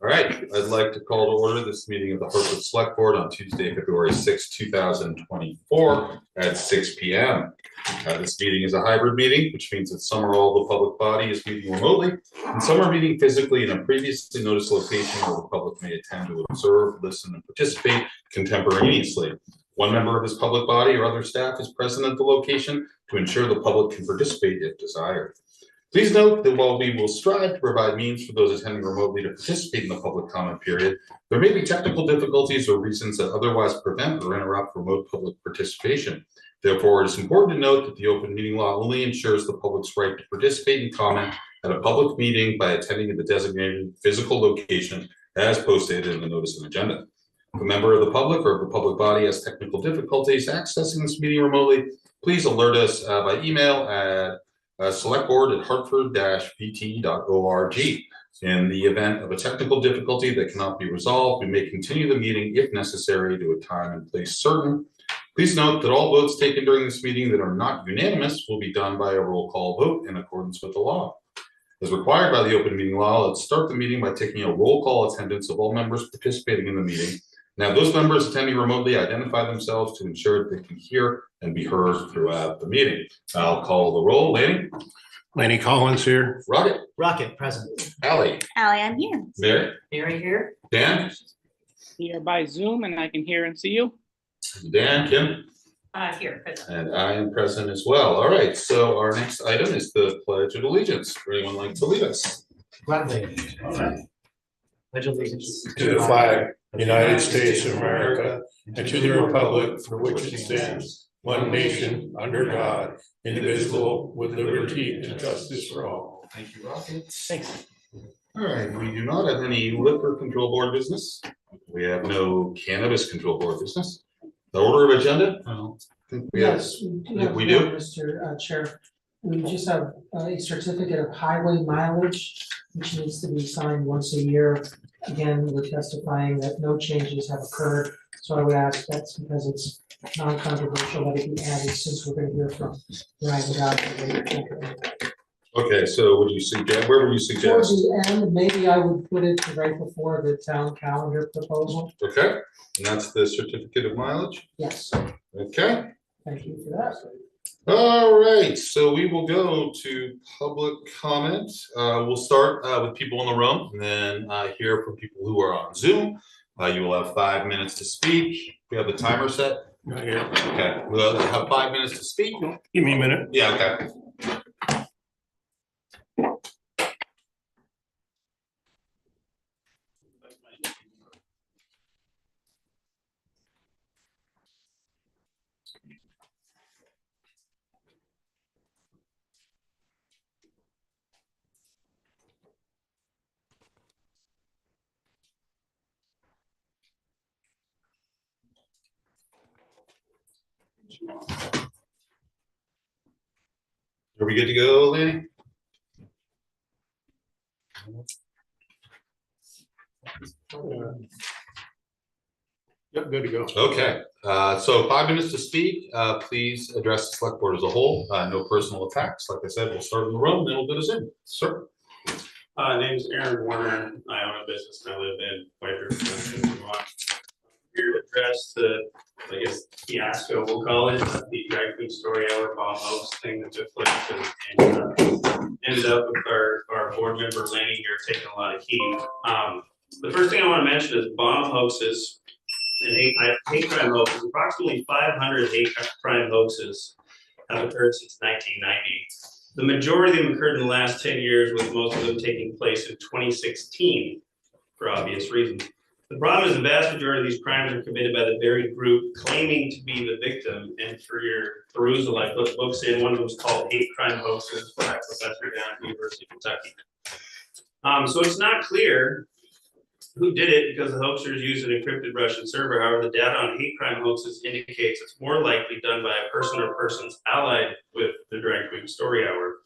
All right, I'd like to call to order this meeting of the Hartford Selectboard on Tuesday, February 6, 2024 at 6 p.m. This meeting is a hybrid meeting, which means that some or all the public body is meeting remotely, and some are meeting physically in a previously noticed location where the public may attend to observe, listen, and participate contemporaneously. One member of this public body or other staff is present at the location to ensure the public can participate if desired. Please note that while we will strive to provide means for those attending remotely to participate in the public comment period, there may be technical difficulties or reasons that otherwise prevent or interrupt remote public participation. Therefore, it is important to note that the open meeting law only ensures the public's right to participate and comment at a public meeting by attending at the designated physical location as posted in the notice and agenda. If a member of the public or of the public body has technical difficulties accessing this meeting remotely, please alert us by email at selectboard@hartford-vt.org. In the event of a technical difficulty that cannot be resolved, we may continue the meeting if necessary to a time and place certain. Please note that all votes taken during this meeting that are not unanimous will be done by a roll call vote in accordance with the law. As required by the open meeting law, let's start the meeting by taking a roll call attendance of all members participating in the meeting. Now, those members attending remotely identify themselves to ensure that they can hear and be heard throughout the meeting. I'll call the roll. Lanny Collins here. Rocket present. Allie, I'm here. Mary, Mary here. Dan, Here by Zoom, and I can hear and see you. Dan, Kim, Here present. and I am present as well. All right, so our next item is the Pledge of Allegiance. Would anyone like to lead us? Gladly. All right. Pledge allegiance To the flag, United States of America, and to the republic for which it stands, one nation, under God, indivisible, with liberty and justice for all. Thank you, Rocket. Thanks. All right, we do not have any liquor control board business. We have no cannabis control board business. The order of agenda? I don't think we have. Yes, We do? Mr. Chair. We just have a certificate of highway mileage, which needs to be signed once a year. Again, we're testifying that no changes have occurred. So I would ask that's because it's non-controversial that it be added since we're going to hear from Ryan later. Okay, so would you suggest, where would you Towards suggest? the end, maybe I would put it right before the town calendar proposal. Okay, and that's the certificate of mileage? Yes, Okay. thank you for that. All right, so we will go to public comment. We'll start with people in the room and then hear from people who are on Zoom. You will have 5 minutes to speak. We have the timer set. Not yet. Okay, we'll have 5 minutes to speak. Give me a minute. Yeah, okay. Are we good to go, Lanny? Yep, good to go. Okay, so 5 minutes to speak. Please address the select board as a whole. No personal attacks. Like I said, we'll start in the room, then we'll go to Zoom. Sir. Name's Aaron Warner. I own a business and I live in Whitehurst. Here to address the, I guess, fiasco, we'll call it, the drag queen story hour bomb hoax thing that took place and ended up with our board member Lanny here taking a lot of heat. The first thing I want to mention is bomb hoaxes and hate crime hoaxes. Approximately 500 hate crime hoaxes have occurred since 1990. The majority of them occurred in the last 10 years, with most of them taking place in 2016 for obvious reasons. The problem is the vast majority of these crimes are committed by the very group claiming to be the victim. And for your perusal, I put books in. One of them is called Hate Crime Hoaxes by a professor down at the University of Kentucky. So it's not clear who did it because the hoaxers used an encrypted Russian server. However, the data on hate crime hoaxes indicates it's more likely done by a person or persons allied with the drag queen story hour.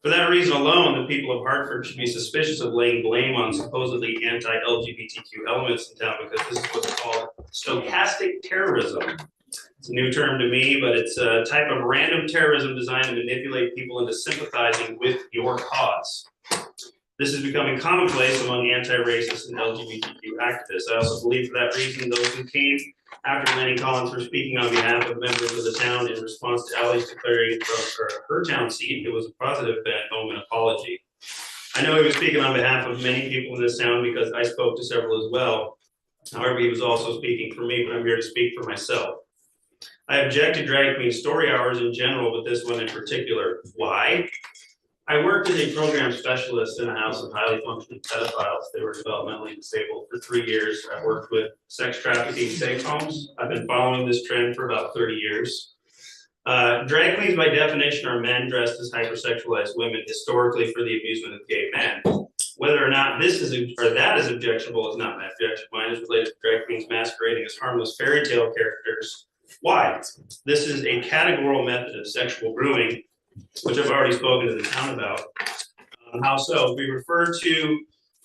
For that reason alone, the people of Hartford should be suspicious of laying blame on supposedly anti-LGBTQ elements in town, because this is what's called stochastic terrorism. It's a new term to me, but it's a type of random terrorism designed to manipulate people into sympathizing with your cause. This is becoming commonplace among anti-racist and LGBTQ activists. I also believe for that reason, those who came after Lenny Collins were speaking on behalf of members of the town in response to Allie's declaring from her town seat, it was a positive moment apology. I know he was speaking on behalf of many people in this town because I spoke to several as well. However, he was also speaking for me, but I'm here to speak for myself. I object to drag queen story hours in general, but this one in particular. Why? I worked as a program specialist in a house of highly functioning pedophiles. They were developmentally disabled for 3 years. I worked with sex trafficking safe homes. I've been following this trend for about 30 years. Drag queens by definition are men dressed as hypersexualized women historically for the amusement of gay men. Whether or not this is or that is objectionable is not my objection. Mine is related to drag queens masquerading as harmless fairy tale characters. Why? This is a categorical method of sexual grooming, which I've already spoken to the town about. How so? We refer to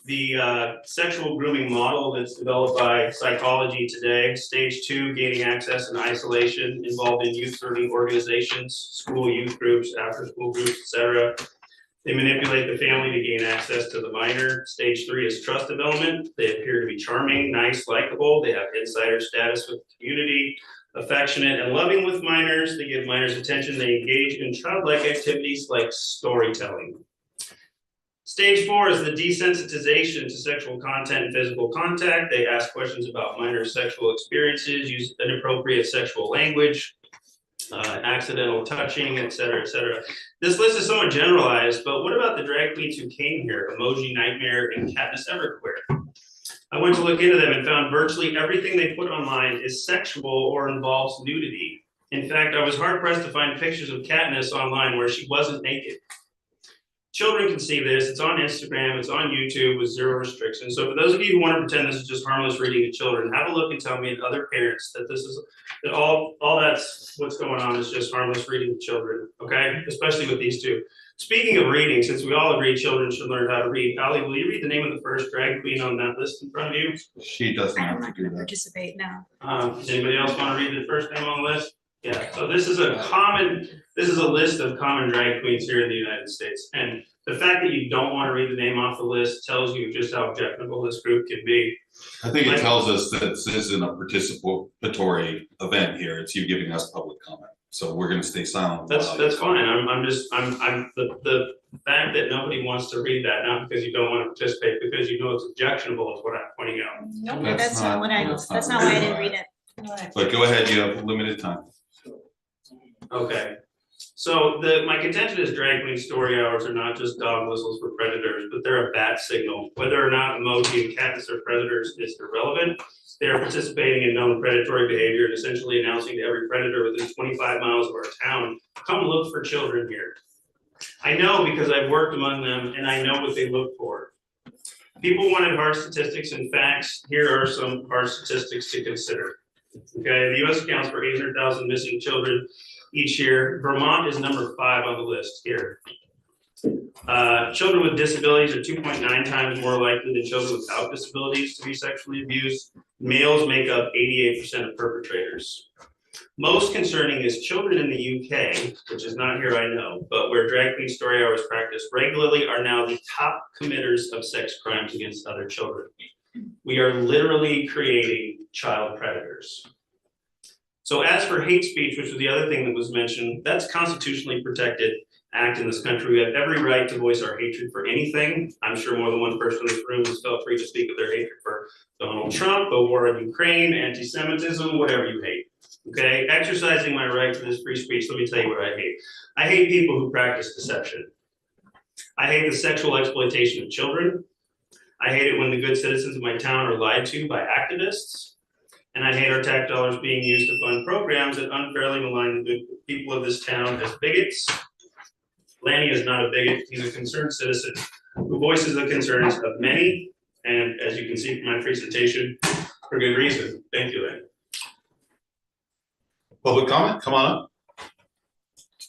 the sexual grooming model that's developed by psychology today. Stage 2, gaining access and isolation, involved in youth serving organizations, school youth groups, after school groups, etc. They manipulate the family to gain access to the minor. Stage 3 is trust development. They appear to be charming, nice, likable. They have insider status with the community, affectionate and loving with minors. They give minors attention. They engage in childlike activities like storytelling. Stage 4 is the desensitization to sexual content and physical contact. They ask questions about minor sexual experiences, use inappropriate sexual language, accidental touching, etc., etc. This list is somewhat generalized, but what about the drag queens who came here? Emoji Nightmare and Katniss Everywhere. I went to look into them and found virtually everything they put online is sexual or involves nudity. In fact, I was hard pressed to find pictures of Katniss online where she wasn't naked. Children can see this. It's on Instagram. It's on YouTube with zero restrictions. So for those of you who want to pretend this is just harmless reading to children, have a look and tell me and other parents that this is that all that's what's going on is just harmless reading to children. Okay, especially with these two. Speaking of reading, since we all agree children should learn how to read, Allie, will you read the name of the first drag queen on that list in front of you? She doesn't I'm have not to gonna do that. participate now. Does anybody else want to read the first name on the list? Yeah, so this is a list of common drag queens here in the United States. And the fact that you don't want to read the name off the list tells you just how objectionable this group can be. I think it tells us that this isn't a participatory event here. It's you giving us public comment. So we're gonna stay silent. That's fine. I'm the fact that nobody wants to read that, not because you don't want to participate, because you know it's objectionable is what I'm pointing out. Nope, That's that's not not- what that's that's not not why I really didn't right. read it. But go ahead, you have limited time. Okay, so my contention is drag queen story hours are not just dog whistles for predators, but they're a bat signal. Whether or not emoji and Katniss are predators is irrelevant. They are participating in known predatory behavior and essentially announcing to every predator within 25 miles of our town, come look for children here. I know because I've worked among them and I know what they look for. People wanted hard statistics and facts. Here are some hard statistics to consider. Okay, the US accounts for 800,000 missing children each year. Vermont is number 5 on the list here. Children with disabilities are 2.9 times more likely than children without disabilities to be sexually abused. Males make up 88% of perpetrators. Most concerning is children in the UK, which is not here, I know, but where drag queen story hours practiced regularly are now the top committers of sex crimes against other children. We are literally creating child predators. So as for hate speech, which was the other thing that was mentioned, that's constitutionally protected act in this country. We have every right to voice our hatred for anything. I'm sure more than one person in this room has felt free to speak of their hatred for Donald Trump, the war in Ukraine, anti-Semitism, whatever you hate. Okay, exercising my right to this free speech, let me tell you what I hate. I hate people who practice deception. I hate the sexual exploitation of children. I hate it when the good citizens of my town are lied to by activists. And I hate our tax dollars being used to fund programs that unfairly malign the good people of this town as bigots. Lanny is not a bigot. He's a concerned citizen who voices the concerns of many. And as you can see from my presentation, for good reason. Thank you, Lanny. Public comment, come on up.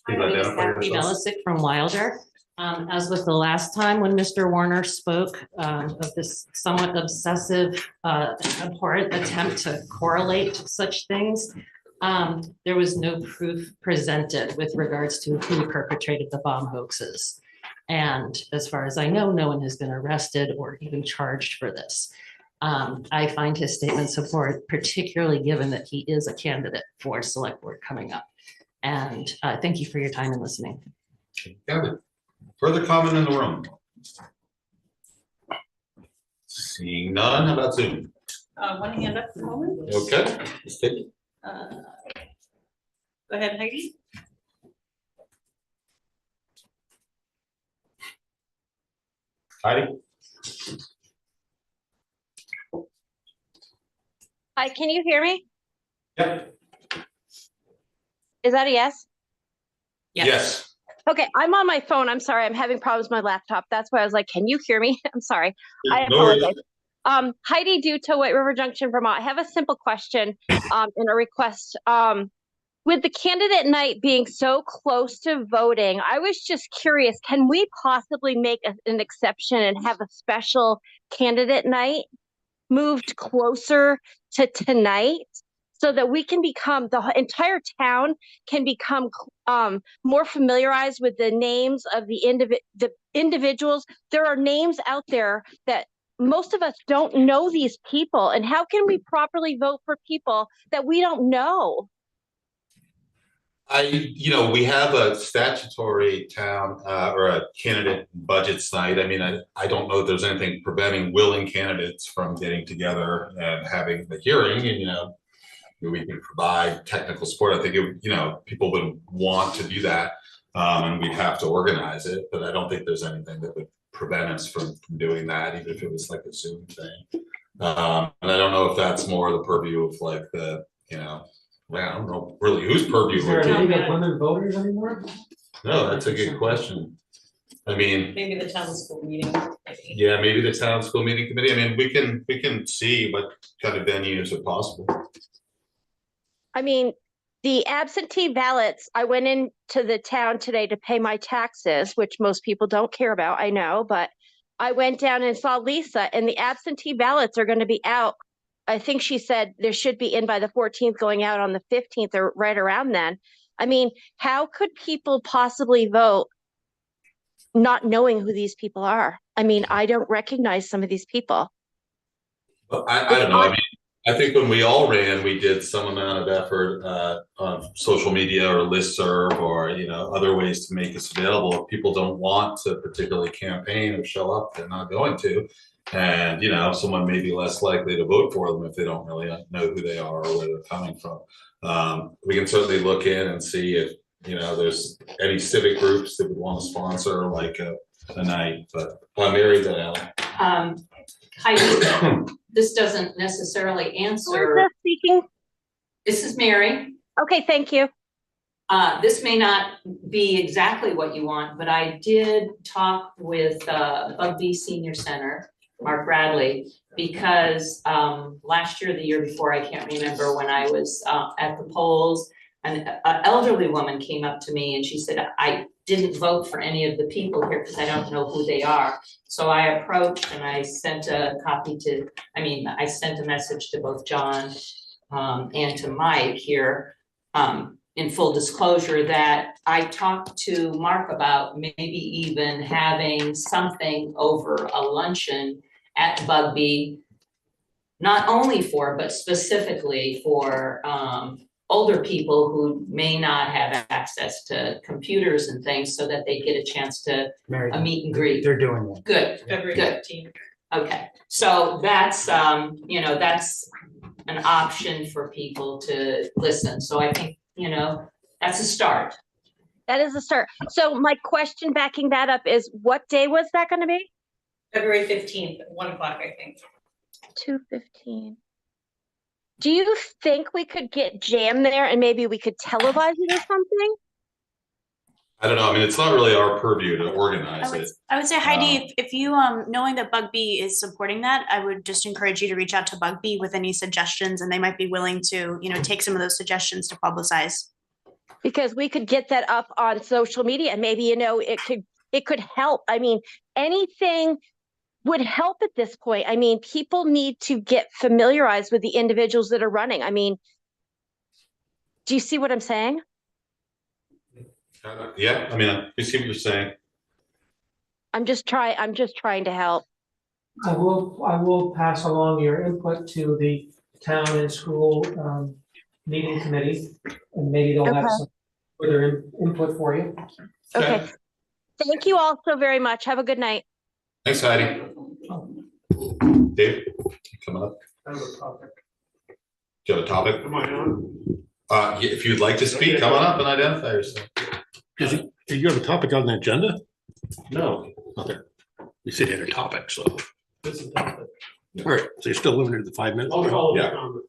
Please My name is identify Kathy yourself. Velisic from Wilder. As with the last time when Mr. Warner spoke of this somewhat obsessive, abhorrent attempt to correlate such things, there was no proof presented with regards to who perpetrated the bomb hoaxes. And as far as I know, no one has been arrested or even charged for this. I find his statement support, particularly given that he is a candidate for select board coming up. And thank you for your time and listening. Got it. Further comment in the room? Seeing none, how about Zoom? One hand up at the moment. Okay, let's take it. Go ahead, Heidi. Heidi? Hi, can you hear me? Yep. Is that a yes? Yes. Okay, I'm on my phone. I'm sorry. I'm having problems with my laptop. That's why I was like, can you hear me? I'm sorry. I No worries. apologize. Heidi Duto, White River Junction, Vermont. I have a simple question and a request. With the candidate night being so close to voting, I was just curious, can we possibly make an exception and have a special candidate night moved closer to tonight so that we can become, the entire town can become more familiarized with the names of the individuals? There are names out there that most of us don't know these people. And how can we properly vote for people that we don't know? We have a statutory town or a candidate budget night. I mean, I don't know if there's anything preventing willing candidates from getting together and having the hearing, and we can provide technical support. I think people would want to do that, and we'd have to organize it. But I don't think there's anything that would prevent us from doing that, even if it was like a Zoom thing. And I don't know if that's more the purview of like the well, I don't know really whose purview. Is there would a be. League of Women Voters anymore? No, that's a good question. I mean, Maybe the town school meeting. yeah, maybe the town school meeting committee. I mean, we can see what kind of venues are possible. I mean, the absentee ballots, I went into the town today to pay my taxes, which most people don't care about, I know, but I went down and saw Lisa, and the absentee ballots are going to be out. I think she said there should be in by the 14th, going out on the 15th or right around then. I mean, how could people possibly vote not knowing who these people are? I mean, I don't recognize some of these people. But I don't know. I mean, I think when we all ran, we did some amount of effort on social media or listserv or other ways to make us available. If people don't want to particularly campaign or show up, they're not going to. And someone may be less likely to vote for them if they don't really know who they are or where they're coming from. We can certainly look in and see if there's any civic groups that would want to sponsor like a night. But Mary, Heidi, this doesn't necessarily Who is answer. this speaking? This is Mary. Okay, thank you. This may not be exactly what you want, but I did talk with Bugbee Senior Center, Mark Bradley, because last year, the year before, I can't remember, when I was at the polls, an elderly woman came up to me and she said, I didn't vote for any of the people here because I don't know who they are. So I approached and I sent a I sent a message to both John and to Mike here, in full disclosure, that I talked to Mark about maybe even having something over a luncheon at Bugbee, not only for, but specifically for older people who may not have access to computers and things, so that they get a chance to a meet and greet. They're doing it. Good, February good. 15th. Okay, so that's that's an option for people to listen. So I think that's a start. That is a start. So my question backing that up is, what day was that going to be? February 15th at 1 o'clock, I think. 2:15. Do you think we could get Jam there and maybe we could televise it or something? I don't know. I mean, it's not really our purview to organize it. I would say, Heidi, if you, knowing that Bugbee is supporting that, I would just encourage you to reach out to Bugbee with any suggestions, and they might be willing to, take some of those suggestions to publicize. Because we could get that up on social media and maybe, it could help. I mean, anything would help at this point. I mean, people need to get familiarized with the individuals that are running. I mean, do you see what I'm saying? Yeah, I mean, you see what you're saying. I'm just trying to help. I will pass along your input to the town and school meeting committee, and maybe they'll have Okay. some further input for you. Okay. Thank you all so very much. Have a good night. Thanks, Heidi. Dave, you coming up? I have a topic. Do you have a topic? Am I on? If you'd like to speak, come on up and identify yourself. Do you have a topic on the agenda? No, Okay. You said you had a topic, so. it's a topic. All right, so you're still limited to 5 minutes? I'll call it Yeah. a comment.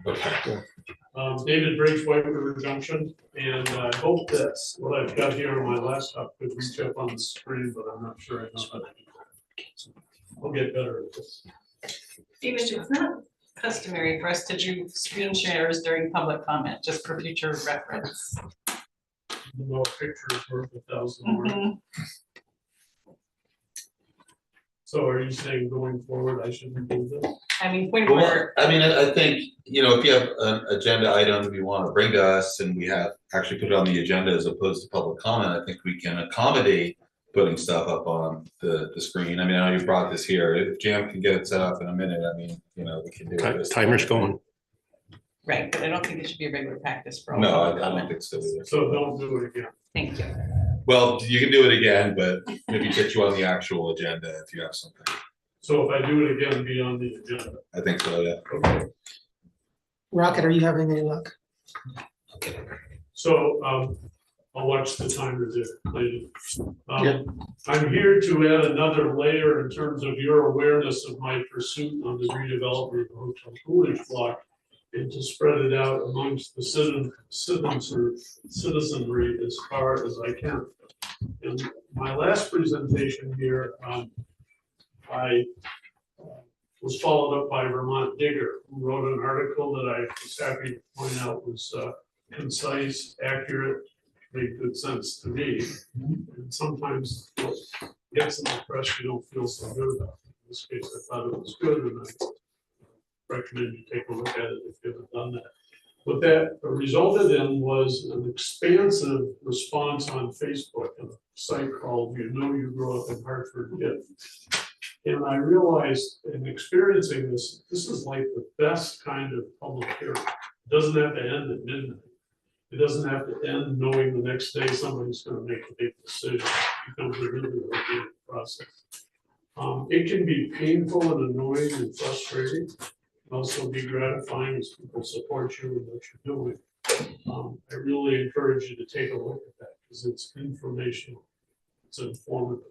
Okay. David Briggs, White River Junction, and I hope that what I've got here on my laptop could reach up on the screen, but I'm not sure I know how to do that. I'll get better at this. David, it's not customary for us to do screen shares during public comment, just for future reference. The more pictures worth 1,000 words. Mhm. So are you saying going forward, I shouldn't do this? I mean, point Well, where, I mean, I think, if you have an agenda item you want to bring to us and we have actually put it on the agenda as opposed to public comment, I think we can accommodate putting stuff up on the screen. I mean, I know you brought this here. If Jam can get it set up in a minute, I mean, we can do it. Timer's going. right, but I don't think it should be a regular practice for all. No, I public don't comment. think so either. So don't do it again. Thank you. Well, you can do it again, but maybe get you on the actual agenda if you have something. So if I do it again, be on the agenda. I think so, yeah. Okay. Rocket, are you having any luck? So, I'll watch the timer there later. Yeah. I'm here to add another layer in terms of your awareness of my pursuit on the redevelopment of the Hotel Coolidge block, and to spread it out amongst the citizenry as far as I can. In my last presentation here, I was followed up by Vermont Digger, who wrote an article that I was happy to point out was concise, accurate, made good sense to me. And sometimes what gets in the press you don't feel so good about. In this case, I thought it was good, and I recommend you take a look at it if you haven't done that. What that resulted in was an expansive response on Facebook, a site called You Know You Grew Up in Hartford Did. And I realized in experiencing this, this is like the best kind of public hearing. It doesn't have to end at midnight. It doesn't have to end knowing the next day somebody's going to make a big decision. It becomes a really organic process. It can be painful and annoying and frustrating. It can also be gratifying as people support you and what you're doing. I really encourage you to take a look at that because it's informational. It's informative.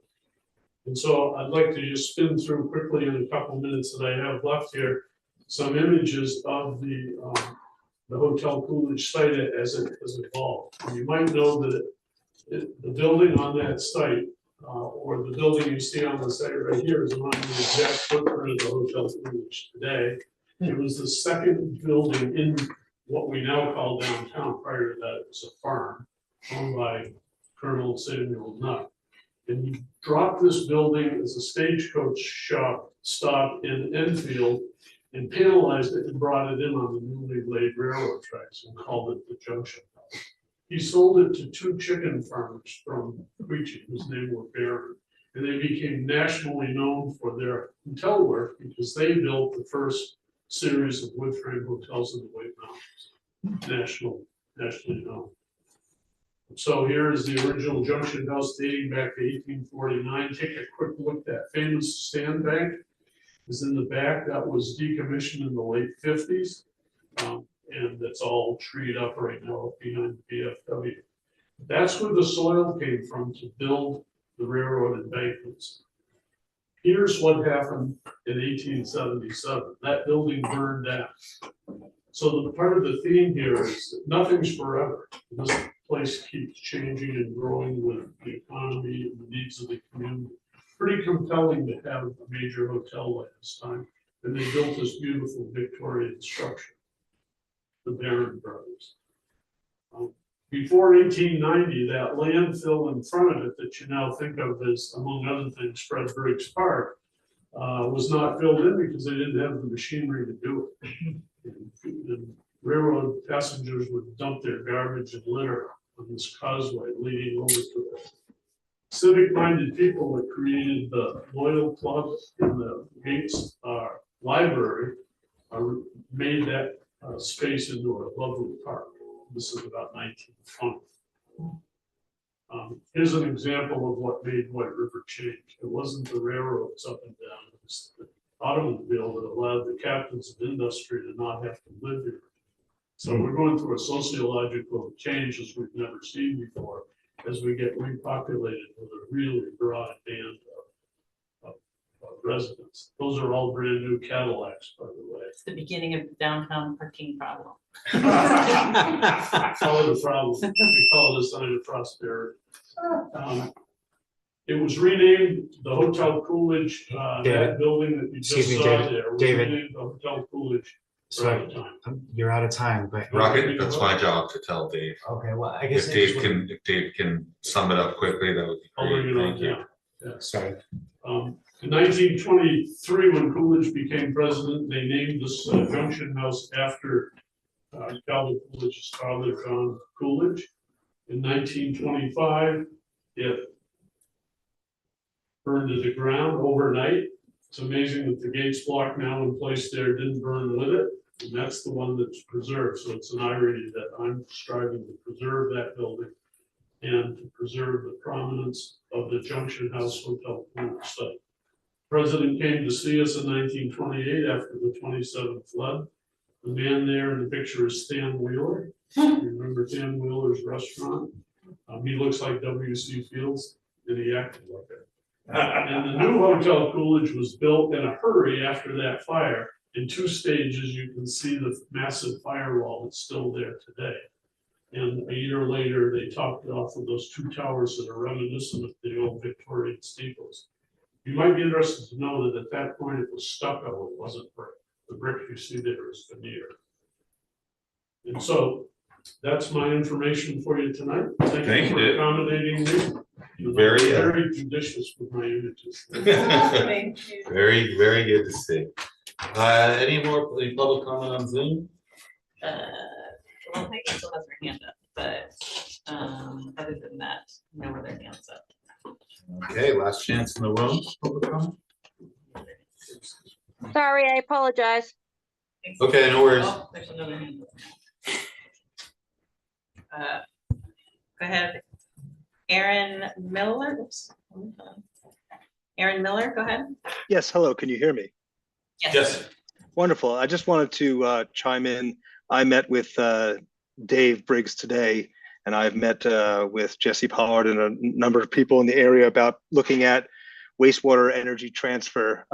And so I'd like to just spin through quickly in a couple minutes that I have left here, some images of the Hotel Coolidge site as it has evolved. And you might know that the building on that site, or the building you see on the site right here, is not the exact footprint of the Hotel Coolidge today. It was the second building in what we now call downtown. Prior to that, it was a farm owned by Colonel Samuel Nutt. And he dropped this building as a stagecoach stop in Enfield and panelized it and brought it in on the newly laid railroad tracks and called it the Junction House. He sold it to two chicken farmers from Quechee, whose name were Barron. And they became nationally known for their hotel work because they built the first series of wood frame hotels in the White Mountains, nationally known. So here is the original Junction House dating back to 1849. Take a quick look. That famous stand bank is in the back. That was decommissioned in the late 50s. And that's all treed up right now behind the VFW. That's where the soil came from to build the railroad embankments. Here's what happened in 1877. That building burned down. So the part of the theme here is that nothing's forever. This place keeps changing and growing with the economy and the needs of the community. Pretty compelling to have a major hotel like this time. And they built this beautiful Victorian structure, the Barron Brothers. Before 1890, that landfill in front of it that you now think of as, among other things, Fred Briggs Park, was not filled in because they didn't have the machinery to do it. And railroad passengers would dump their garbage and litter on this causeway leading over to it. civic-minded people that created the Loyal Club in the Gates Library made that space into a lovely park. This is about 1920. Here's an example of what made White River change. It wasn't the railroads up and down, it was the automobile that allowed the captains of industry to not have to live here. So we're going through a sociological change as we've never seen before, as we get repopulated with a really broad band of residents. Those are all brand new Cadillacs, by the way. It's the beginning of the downtown parking problem. Call it a problem. We call it a sign of prosperity. It was renamed the Hotel Coolidge, that building that you just Excuse me, saw David. there. was David. renamed the Hotel Coolidge. Sorry, you're out of time, but. Rocket, that's my job to tell Dave. Okay, well, I guess. If Dave can sum it up quickly, that would be I'll bring great. it on Thank you. down. Sorry. In 1923, when Coolidge became president, they named this junction house after Calvin Coolidge's father, John Coolidge. In 1925, it burned to the ground overnight. It's amazing that the Gates block now in place there didn't burn with it, and that's the one that's preserved. So it's an irony that I'm striving to preserve that building and to preserve the prominence of the Junction House Hotel Coolidge site. President came to see us in 1928 after the 27th flood. The man there in the picture is Stan Wheeler. You remember Stan Wheeler's restaurant? He looks like W.C. Fields, and he acted like it. And the new Hotel Coolidge was built in a hurry after that fire. In 2 stages, you can see the massive firewall that's still there today. And a year later, they topped it off with those 2 towers that are reminiscent of the old Victorian steeples. You might be interested to know that at that point it was stucco, it wasn't brick. The brick you see there is veneer. And so that's my information for you tonight. Thank you for you. accommodating me. Very judicious with my images. Very, very good to see. Any public comment on Zoom? Well, Peggy still has her hand up, but other than that, no other hands up. Okay, last chance in the room. Public comment? Sorry, I apologize. Okay, no worries. Oh, there's another hand. Go ahead. Aaron Miller. Oops. Aaron Miller, go ahead. Yes, hello, can you hear me? Yes. Wonderful. I just wanted to chime in. I met with Dave Briggs today, and I've met with Jesse Pollard and a number of people in the area about looking at wastewater energy transfer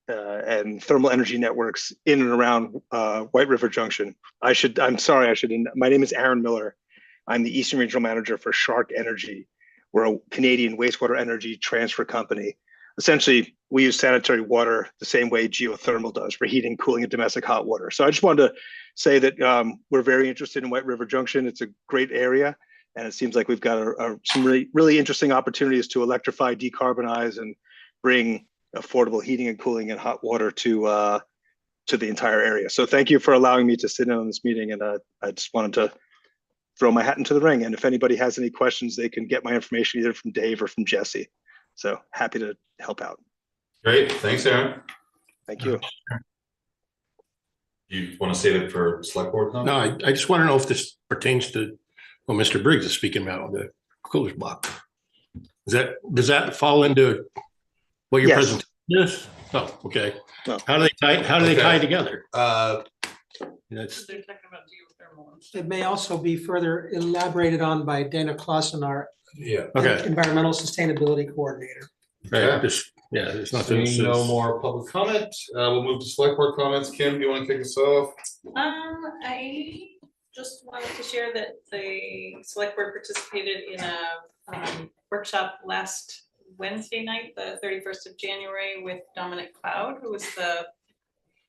and thermal energy networks in and around White River Junction. My name is Aaron Miller. I'm the Eastern Regional Manager for Shark Energy. We're a Canadian wastewater energy transfer company. Essentially, we use sanitary water the same way geothermal does for heating, cooling, and domestic hot water. So I just wanted to say that we're very interested in White River Junction. It's a great area, and it seems like we've got some really interesting opportunities to electrify, decarbonize, and bring affordable heating and cooling and hot water to the entire area. So thank you for allowing me to sit in on this meeting, and I just wanted to throw my hat into the ring. And if anybody has any questions, they can get my information either from Dave or from Jesse. So happy to help out. Great, thanks, Aaron. Thank you. You want to save it for select board comment? No, I just want to know if this pertains to what Mr. Briggs is speaking about on the Coolidge block. Does that fall into what your Yes. presentation is? Oh, okay. No. How do they tie together? That's They're talking about geothermal. It may also be further elaborated on by Dana Clausen, our Yeah. okay. environmental sustainability coordinator. Right. There's nothing. Seeing no more public comment, we'll move to select board comments. Kim, do you want to kick us off? I just wanted to share that the select board participated in a workshop last Wednesday night, the 31st of January, with Dominic Cloud, who was the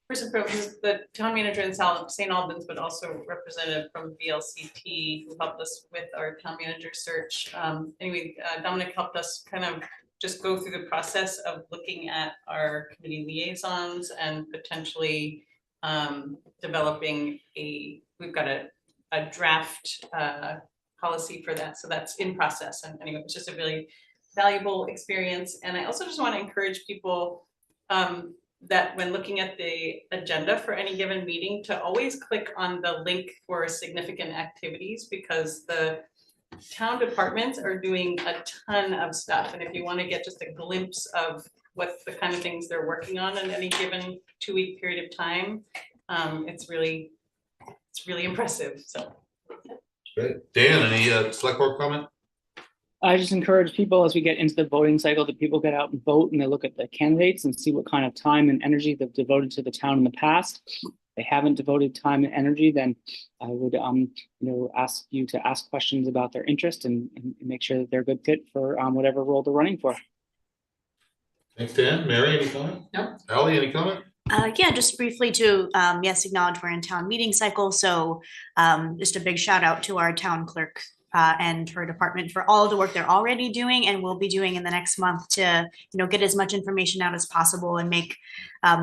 who's the town manager in St. Albans, but also representative from VLCT, who helped us with our town manager search. Anyway, Dominic helped us kind of just go through the process of looking at our committee liaisons and potentially developing we've got a draft policy for that. So that's in process. And anyway, it's just a really valuable experience. And I also just want to encourage people that when looking at the agenda for any given meeting, to always click on the link for significant activities, because the town departments are doing a ton of stuff. And if you want to get just a glimpse of what the kind of things they're working on in any given 2-week period of time, it's really impressive. So. Good. Dan, any select board comment? I just encourage people as we get into the voting cycle that people get out and vote and they look at the candidates and see what kind of time and energy they've devoted to the town in the past. If they haven't devoted time and energy, then I would ask you to ask questions about their interest and make sure that they're a good fit for whatever role they're running for. Thanks, Dan. Mary, any comment? No. Ally, any comment? Yeah, just briefly to, yes, acknowledge we're in town meeting cycle. So just a big shout out to our town clerk and her department for all of the work they're already doing and will be doing in the next month to, get as much information out as possible and make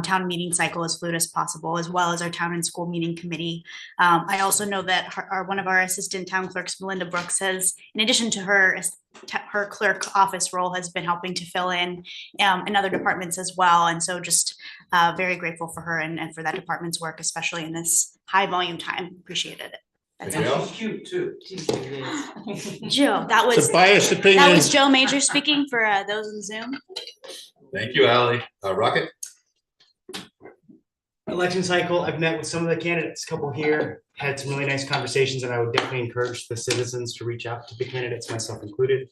town meeting cycle as fluid as possible, as well as our town and school meeting committee. I also know that one of our assistant town clerks, Melinda Brooks, has, in addition to her clerk office role, has been helping to fill in other departments as well. And so just very grateful for her and for that department's work, especially in this high volume time. Appreciated it. That's Anything it. else? Cute too. Joe, that It's was a biased opinion. that was Joe Major speaking for those in Zoom. Thank you, Ally. Rocket? Election cycle, I've met with some of the candidates, a couple here, had some really nice conversations, and I would definitely encourage the citizens to reach out to the candidates, myself included.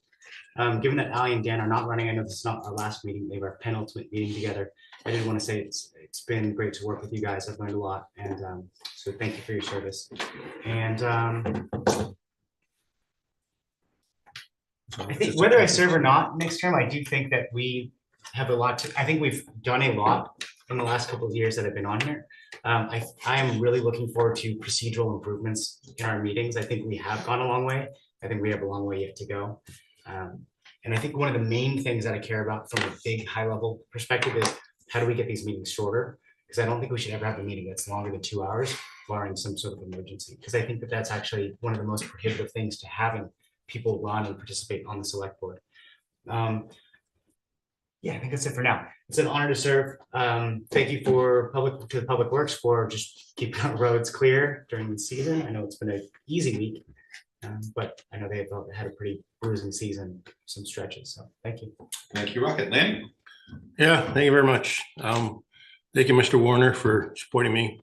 Given that Ally and Dan are not running, I know this is not our last meeting, they were our penultimate meeting together. I did want to say it's been great to work with you guys. I've learned a lot, and so thank you for your service. And I think whether I serve or not next term, I do think that we have a lot to. I think we've done a lot in the last couple of years that I've been on here. I am really looking forward to procedural improvements in our meetings. I think we have gone a long way. I think we have a long way yet to go. And I think one of the main things that I care about from a big high level perspective is how do we get these meetings shorter? Because I don't think we should ever have a meeting that's longer than 2 hours, barring some sort of emergency. Because I think that that's actually one of the most prohibitive things to having people run and participate on the select board. Yeah, I think that's it for now. It's an honor to serve. Thank you to the Public Works for just keeping our roads clear during the season. I know it's been an easy week, but I know they've had a pretty bruising season, some stretches. So thank you. Thank you, Rocket. Lanny? Yeah, thank you very much. Thank you, Mr. Warner, for supporting me.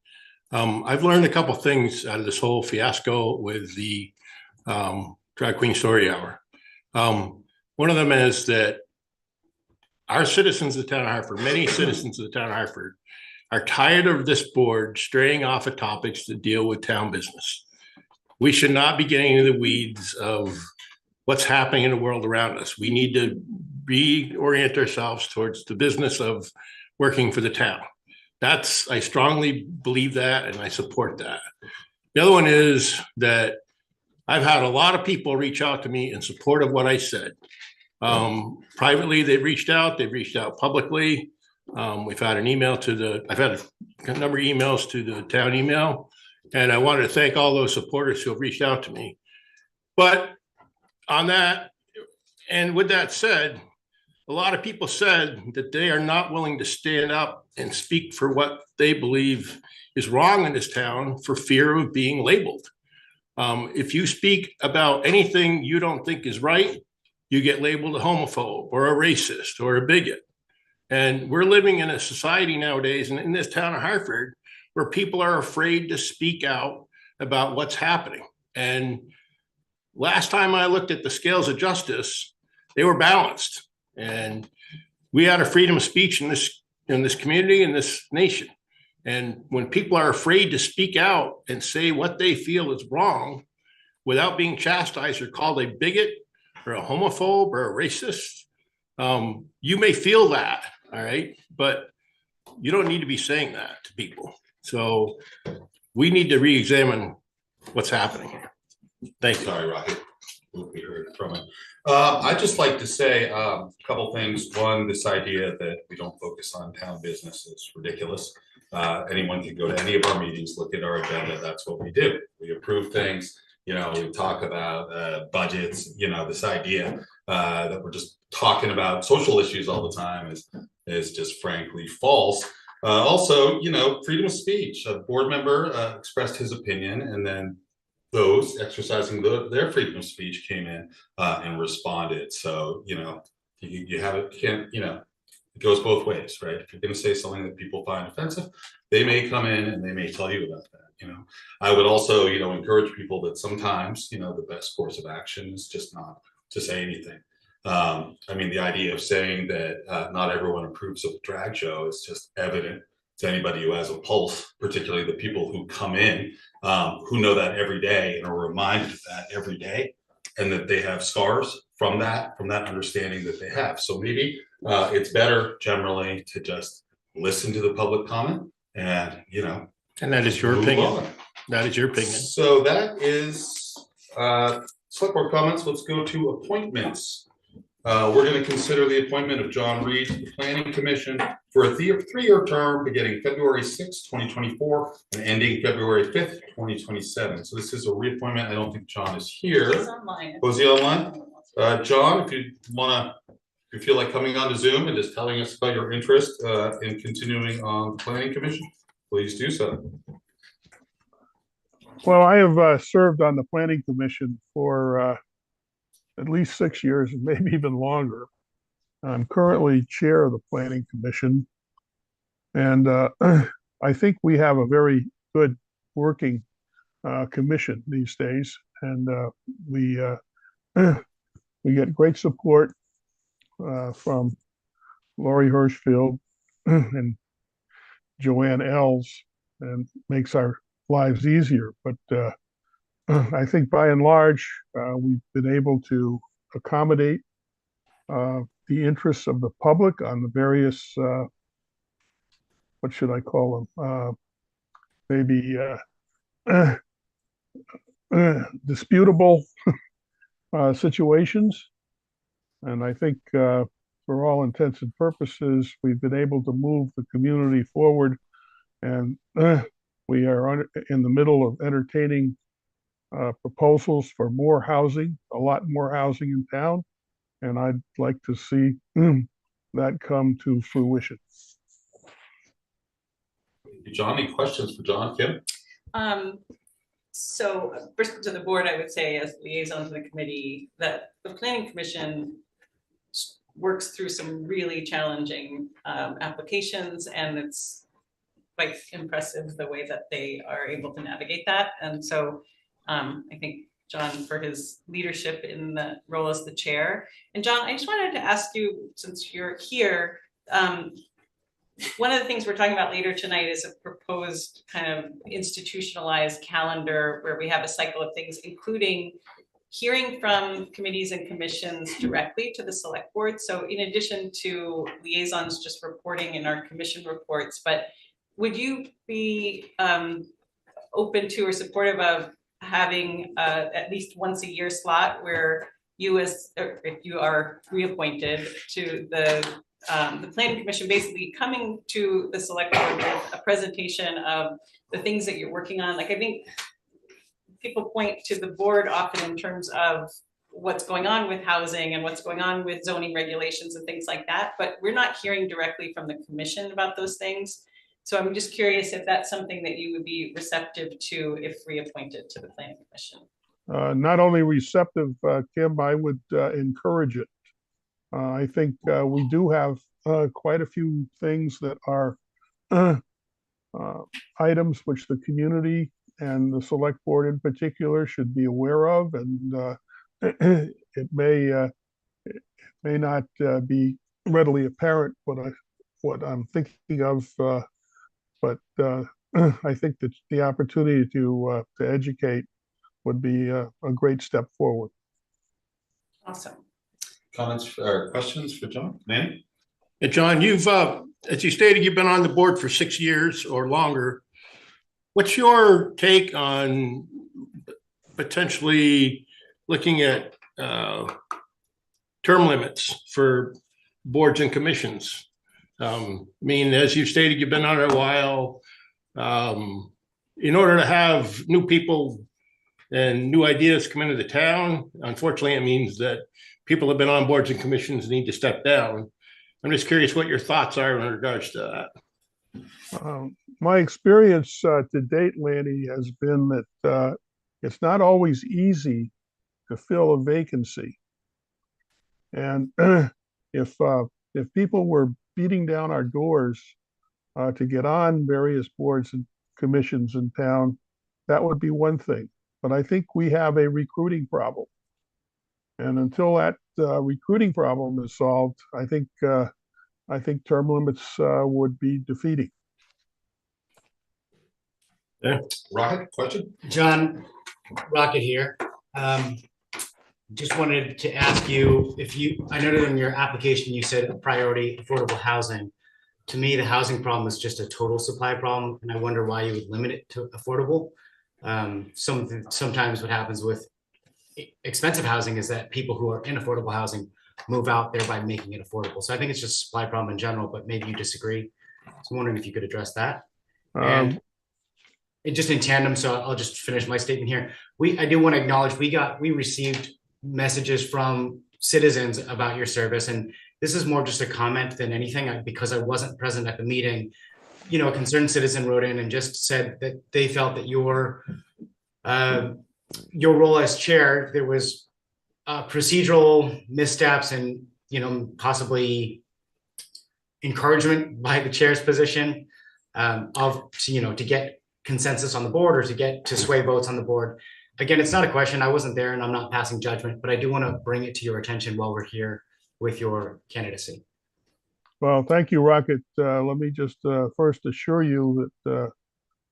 I've learned a couple things out of this whole fiasco with the Drag Queen Story Hour. One of them is that our citizens of the town of Hartford, many citizens of the town of Hartford, are tired of this board straying off of topics that deal with town business. We should not be getting into the weeds of what's happening in the world around us. We need to reorient ourselves towards the business of working for the town. I strongly believe that, and I support that. The other one is that I've had a lot of people reach out to me in support of what I said. Privately, they've reached out publicly. I've had a number of emails to the town email, and I wanted to thank all those supporters who have reached out to me. But on that, and with that said, a lot of people said that they are not willing to stand up and speak for what they believe is wrong in this town for fear of being labeled. If you speak about anything you don't think is right, you get labeled a homophobe or a racist or a bigot. And we're living in a society nowadays, and in this town of Hartford, where people are afraid to speak out about what's happening. And last time I looked at the scales of justice, they were balanced. And we had a freedom of speech in this community, in this nation. And when people are afraid to speak out and say what they feel is wrong without being chastised or called a bigot or a homophobe or a racist, you may feel that, all right? But you don't need to be saying that to people. So we need to re-examine what's happening here. Thank you. Sorry, Rocket. We heard from it. I'd just like to say a couple things. One, this idea that we don't focus on town business is ridiculous. Anyone can go to any of our meetings, look at our agenda. That's what we do. We approve things. we talk about budgets, this idea that we're just talking about social issues all the time is just frankly false. Also, freedom of speech. A board member expressed his opinion, and then those exercising their freedom of speech came in and responded. So, you have it, it goes both ways, right? If you're going to say something that people find offensive, they may come in and they may tell you about that. I would also, encourage people that sometimes, the best course of action is just not to say anything. The idea of saying that not everyone approves of a drag show is just evident to anybody who has a pulse, particularly the people who come in, who know that every day and are reminded of that every day, and that they have scars from that understanding that they have. So maybe it's better generally to just listen to the public comment and, And that is your move opinion. on. That is your opinion. So that is select board comments. Let's go to appointments. We're going to consider the appointment of John Reid to the Planning Commission for a three-year term beginning February 6, 2024 and ending February 5th, 2027. So this is a reappointment. I don't think John is here. He's online. Was he online? John, if you feel like coming on to Zoom and just telling us about your interest in continuing on the Planning Commission, please do so. Well, I have served on the Planning Commission for at least 6 years, and maybe even longer. I'm currently chair of the Planning Commission, and I think we have a very good working commission these days, and we get great support from Laurie Hirschfield and Joanne Els, and makes our lives easier. But I think by and large, we've been able to accommodate the interests of the public on the various, what should I call them? Maybe disputable situations. And I think for all intents and purposes, we've been able to move the community forward, and we are in the middle of entertaining proposals for more housing, a lot more housing in town, and I'd like to see that come to fruition. John, any questions for John? Kim? So first to the board, I would say as liaison to the committee that the Planning Commission works through some really challenging applications, and it's quite impressive the way that they are able to navigate that. And so I think John for his leadership in the role as the chair. And John, I just wanted to ask you, since you're here, one of the things we're talking about later tonight is a proposed kind of institutionalized calendar where we have a cycle of things, including hearing from committees and commissions directly to the select board. So in addition to liaisons just reporting in our commission reports, but would you be open to or supportive of having at least once a year slot where you if you are reappointed to the Planning Commission, basically coming to the select board with a presentation of the things that you're working on? Like, I think people point to the board often in terms of what's going on with housing and what's going on with zoning regulations and things like that, but we're not hearing directly from the commission about those things. So I'm just curious if that's something that you would be receptive to if reappointed to the Planning Commission. Not only receptive, Kim, I would encourage it. I think we do have quite a few things that are items which the community and the select board in particular should be aware of, and it may not be readily apparent what I'm thinking of, but I think that the opportunity to educate would be a great step forward. Awesome. Comments or questions for John? Manny? Yeah, John, you've, as you stated, you've been on the board for 6 years or longer. What's your take on potentially looking at term limits for boards and commissions? I mean, as you stated, you've been on it a while. In order to have new people and new ideas come into the town. Unfortunately, it means that people have been on boards and commissions need to step down. I'm just curious what your thoughts are in regards to that. My experience to date, Lanny, has been that it's not always easy to fill a vacancy. And if people were beating down our doors to get on various boards and commissions in town, that would be one thing. But I think we have a recruiting problem. And until that recruiting problem is solved, I think term limits would be defeating. Rocket, question? John, Rocket here. Just wanted to ask you if I noted in your application, you said a priority affordable housing. To me, the housing problem is just a total supply problem, and I wonder why you would limit it to affordable. Sometimes what happens with expensive housing is that people who are in affordable housing move out, thereby making it affordable. So I think it's just a supply problem in general, but maybe you disagree. So I'm wondering if you could address that. And just in tandem, so I'll just finish my statement here. I do want to acknowledge we received messages from citizens about your service, and this is more just a comment than anything because I wasn't present at the meeting. You know, a concerned citizen wrote in and just said that they felt that your role as chair, there was procedural missteps and, you know, possibly encouragement by the chair's position to get consensus on the board or to sway votes on the board. Again, it's not a question. I wasn't there and I'm not passing judgment, but I do want to bring it to your attention while we're here with your candidacy. Well, thank you, Rocket. Let me just first assure you that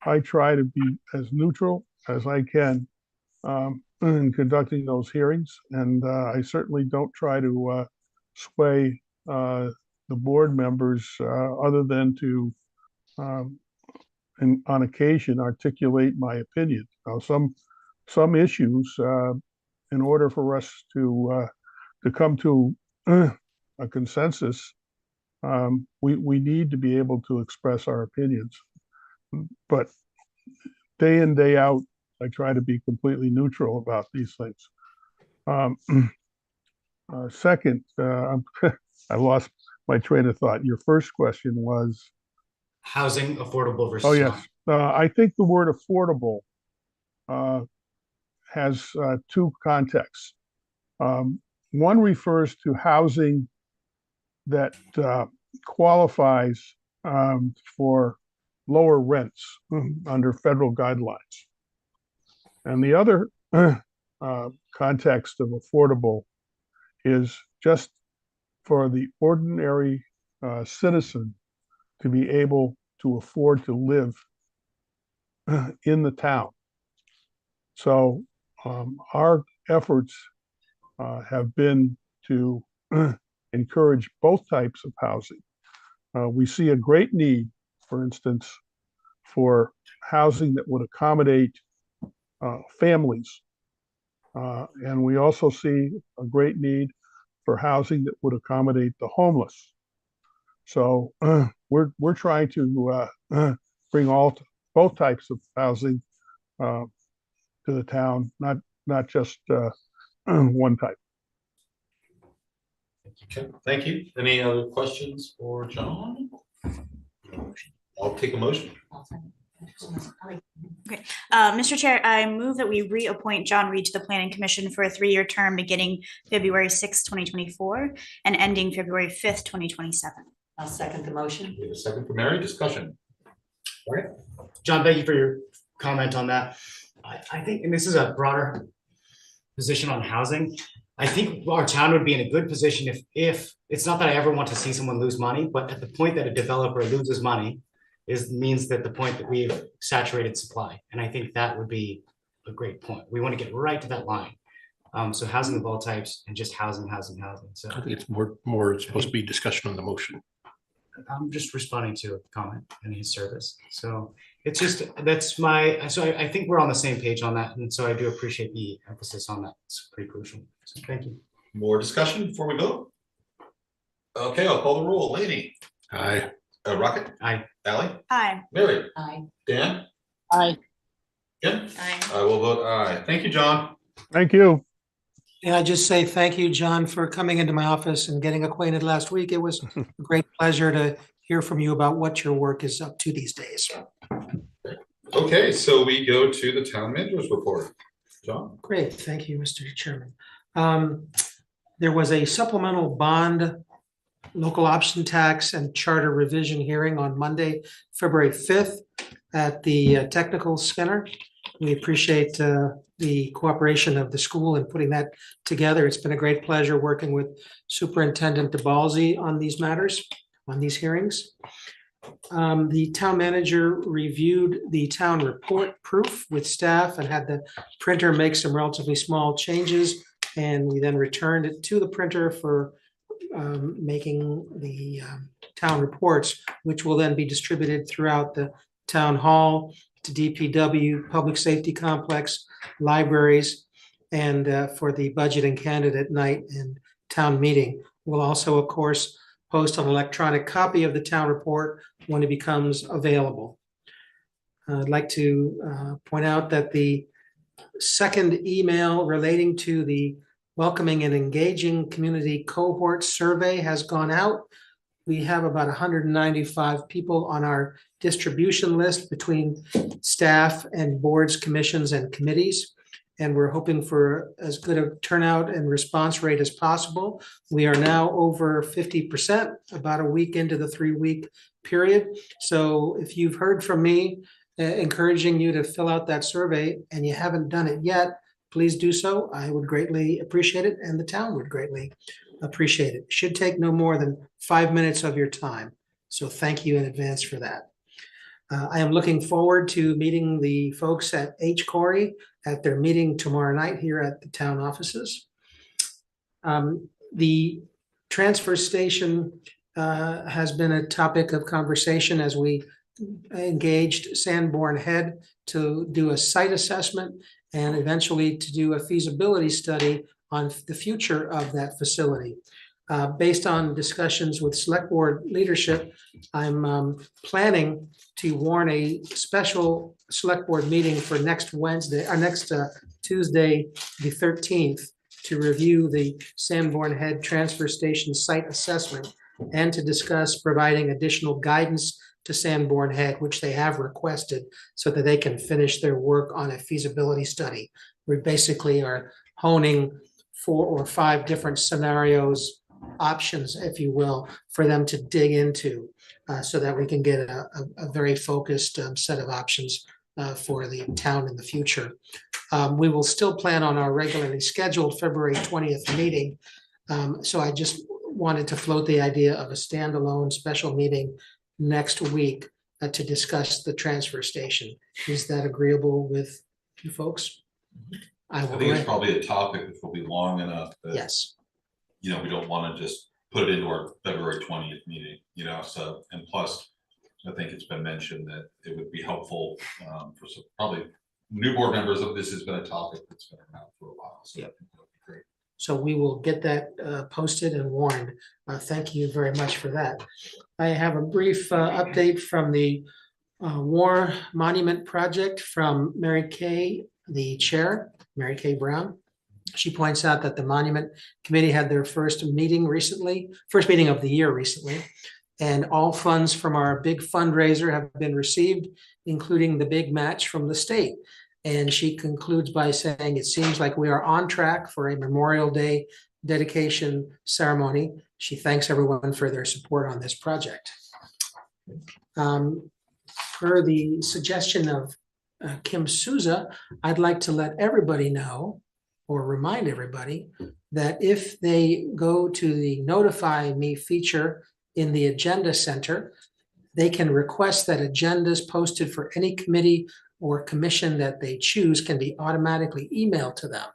I try to be as neutral as I can in conducting those hearings, and I certainly don't try to sway the board members other than to, on occasion, articulate my opinion. Now, some issues, in order for us to come to a consensus, we need to be able to express our opinions. But day in, day out, I try to be completely neutral about these things. Second, I lost my train of thought. Your first question was? Housing affordable versus. Oh, yes. I think the word affordable has two contexts. One refers to housing that qualifies for lower rents under federal guidelines. And the other context of affordable is just for the ordinary citizen to be able to afford to live in the town. So our efforts have been to encourage both types of housing. We see a great need, for instance, for housing that would accommodate families. And we also see a great need for housing that would accommodate the homeless. So we're trying to bring both types of housing to the town, not just one type. Okay, thank you. Any other questions for John? I'll take a motion. Okay, Mr. Chair, I move that we reappoint John Reid to the Planning Commission for a 3-year term beginning February 6th, 2024 and ending February 5th, 2027. I'll second the motion. We have a second for Mary. Discussion. All right. John, thank you for your comment on that. I think, and this is a broader position on housing, I think our town would be in a good position if it's not that I ever want to see someone lose money, but at the point that a developer loses money means that the point that we've saturated supply. And I think that would be a great point. We want to get right to that line. So housing of all types and just housing. So I think it's more it's supposed to be discussion on the motion. I'm just responding to a comment in his service. So it's just, I think we're on the same page on that. And so I do appreciate the emphasis on that. It's pretty crucial. So thank you. More discussion before we vote? Okay, I'll call the roll. Laney. Aye. Rocket. Aye. Ally. Aye. Mary. Aye. Dan. Aye. Yeah, Aye. I will vote aye. Thank you, John. Thank you. And I just say thank you, John, for coming into my office and getting acquainted last week. It was a great pleasure to hear from you about what your work is up to these days. Okay, so we go to the town manager's report. John? Great, thank you, Mr. Chairman. There was a supplemental bond, local option tax and charter revision hearing on Monday, February 5th at the Technical Center. We appreciate the cooperation of the school in putting that together. It's been a great pleasure working with Superintendent DeBalzi on these matters, on these hearings. The town manager reviewed the town report proof with staff and had the printer make some relatively small changes. And we then returned it to the printer for making the town reports, which will then be distributed throughout the town hall, to DPW, public safety complex, libraries, and for the budget and candidate night and town meeting. We'll also, of course, post an electronic copy of the town report when it becomes available. I'd like to point out that the second email relating to the Welcoming and Engaging Community Cohort Survey has gone out. We have about 195 people on our distribution list between staff and boards, commissions, and committees. And we're hoping for as good a turnout and response rate as possible. We are now over 50%, about a week into the 3-week period. So if you've heard from me encouraging you to fill out that survey and you haven't done it yet, please do so. I would greatly appreciate it, and the town would greatly appreciate it. It should take no more than 5 minutes of your time. So thank you in advance for that. I am looking forward to meeting the folks at H. Corey at their meeting tomorrow night here at the town offices. The transfer station has been a topic of conversation as we engaged Sanborn Head to do a site assessment and eventually to do a feasibility study on the future of that facility. Based on discussions with select board leadership, I'm planning to warn a special select board meeting for next Wednesday, or next Tuesday, the 13th, to review the Sanborn Head Transfer Station site assessment and to discuss providing additional guidance to Sanborn Head, which they have requested, so that they can finish their work on a feasibility study. We basically are honing 4 or 5 different scenarios, options, if you will, for them to dig into, so that we can get a very focused set of options for the town in the future. We will still plan on our regularly scheduled February 20th meeting. So I just wanted to float the idea of a standalone special meeting next week to discuss the transfer station. Is that agreeable with you folks? I think it's probably a topic that will be long enough that, yes, you know, we don't want to just put it into our February 20th meeting, you know, so, and plus, I think it's been mentioned that it would be helpful for some, probably new board members of this has been a topic that's been around for a while. So yep. I think that would be great. So we will get that posted and warned. Thank you very much for that. I have a brief update from the War Monument Project from Mary Kay, the chair, Mary Kay Brown. She points out that the Monument Committee had their first meeting of the year recently, and all funds from our big fundraiser have been received, including the big match from the state. And she concludes by saying, it seems like we are on track for a Memorial Day dedication ceremony. She thanks everyone for their support on this project. Per the suggestion of Kim Souza, I'd like to let everybody know, or remind everybody, that if they go to the Notify Me feature in the Agenda Center, they can request that agendas posted for any committee or commission that they choose can be automatically emailed to them.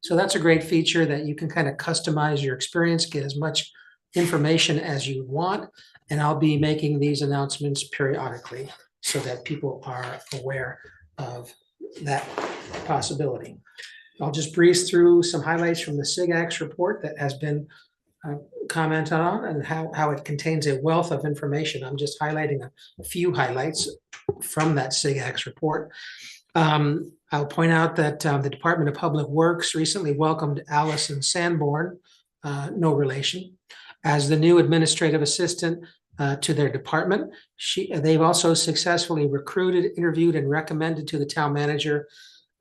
So that's a great feature that you can kind of customize your experience, get as much information as you want, and I'll be making these announcements periodically so that people are aware of that possibility. I'll just breeze through some highlights from the SIGAX report that has been commented on, and how it contains a wealth of information. I'm just highlighting a few highlights from that SIGAX report. I'll point out that the Department of Public Works recently welcomed Allison Sanborn, no relation, as the new administrative assistant to their department. They've also successfully recruited, interviewed, and recommended to the town manager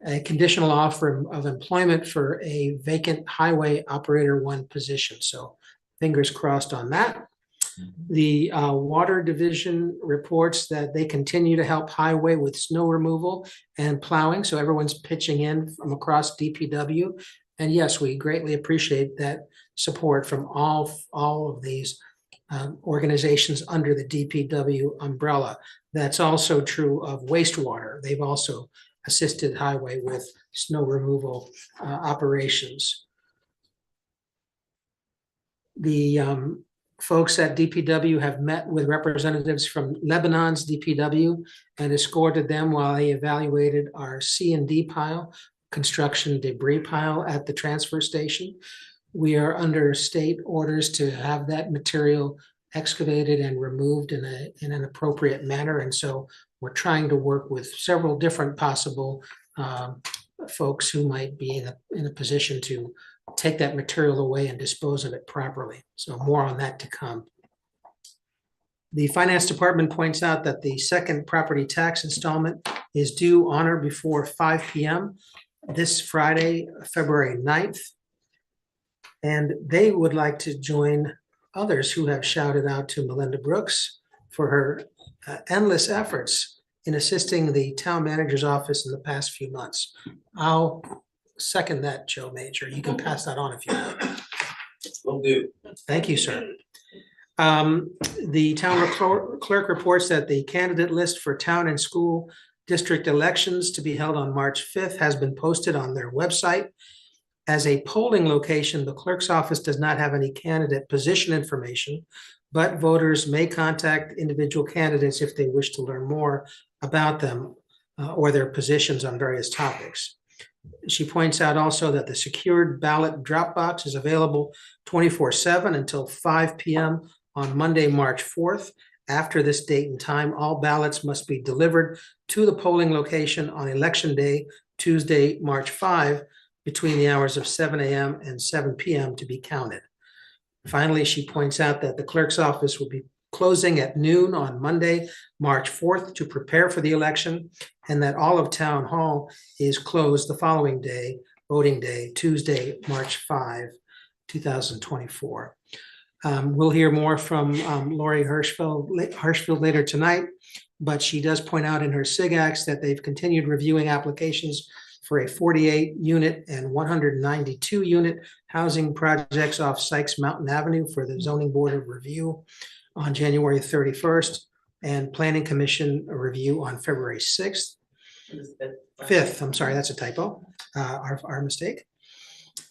a conditional offer of employment for a vacant highway operator 1 position. So fingers crossed on that. The Water Division reports that they continue to help Highway with snow removal and plowing. So everyone's pitching in from across DPW. And yes, we greatly appreciate that support from all of these organizations under the DPW umbrella. That's also true of Wastewater. They've also assisted Highway with snow removal operations. The folks at DPW have met with representatives from Lebanon's DPW and escorted them while they evaluated our C&D pile, construction debris pile at the transfer station. We are under state orders to have that material excavated and removed in an appropriate manner. And so we're trying to work with several different possible folks who might be in a position to take that material away and dispose of it properly. So more on that to come. The Finance Department points out that the second property tax installment is due on or before 5 p.m. this Friday, February 9th. And they would like to join others who have shouted out to Melinda Brooks for her endless efforts in assisting the town manager's office in the past few months. I'll second that, Joe Major. You can pass that on if you want. Will do. Thank you, sir. The town clerk reports that the candidate list for town and school district elections to be held on March 5th has been posted on their website. As a polling location, the clerk's office does not have any candidate position information, but voters may contact individual candidates if they wish to learn more about them or their positions on various topics. She points out also that the secured ballot drop box is available 24/7 until 5 p.m. on Monday, March 4th. After this date and time, all ballots must be delivered to the polling location on Election Day, Tuesday, March 5, between the hours of 7 a.m. and 7 p.m. to be counted. Finally, she points out that the clerk's office will be closing at noon on Monday, March 4th to prepare for the election, and that all of Town Hall is closed the following day, voting day, Tuesday, March 5, 2024. We'll hear more from Lori Hirschfield later tonight, but she does point out in her SIGACs that they've continued reviewing applications for a 48-unit and 192-unit housing projects off Sykes Mountain Avenue for the Zoning Board of Review on January 31st, and Planning Commission review on February 6th. 5th, I'm sorry, that's a typo, our mistake.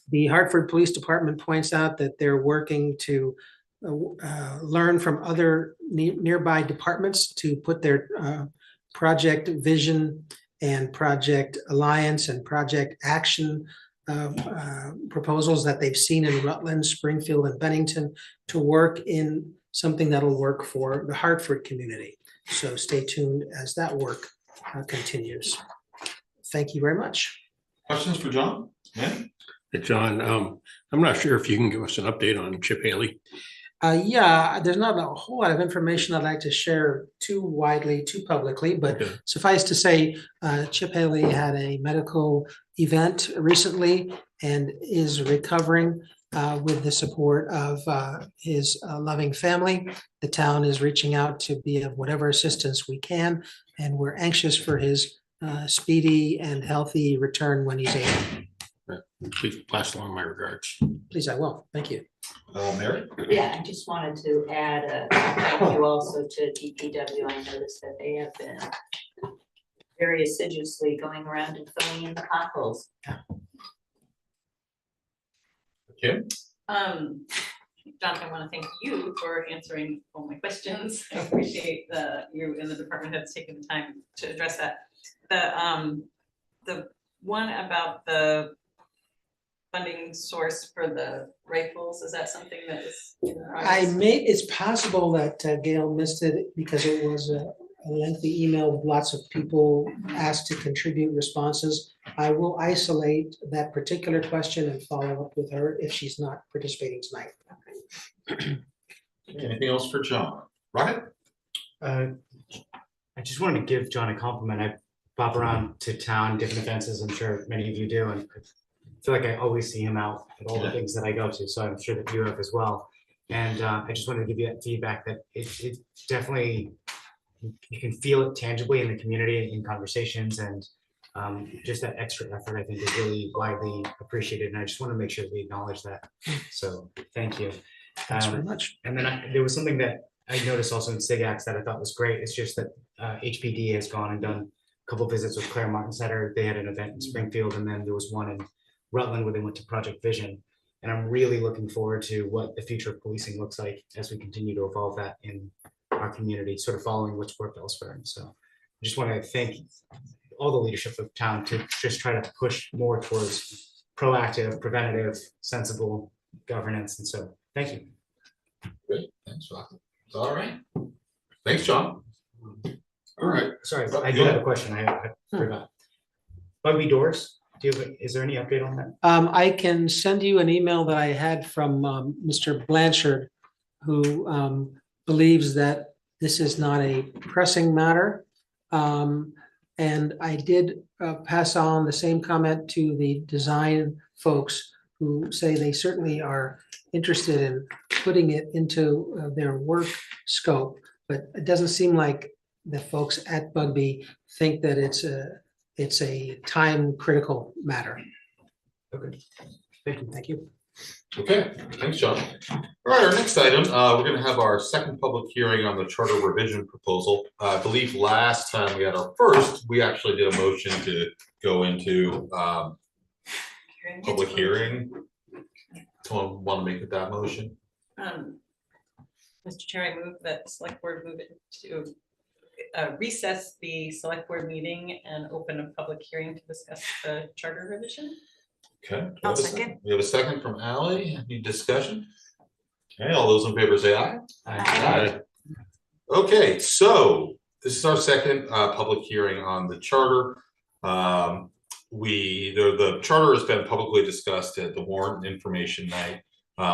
The Hartford Police Department points out that they're working to learn from other nearby departments to put their project vision and project alliance and project action proposals that they've seen in Rutland, Springfield, and Bennington to work in something that'll work for the Hartford community. So stay tuned as that work continues. Thank you very much. Questions for John? Yeah. Hey, John, I'm not sure if you can give us an update on Chip Haley. Yeah, there's not a whole lot of information I'd like to share too widely, too publicly, but Okay. suffice to say, Chip Haley had a medical event recently and is recovering with the support of his loving family. The town is reaching out to be of whatever assistance we can, and we're anxious for his speedy and healthy return when he's able. Please pass along my regards. Please, I will. Thank you. Mary? Yeah, I just wanted to add a thank you also to DPW. I noticed that they have been very assiduously going around and filling in the potholes. Okay. John, I want to thank you for answering all my questions. I appreciate you and the department heads taking the time to address that. The one about the funding source for the rifles, is that something that is in the process? It's possible that Gail missed it because it was a lengthy email with lots of people asked to contribute responses. I will isolate that particular question and follow up with her if she's not participating tonight. Anything else for John? Right? I just wanted to give John a compliment. I pop around to town, different events, I'm sure many of you do, and I feel like I always see him out at all the things that I go to, so I'm sure that you have as well. And I just wanted to give you that feedback that it definitely, you can feel it tangibly in the community, in conversations, and just that extra effort, I think, is really widely appreciated, and I just want to make sure that we acknowledge that. So thank you. Thanks very much. And then there was something that I noticed also in SIGAX that I thought was great. It's just that HPD has gone and done a couple visits with Claire Martin Center. They had an event in Springfield, and then there was one in Rutland where they went to Project Vision. And I'm really looking forward to what the future of policing looks like as we continue to evolve that in our community, sort of following what's worked elsewhere. And so I just want to thank all the leadership of town to just try to push more towards proactive, preventative, sensible governance. And so thank you. Great, thanks, Rocky. All right. Thanks, John. All right. Sorry, I do have a question. I forgot. Bugby doors. Is there any update on that? I can send you an email that I had from Mr. Blanchard, who believes that this is not a pressing matter. And I did pass on the same comment to the design folks, who say they certainly are interested in putting it into their work scope, but it doesn't seem like the folks at Bugby think that it's a time critical matter. Okay. Thank you. Thank you. Okay, thanks, John. All right, our next item, we're going to have our second public hearing on the charter revision proposal. I believe last time we had our first, we actually did a motion to go into public hearing. Someone want to make it that motion? Mr. Chair, I move that select board move it to recess the select board meeting and open a public hearing to discuss the charter revision. Okay. I'll second. We have a second from Ally. Any discussion? Okay, all those in favor say aye. Aye. Okay, so this is our second public hearing on the charter. The charter has been publicly discussed at the warrant information night.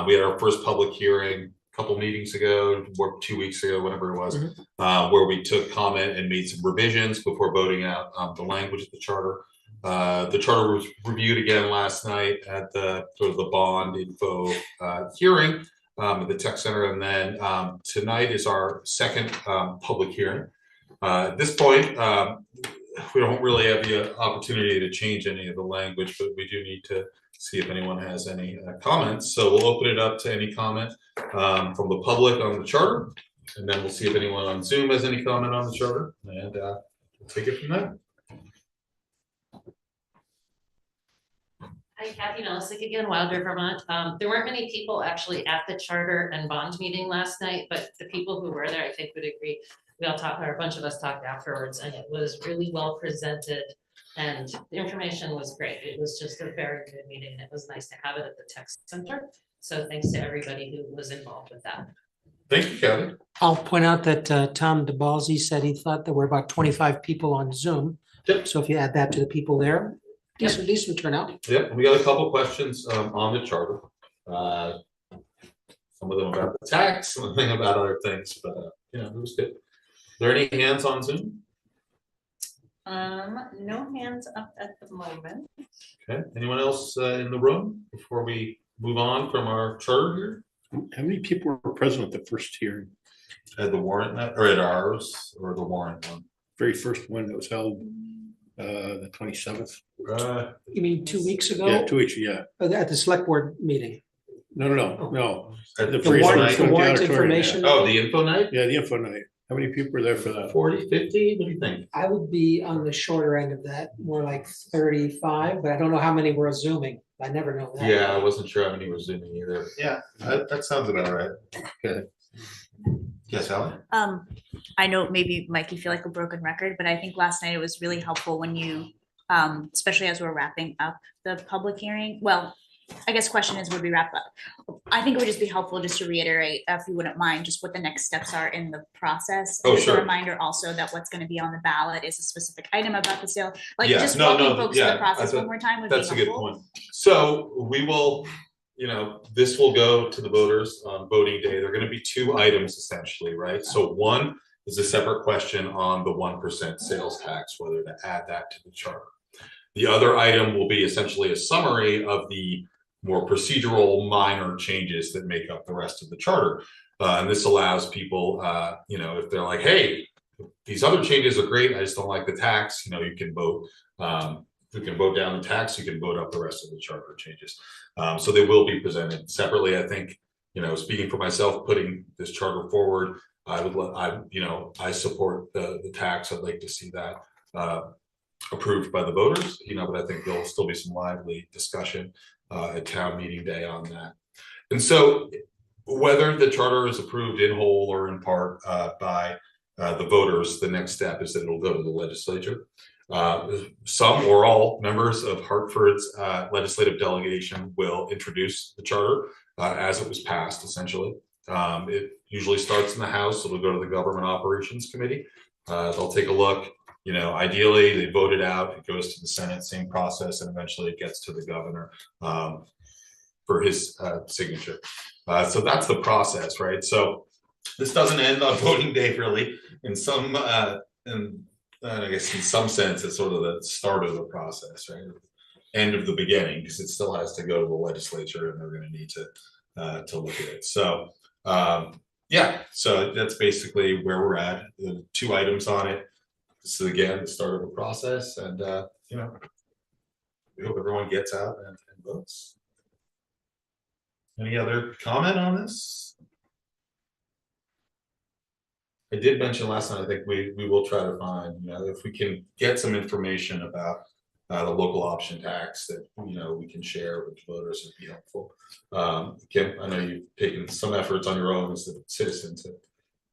We had our first public hearing a couple meetings ago, or 2 weeks ago, whatever it was, where we took comment and made some revisions before voting out the language of the charter. The charter was reviewed again last night at the sort of the bond info hearing at the tech center, and then tonight is our second public hearing. At this point, we don't really have the opportunity to change any of the language, but we do need to see if anyone has any comments. So we'll open it up to any comment from the public on the charter, and then we'll see if anyone on Zoom has any comment on the charter, and we'll take it from there. Hi, Kathy Melisick again, Wilder, Vermont. There weren't many people actually at the charter and bond meeting last night, but the people who were there, I think, would agree. We all talked, or a bunch of us talked afterwards, and it was really well presented, and the information was great. It was just a very good meeting. It was nice to have it at the tech center. So thanks to everybody who was involved with that. Thank you, Kevin. I'll point out that Tom DeBalzi said he thought there were about 25 people on Zoom. Yep. So if you add that to the people there, decent turnout. Yep, we got a couple questions on the charter. Some of them about the tax, some of them about other things, but you know, it was good. Are there any hands on Zoom? No hands up at the moment. Okay, anyone else in the room before we move on from our charter here? How many people were present at the first hearing? At the warrant, or at ours, or the warrant one? Very first one that was held the 27th. You mean 2 weeks ago? Yeah, 2 weeks, yeah. At the select board meeting? No. At The first warrant, night? the warrant auditorium, information? Oh, the info night? Yeah, the info night. How many people were there for that? 40, 50, what do you think? I would be on the shorter end of that, more like 35, but I don't know how many were Zooming. I never know that. Yeah, I wasn't sure how many were Zooming either. Yeah, that sounds about right. Okay. Yes, Alan? I know maybe Mike, you feel like a broken record, but I think last night it was really helpful when you, especially as we're wrapping up the public hearing. Well, I guess question is, would we wrap up? I think it would just be helpful just to reiterate, if you wouldn't mind, just what the next steps are in the process. Oh, Just a sure. reminder also that what's gonna be on the ballot is a specific item about the sale. Like, Yeah, just no, walking no, folks through yeah, the process I one more time would be That's a good helpful. point. So we will, this will go to the voters on voting day. There are gonna be two items essentially, right? So one is a separate question on the 1% sales tax, whether to add that to the charter. The other item will be essentially a summary of the more procedural minor changes that make up the rest of the charter. And this allows people, if they're like, hey, these other changes are great, I just don't like the tax, you can vote. You can vote down the tax, you can vote up the rest of the charter changes. So they will be presented separately. I think, speaking for myself, putting this charter forward, I support the tax. I'd like to see that approved by the voters, but I think there'll still be some lively discussion at town meeting day on that. And so whether the charter is approved in whole or in part by the voters, the next step is that it'll go to the legislature. Some or all members of Hartford's legislative delegation will introduce the charter as it was passed, essentially. It usually starts in the House, so it'll go to the Government Operations Committee. They'll take a look. Ideally, they vote it out, it goes to the Senate, same process, and eventually it gets to the governor for his signature. So that's the process, right? So this doesn't end on voting day, really. In some, I guess in some sense, it's sort of the start of the process, right? End of the beginning, because it still has to go to the legislature, and they're going to need to look at it. So so that's basically where we're at. The two items on it. This is again the start of the process, and we hope everyone gets out and votes. Any other comment on this? I did mention last night, I think we will try to find, if we can get some information about the local option tax that, we can share with voters would be helpful. Kim, I know you've taken some efforts on your own as a citizen to.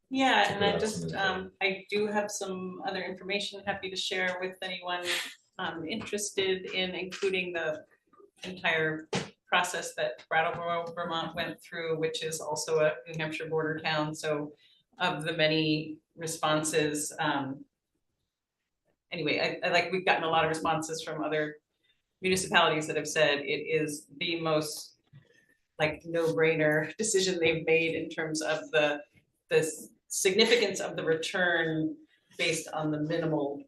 Yeah, and I do have some other information happy to share with anyone interested in, including the entire process that Brattleboro, Vermont went through, which is also a New Hampshire border town. So of the many responses, anyway, we've gotten a lot of responses from other municipalities that have said it is the most no-brainer decision they've made in terms of the significance of the return based on the minimal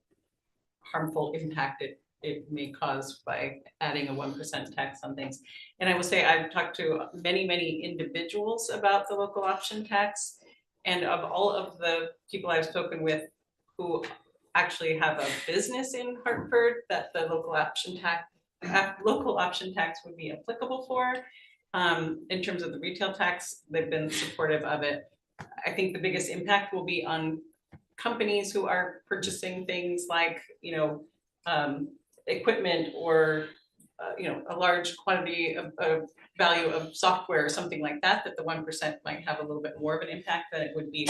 harmful impact it may cause by adding a 1% tax on things. And I will say I've talked to many individuals about the local option tax, and of all of the people I've spoken with who actually have a business in Hartford that the local option tax would be applicable for. In terms of the retail tax, they've been supportive of it. I think the biggest impact will be on companies who are purchasing things like, equipment or, a large quantity of value of software or something like that, that the 1% might have a little bit more of an impact than it would be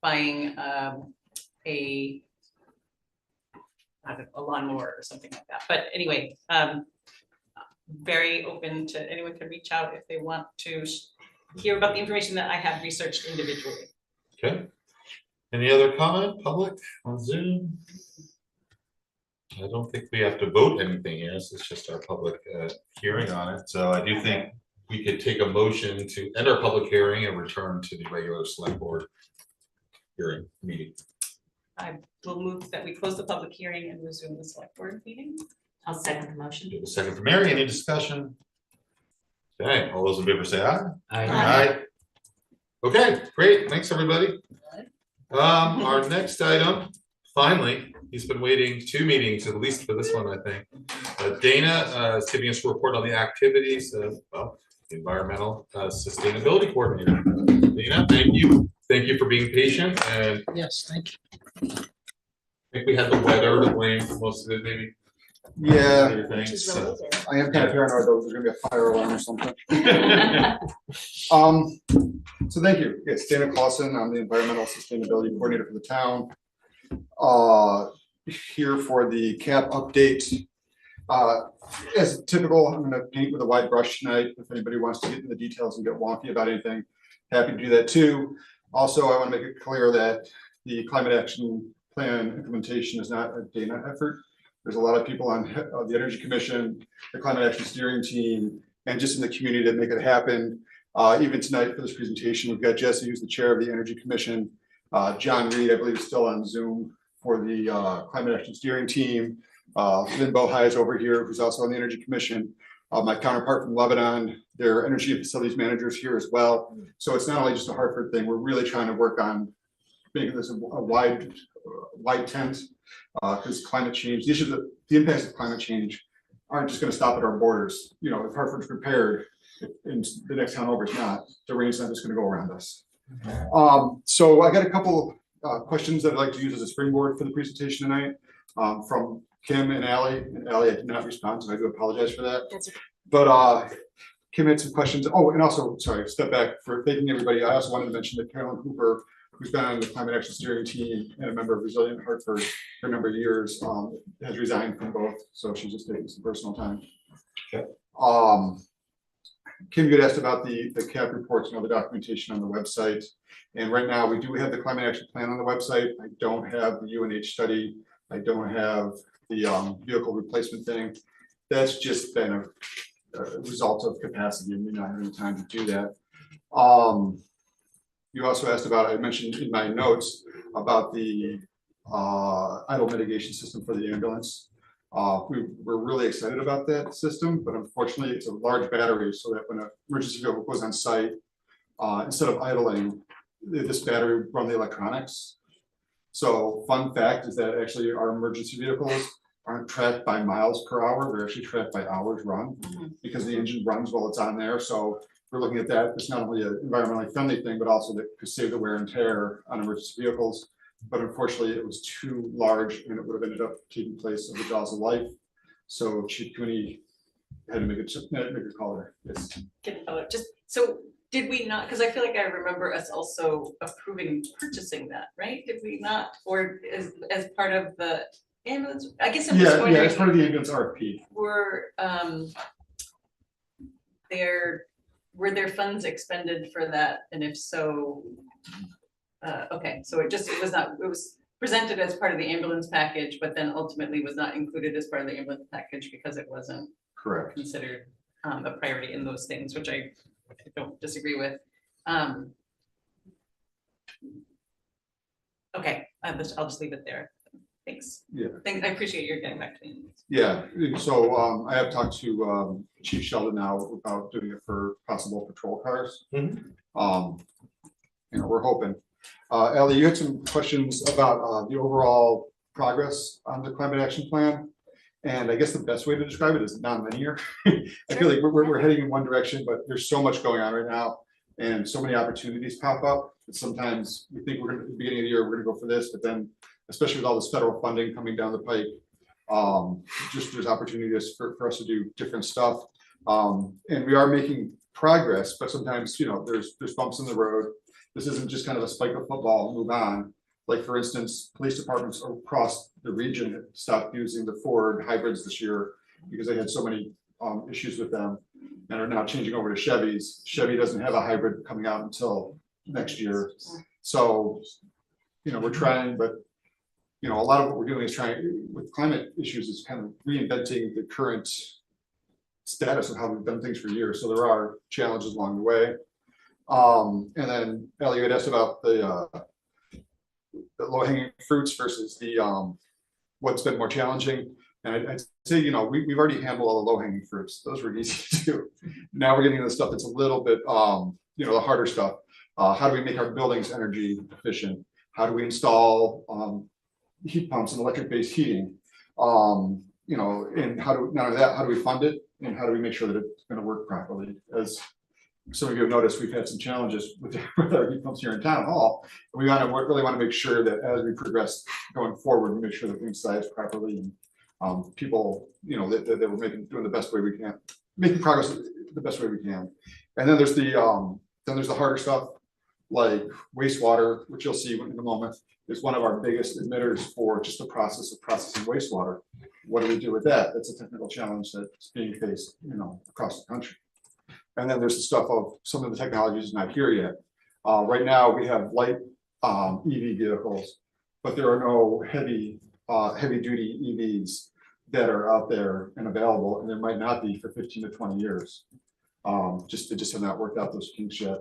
buying a lawnmower or something like that. But anyway, very open to anyone can reach out if they want to hear about the information that I have researched individually. Okay. Any other comment, public on Zoom? I don't think we have to vote anything here. This is just our public hearing on it. So I do think we could take a motion to end our public hearing and return to the regular select board hearing meeting. I will move that we close the public hearing and resume the select board meeting. I'll second the motion. Do a second for Mary. Any discussion? Okay, all those in favor say aye. Aye. Okay, great. Thanks, everybody. Our next item, finally, he's been waiting 2 meetings, at least for this one, I think. Dana is giving us a report on the activities of the Environmental Sustainability Coordinator. Dana, thank you. Thank you for being patient. And Yes, thank you. I think we had the weather to blame for most of it, maybe. Yeah, Things, so. I am kind of paranoid though, there's gonna be a fire alarm or something. So thank you. It's Dana Clausen. I'm the Environmental Sustainability Coordinator for the town. Here for the CAP update. As typical, I'm gonna paint with a wide brush tonight. If anybody wants to get into the details and get wonky about anything, happy to do that too. Also, I want to make it clear that the climate action plan implementation is not a day-night effort. There's a lot of people on the Energy Commission, the Climate Action Steering Team, and just in the community that make it happen. Even tonight for this presentation, we've got Jesse, who's the chair of the Energy Commission. John Reid, I believe, is still on Zoom for the Climate Action Steering Team. Lynn Bohai is over here, who's also on the Energy Commission. My counterpart from Lebanon, their energy and facilities managers here as well. So it's not only just a Hartford thing. We're really trying to work on making this a wide tent, because climate change, the impacts of climate change aren't just going to stop at our borders. You know, if Hartford's prepared, and the next town over is not, the rain's not just going to go around us. So I got a couple questions that I'd like to use as a springboard for the presentation tonight, from Kim and Allie. And Allie, I did not respond, so I do apologize for that. That's okay. But Kim had some questions. Oh, and also, sorry, step back for thanking everybody. I also wanted to mention that Carolyn Cooper, who's been on the Climate Action Steering Team and a member of Resilient Hartford for a number of years, has resigned from both. So she's just taking some personal time. Okay. Kim, you had asked about the CAP reports and all the documentation on the website. And right now we do have the climate action plan on the website. I don't have the UNH study. I don't have the vehicle replacement thing. That's just been a result of capacity and me not having time to do that. You also asked about, I mentioned in my notes about the idle mitigation system for the ambulance. We're really excited about that system, but unfortunately it's a large battery, so that when an emergency vehicle goes on site, instead of idling, this battery run the electronics. So fun fact is that actually our emergency vehicles aren't tracked by miles per hour, they're actually tracked by hours run, because the engine runs while it's on there. So we're looking at that. It's not only an environmentally friendly thing, but also that could save the wear and tear on emergency vehicles. But unfortunately, it was too large, and it would have ended up taking place of the jaws of life. So Chief Cooney had to make a call there. Yes. Just so did we not? Because I feel like I remember us also approving purchasing that, right? Did we not, or as part of the ambulance? I guess I'm just wondering. Yeah, it's part of the ambulance RFP. Were there funds expended for that, and if so? Okay, so it was presented as part of the ambulance package, but then ultimately was not included as part of the ambulance package because it wasn't correct considered a priority in those things, which I don't disagree with. Okay, I'll just leave it there. Thanks. Yeah. Thanks. I appreciate your getting back to me. Yeah, so I have talked to Chief Sheldon now about doing it for possible patrol cars. You know, we're hoping. Ellie, you had some questions about the overall progress on the climate action plan. And I guess the best way to describe it is non-linear. I feel like we're heading in one direction, but there's so much going on right now and so many opportunities pop up that sometimes we think we're going to, at the beginning of the year, we're going to go for this, but then especially with all this federal funding coming down the pike, just there's opportunities for us to do different stuff. And we are making progress, but sometimes, you know, there's bumps in the road. This isn't just kind of a spike of football and move on. Like for instance, police departments across the region stopped using the Ford hybrids this year because they had so many issues with them and are now changing over to Chevys. Chevy doesn't have a hybrid coming out until next year. So, you know, we're trying, but you know, a lot of what we're doing is trying with climate issues is kind of reinventing the current status of how we've done things for years. So there are challenges along the way. And then Ellie had asked about the low-hanging fruits versus the what's been more challenging. And I'd say, you know, we've already handled all the low-hanging fruits. Those were easy to do. Now we're getting to the stuff that's a little bit, you know, the harder stuff. How do we make our buildings energy efficient? How do we install heat pumps and electric-based heating? You know, and how do, not only that, how do we fund it? And how do we make sure that it's going to work properly? As some of you have noticed, we've had some challenges with our heat pumps here in town hall. We really want to make sure that as we progress going forward, we make sure that things size properly and people, you know, that we're doing the best way we can, making progress the best way we can. And then there's the harder stuff. like wastewater, which you'll see in a moment, is one of our biggest emitters for just the process of processing wastewater. What do we do with that? That's a technical challenge that's being faced, across the country. And then there's the stuff of some of the technology is not here yet. Right now we have light EV vehicles, but there are no heavy duty EVs that are out there and available, and there might not be for 15 to 20 years. They just have not worked out those kinks yet.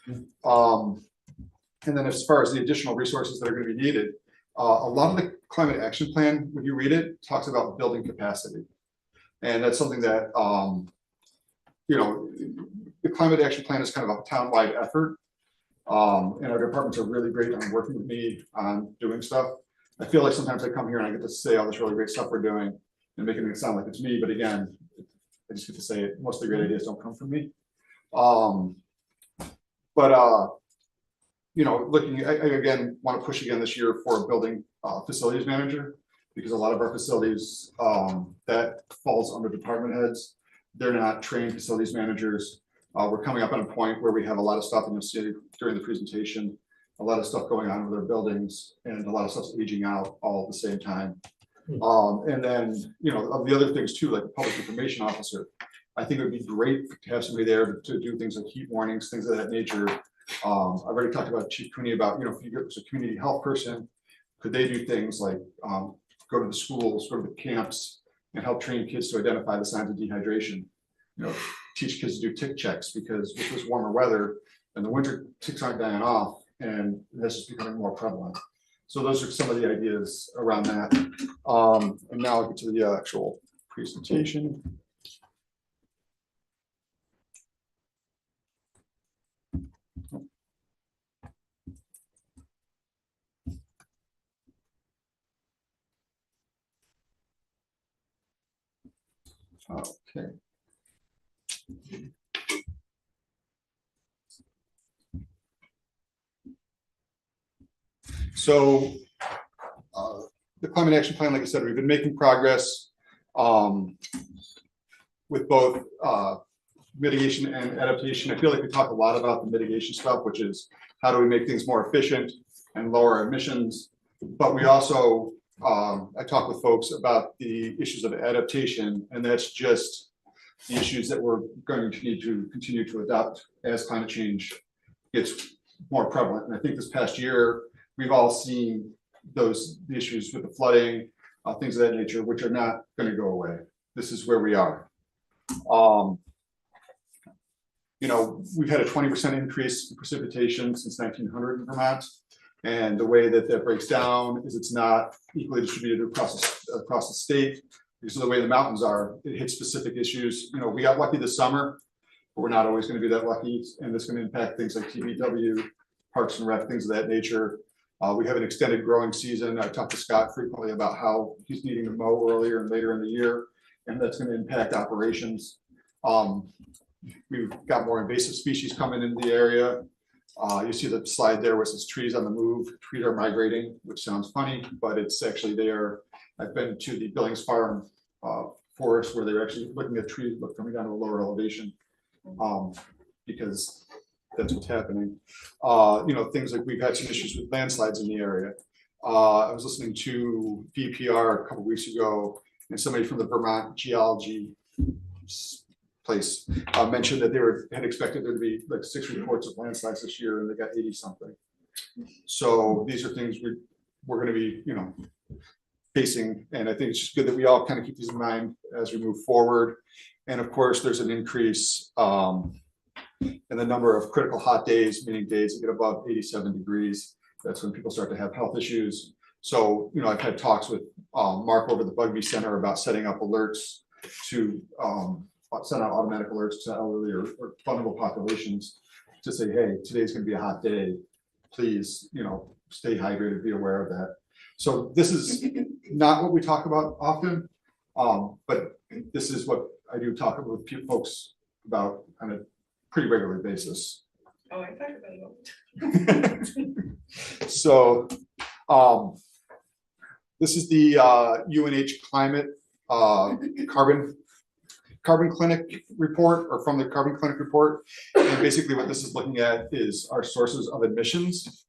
And then as far as the additional resources that are going to be needed, a lot of the climate action plan, when you read it, talks about building capacity. And that's something that, the climate action plan is kind of a town-wide effort. And our departments are really great on working with me on doing stuff. I feel like sometimes I come here and I get to say all this really great stuff we're doing and making it sound like it's me, but again, I just get to say it. Most of the great ideas don't come from me. I again want to push again this year for a building facilities manager, because a lot of our facilities that falls under department heads, they're not trained facilities managers. We're coming up on a point where we have a lot of stuff, and you'll see during the presentation, a lot of stuff going on with our buildings, and a lot of stuff's aging out all at the same time. And then, of the other things too, like a public information officer, I think it would be great to have somebody there to do things like heat warnings, things of that nature. I've already talked about Chief Cooney about, if you get a community health person, could they do things like go to the schools, go to the camps, and help train kids to identify the signs of dehydration? Teach kids to do tick checks, because with this warmer weather and the winter, ticks aren't dying off, and this is becoming more prevalent. So those are some of the ideas around that. And now I'll get to the actual presentation. Okay. So the climate action plan, like I said, we've been making progress with both mitigation and adaptation. I feel like we talk a lot about the mitigation stuff, which is how do we make things more efficient and lower our emissions. But we also, I talk with folks about the issues of adaptation, and that's just the issues that we're going to need to continue to adopt as climate change gets more prevalent. And I think this past year, we've all seen the issues with the flooding, things of that nature, which are not going to go away. This is where we are. We've had a 20% increase in precipitation since 1900 in Vermont. And the way that breaks down is it's not equally distributed across the state. Because of the way the mountains are, it hits specific issues. We got lucky this summer, but we're not always going to be that lucky. And it's going to impact things like TBW, Parks and Rec, things of that nature. We have an extended growing season. I talk to Scott frequently about how he's needing to mow earlier and later in the year, and that's going to impact operations. We've got more invasive species coming into the area. You see the slide there where it says trees on the move. Trees are migrating, which sounds funny, but it's actually there. I've been to the Billings Farm forest where they're actually looking at trees coming down to a lower elevation because that's what's happening. Things like we've had some issues with landslides in the area. I was listening to VPR a couple weeks ago, and somebody from the Vermont Geology place mentioned that they had expected there to be like 6 reports of landslides this year, and they got 80 something. So these are things we're going to be, facing, and I think it's just good that we all kind of keep these in mind as we move forward. And of course, there's an increase in the number of critical hot days, meaning days that get above 87 degrees. That's when people start to have health issues. So, I've had talks with Mark over the Bugby Center about setting up alerts to send out automatic alerts to elderly or vulnerable populations to say, hey, today's going to be a hot day. Please, stay hydrated, be aware of that. So this is not what we talk about often, but this is what I do talk with folks about on a pretty regular basis. Oh, I talked about it. So this is the UNH climate carbon Carbon Clinic report, or from the Carbon Clinic report. And basically what this is looking at is our sources of emissions.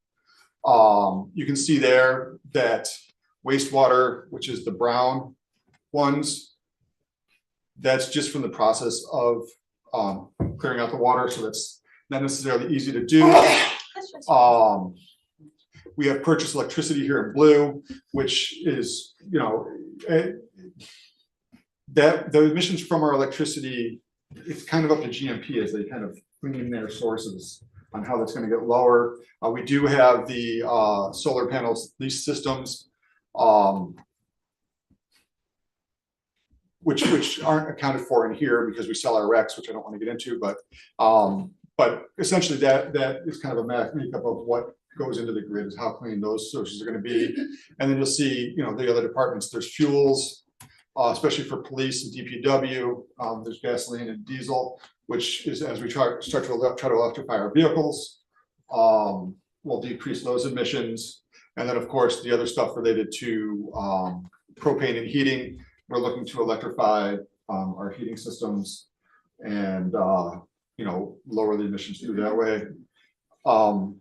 You can see there that wastewater, which is the brown ones, that's just from the process of clearing out the water, so that's not necessarily easy to do. We have purchased electricity here in blue, which is, you know, that the emissions from our electricity, it's kind of up to GMP as they kind of clean their sources on how that's going to get lower. We do have the solar panels, these systems, which aren't accounted for in here because we sell our RECs, which I don't want to get into, but essentially that is kind of a makeup of what goes into the grid, is how clean those sources are going to be. And then you'll see, you know, the other departments, there's fuels, especially for police and DPW, there's gasoline and diesel, which is, as we start to electrify our vehicles, will decrease those emissions. And then of course, the other stuff related to propane and heating, we're looking to electrify our heating systems and you know, lower the emissions through that way.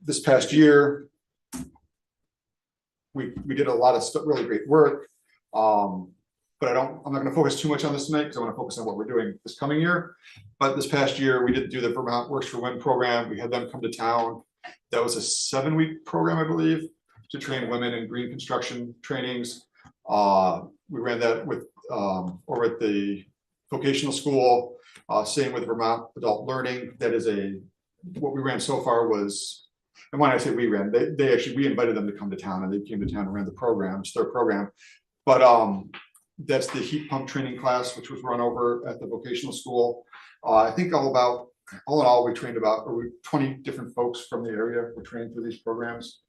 This past year, we did a lot of stuff, really great work. But I'm not going to focus too much on this tonight because I want to focus on what we're doing this coming year. But this past year, we did do the Vermont Works for Women program. We had them come to town. That was a 7-week program, I believe, to train women in green construction trainings. We ran that with over at the vocational school. Same with Vermont Adult Learning. That is what we ran so far was, and when I say we ran, we invited them to come to town, and they came to town and ran the program. It's their program. But that's the heat pump training class, which was run over at the vocational school. I think all in all, we trained about 20 different folks from the area were trained through these programs.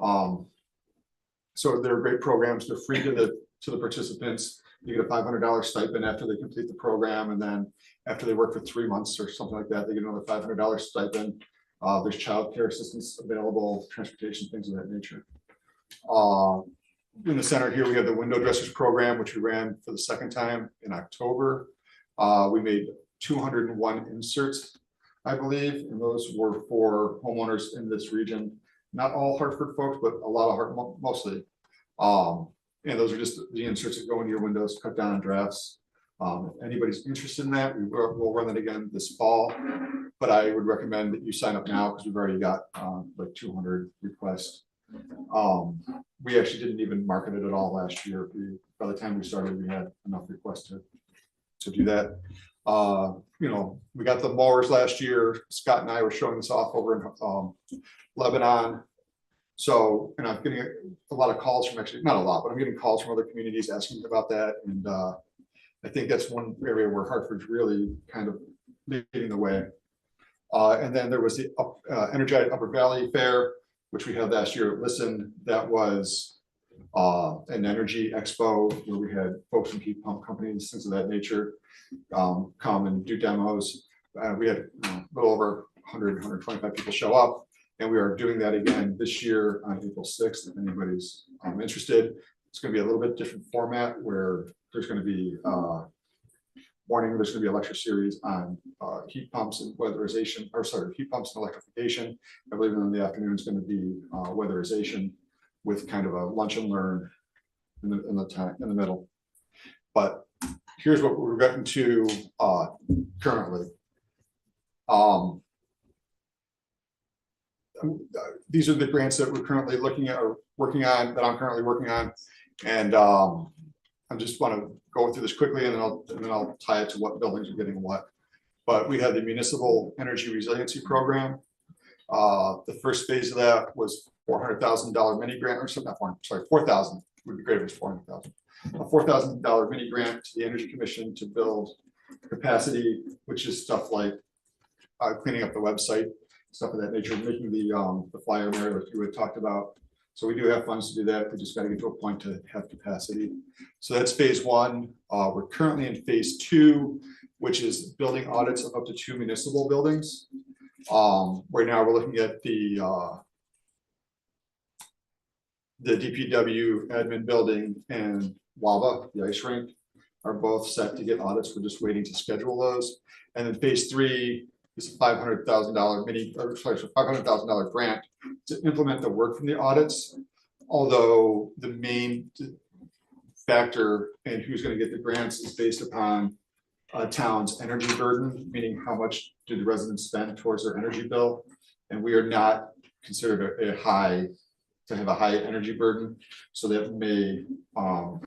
So they're great programs. They're free to the participants. You get a $500 stipend after they complete the program, and then after they work for 3 months or something like that, they get another $500 stipend. There's childcare assistance available, transportation, things of that nature. In the center here, we have the window dressers program, which we ran for the second time in October. We made 201 inserts, I believe, and those were for homeowners in this region. Not all Hartford folks, but a lot of Hartford, mostly. And those are just the inserts that go into your windows, cut down on drafts. If anybody's interested in that, we'll run it again this fall. But I would recommend that you sign up now because we've already got like 200 requests. We actually didn't even market it at all last year. By the time we started, we had enough requests to do that. You know, we got the mowers last year. Scott and I were showing this off over in Lebanon. So, and I'm getting a lot of calls from, actually not a lot, but I'm getting calls from other communities asking about that. And I think that's one area where Hartford's really kind of leading the way. And then there was the Energized Upper Valley Fair, which we had last year at Listen. That was an energy expo where we had folks from heat pump companies, things of that nature, come and do demos. We had a little over 100, 125 people show up. And we are doing that again this year on April 6th. If anybody's interested, it's going to be a little bit different format where there's going to be morning, there's going to be a lecture series on heat pumps and weatherization, or sorry, heat pumps and electrification. I believe in the afternoon is going to be weatherization with kind of a lunch and learn in the middle. But here's what we're getting to currently. These are the grants that we're currently looking at or working on, that I'm currently working on. And I just want to go through this quickly, and then I'll tie it to what buildings are getting what. But we had the Municipal Energy Resiliency Program. The first phase of that was $400,000 mini grant, or something, sorry, 4,000 would be great if it was 400,000. A $4,000 mini grant to the Energy Commission to build capacity, which is stuff like cleaning up the website, stuff of that nature, making the flyer area that you had talked about. So we do have funds to do that. We just got to get to a point to have capacity. So that's phase one. We're currently in phase two, which is building audits of up to 2 municipal buildings. Right now we're looking at the DPW admin building and WAVA, the ice rink. are both set to get audits. We're just waiting to schedule those. And then phase 3 is a $500,000 $500,000 grant to implement the work from the audits. Although the main factor in who's going to get the grants is based upon a town's energy burden, meaning how much do the residents spend towards their energy bill. And we are not considered a high energy burden. So that may, I'm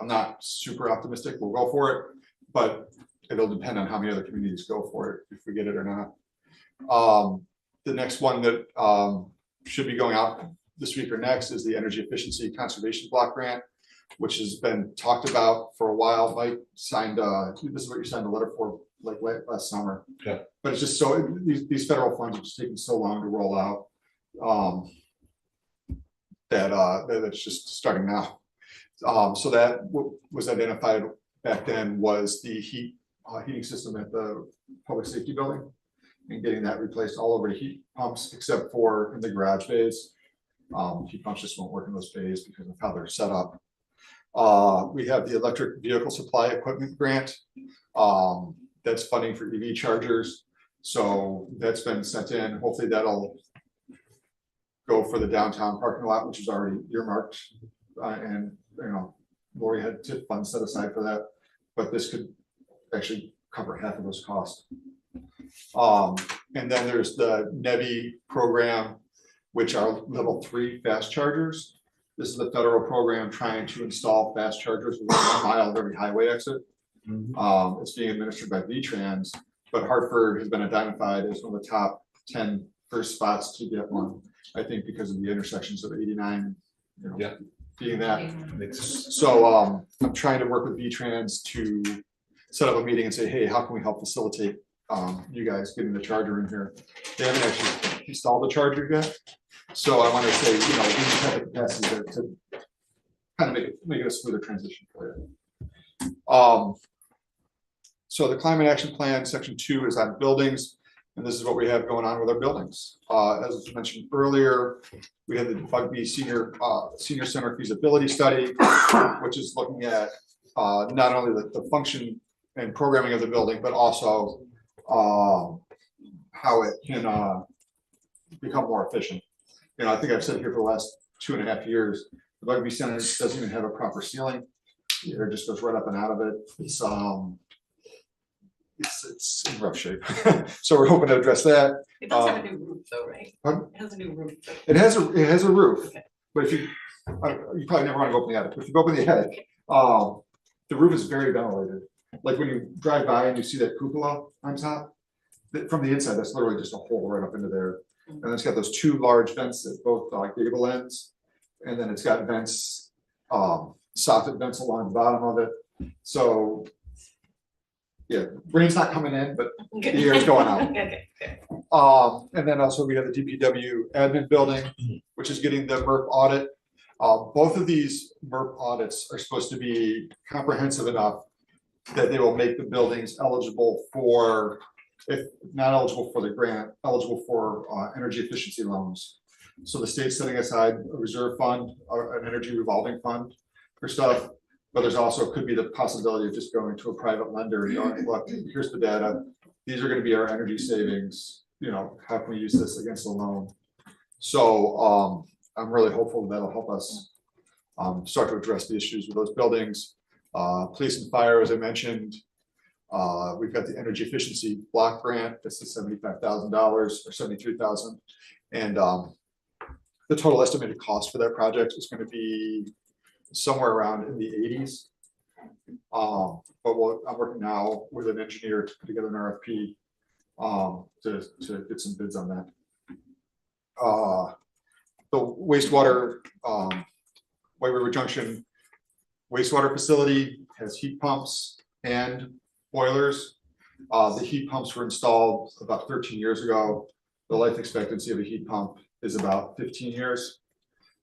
not super optimistic we'll go for it, but it'll depend on how many other communities go for it, if we get it or not. The next one that should be going out this week or next is the Energy Efficiency Conservation Block Grant, which has been talked about for a while. Mike signed, this is what you signed a letter for like last summer. Yeah. But it's just so, these federal funds are just taking so long to roll out that it's just starting now. So that was identified back then was the heating system at the public safety building and getting that replaced all over the heat pumps, except for in the garage bays. Heat pumps just won't work in those bays because of how they're set up. We have the electric vehicle supply equipment grant. That's funding for EV chargers. So that's been sent in. Hopefully that'll go for the downtown parking lot, which is already earmarked. And you know, Lori had TIP funds set aside for that, but this could actually cover half of those costs. And then there's the NEVI program, which are level 3 fast chargers. This is the federal program trying to install fast chargers within 1 mile of every highway exit. It's being administered by VTrans, but Hartford has been identified as one of the top 10 first spots to get one. I think because of the intersections of 89, you know, Yeah. being that. So I'm trying to work with VTrans to set up a meeting and say, hey, how can we help facilitate you guys getting the charger in here? They haven't actually installed the charger yet. So I want to say, you know, we have the capacity to kind of make it a smoother transition for you. So the climate action plan, section 2 is on buildings. And this is what we have going on with our buildings. As was mentioned earlier, we have the Bugby Senior Center feasibility study, which is looking at not only the function and programming of the building, but also how it can become more efficient. You know, I think I've said here for the last 2.5 years, the Bugby Center doesn't even have a proper ceiling. It just goes right up and out of it. It's in rough shape. So we're hoping to address that. It does have a new roof though, right? Pardon? It has a new roof. It has a roof, Okay. but if you probably never want to go up in the attic. If you go up in the attic, the roof is very ventilated. Like when you drive by and you see that cupola on top, from the inside, that's literally just a hole right up into there. And it's got those 2 large vents at both gable ends, and then it's got vents, soffit vents along the bottom of it. So yeah, rain's not coming in, but the air is going out. Okay. And then also we have the DPW admin building, which is getting the MERP audit. Both of these MERP audits are supposed to be comprehensive enough that they will make the buildings eligible for, if not eligible for the grant, eligible for energy efficiency loans. So the state's setting aside a reserve fund, or an energy revolving fund for stuff. But there's also could be the possibility of just going to a private lender and going, look, here's the data. These are going to be our energy savings. You know, how can we use this against a loan? So I'm really hopeful that'll help us start to address the issues with those buildings. Police and fire, as I mentioned, we've got the energy efficiency block grant. That's the $75,000 or $73,000, and the total estimated cost for that project is going to be somewhere around in the 80s. But I'm working now with an engineer to put together an RFP to get some bids on that. The wastewater, White River Junction wastewater facility has heat pumps and boilers. The heat pumps were installed about 13 years ago. The life expectancy of a heat pump is about 15 years.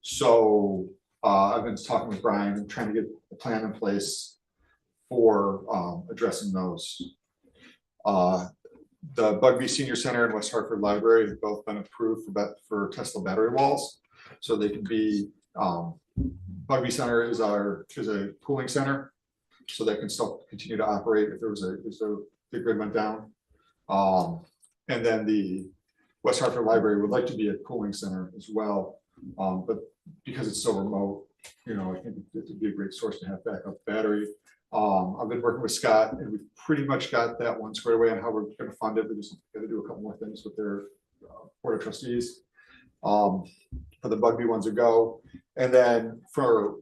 So I've been talking with Brian and trying to get a plan in place for addressing those. The Bugby Senior Center and West Hartford Library have both been approved for Tesla battery walls, so they can be. Bugby Center is a cooling center, so that can still continue to operate if the grid went down. And then the West Hartford Library would like to be a cooling center as well, but because it's so remote, you know, I think it would be a great source to have backup battery. I've been working with Scott, and we've pretty much got that one squared away on how we're going to fund it. We just got to do a couple more things with their board of trustees for the Bugby ones to go. And then for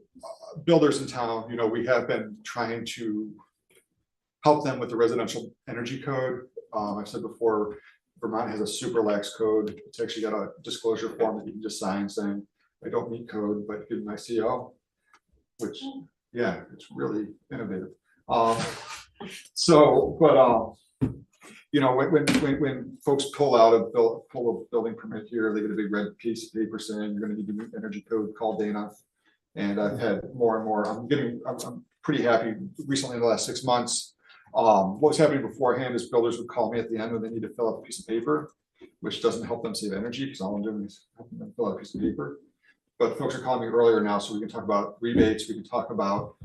builders in town, you know, we have been trying to help them with the residential energy code. I've said before, Vermont has a super lax code. It's actually got a disclosure form that you can just sign saying, I don't meet code, but give my CO, which, yeah, it's really innovative. You know, when folks pull a building permit here, they get a big red piece of paper saying you're gonna need to meet energy code, call Dana. And I've had more and more, I'm pretty happy recently in the last 6 months. What was happening beforehand is builders would call me at the end when they need to fill out a piece of paper, which doesn't help them save energy because all I'm doing is helping them fill out a piece of paper. But folks are calling me earlier now, so we can talk about rebates, we can talk about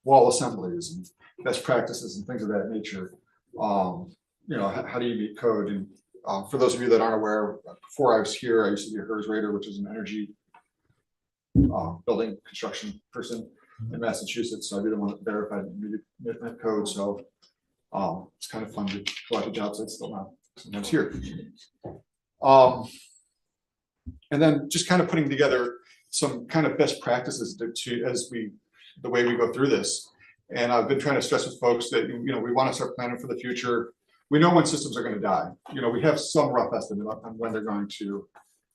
wall assemblies and best practices and things of that nature. You know, how do you meet code? And for those of you that aren't aware, before I was here, I used to be a HERS rater, which is an energy building construction person in Massachusetts. So I didn't want to verify that code. So it's kind of fun to go out to job sites still now, sometimes here. And then just kind of putting together some kind of best practices the way we go through this. And I've been trying to stress with folks that, you know, we want to start planning for the future. We know when systems are going to die. You know, we have some rough estimate on when they're going to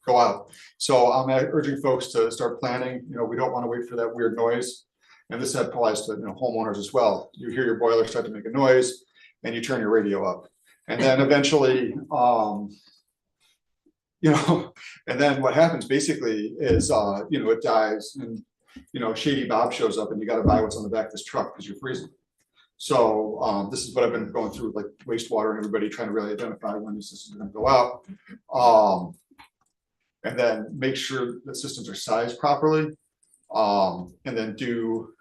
go out. So I'm urging folks to start planning. You know, we don't want to wait for that weird noise. And this applies to, you know, homeowners as well. You hear your boiler start to make a noise and you turn your radio up. And then eventually, you know, and then what happens basically is, you know, it dies and, you know, Shady Bob shows up and you got to buy what's on the back of this truck because you're freezing. So this is what I've been going through with like wastewater and everybody trying to really identify when these systems are going to go out. And then make sure that systems are sized properly. And then do,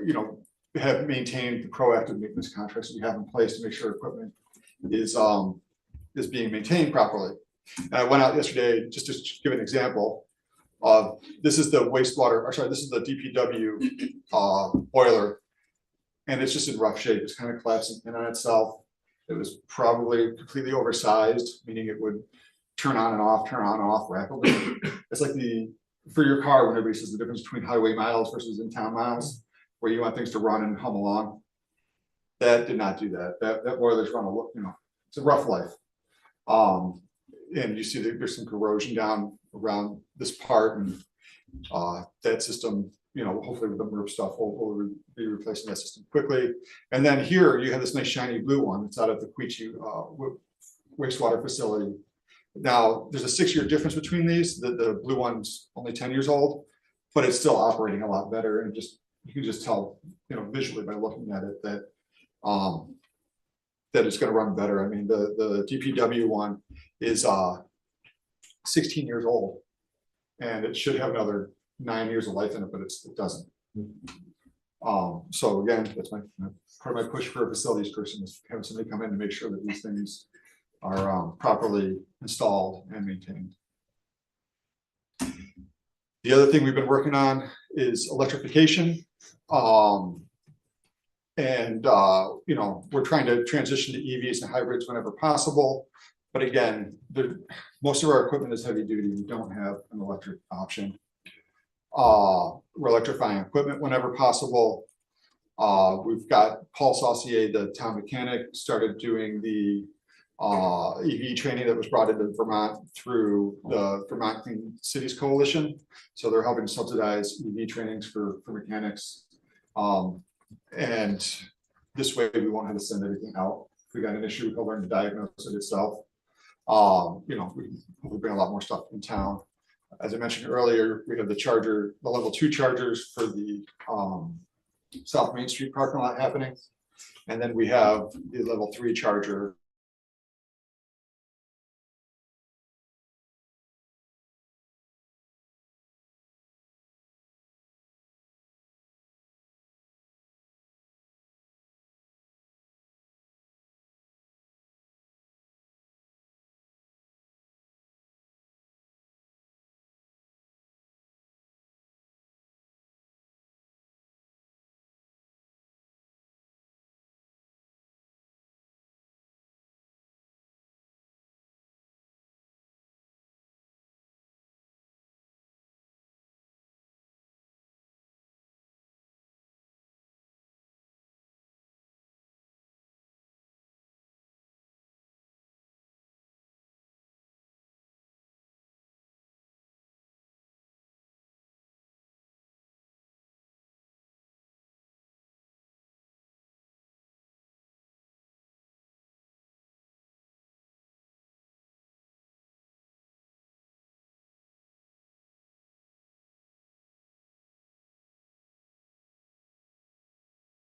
you know, have maintained the proactive maintenance contracts that we have in place to make sure equipment is being maintained properly. And I went out yesterday just to give an example of this is the wastewater, or sorry, this is the DPW boiler, and it's just in rough shape. It's kind of collapsing in on itself. It was probably completely oversized, meaning it would turn on and off rapidly. It's like for your car, when everybody says the difference between highway miles versus in-town miles, where you want things to run and hum along. That did not do that. That boiler's run you know, it's a rough life. And you see that there's some corrosion down around this part, and that system, you know, hopefully with the MERP stuff, we'll be replacing that system quickly. And then here you have this nice shiny blue one. It's out of the Queechee wastewater facility. Now there's a 6-year difference between these. The blue one's only 10 years old, but it's still operating a lot better. And just you can just tell, you know, visually by looking at it that that it's going to run better. I mean, the DPW one is 16 years old, and it should have another 9 years of life in it, but it doesn't. So again, that's part of my push for a facilities person is having somebody come in to make sure that these things are properly installed and maintained. The other thing we've been working on is electrification. You know, we're trying to transition to EVs and hybrids whenever possible. But again, most of our equipment is heavy duty. We don't have an electric option. We're electrifying equipment whenever possible. We've got Paul Saucier, the town mechanic, started doing the EV training that was brought into Vermont through the Vermont Clean Cities Coalition. So they're helping subsidize EV trainings for mechanics. And this way we won't have to send everything out. If we got an issue, we'll learn to diagnose it itself. You know, we bring a lot more stuff in town. As I mentioned earlier, we have the level 2 chargers for the South Main Street parking lot happening. And then we have the level 3 charger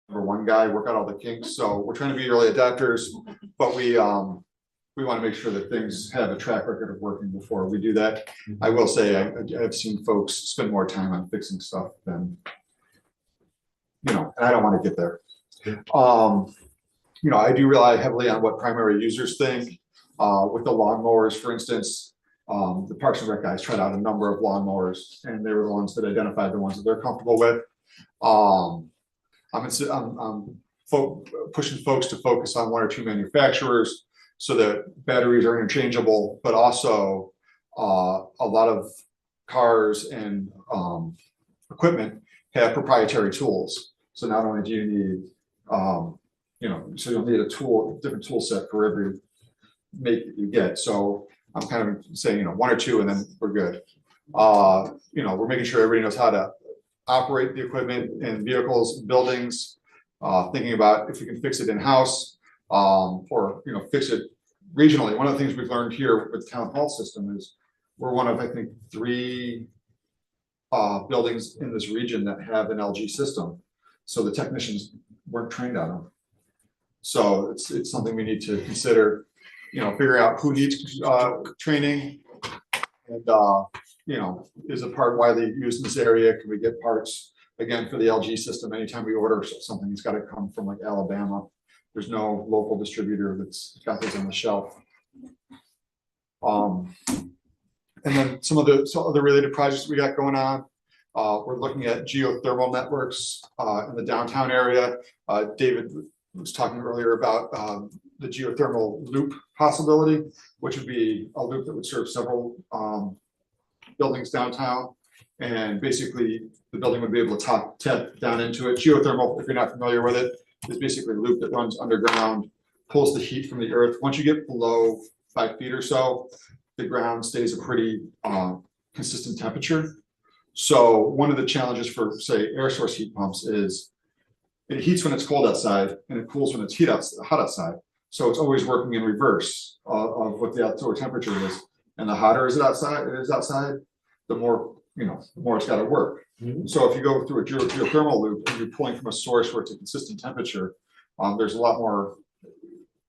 number one guy, work out all the kinks. So we're trying to be early adapters, but we want to make sure that things have a track record of working before we do that. I will say I've seen folks spend more time on fixing stuff than, and I don't want to get there. I do rely heavily on what primary users think. With the lawnmowers, for instance, the Parks and Rec guys tried out a number of lawnmowers, and they were the ones that identified the ones that they're comfortable with. I'm pushing folks to focus on one or two manufacturers so that batteries are interchangeable, but also a lot of cars and equipment have proprietary tools. So not only do you need, so you'll need a different tool set for every make that you get. So I'm kind of saying, one or two, and then we're good. We're making sure everybody knows how to operate the equipment in vehicles, buildings, thinking about if we can fix it in-house, or, fix it regionally. One of the things we've learned here with the town hall system is we're one of, I think, 3 buildings in this region that have an LG system. So the technicians weren't trained on them. So it's something we need to consider, figure out who needs training, and is a part widely used in this area. Can we get parts again for the LG system? Anytime we order something, it's got to come from like Alabama. There's no local distributor that's got those on the shelf. And then some other related projects we got going on. We're looking at geothermal networks in the downtown area. David was talking earlier about the geothermal loop possibility, which would be a loop that would serve several buildings downtown. And basically the building would be able to tap down into it. Geothermal, if you're not familiar with it, is basically a loop that runs underground, pulls the heat from the earth. Once you get below 5 feet or so, the ground stays a pretty consistent temperature. So one of the challenges for, say, air source heat pumps is it heats when it's cold outside and it cools when it's hot outside. So it's always working in reverse of what the outdoor temperature is. And the hotter it is outside, the more, the more it's got to work. So if you go through a geothermal loop and you're pulling from a source where it's a consistent temperature, there's a lot more,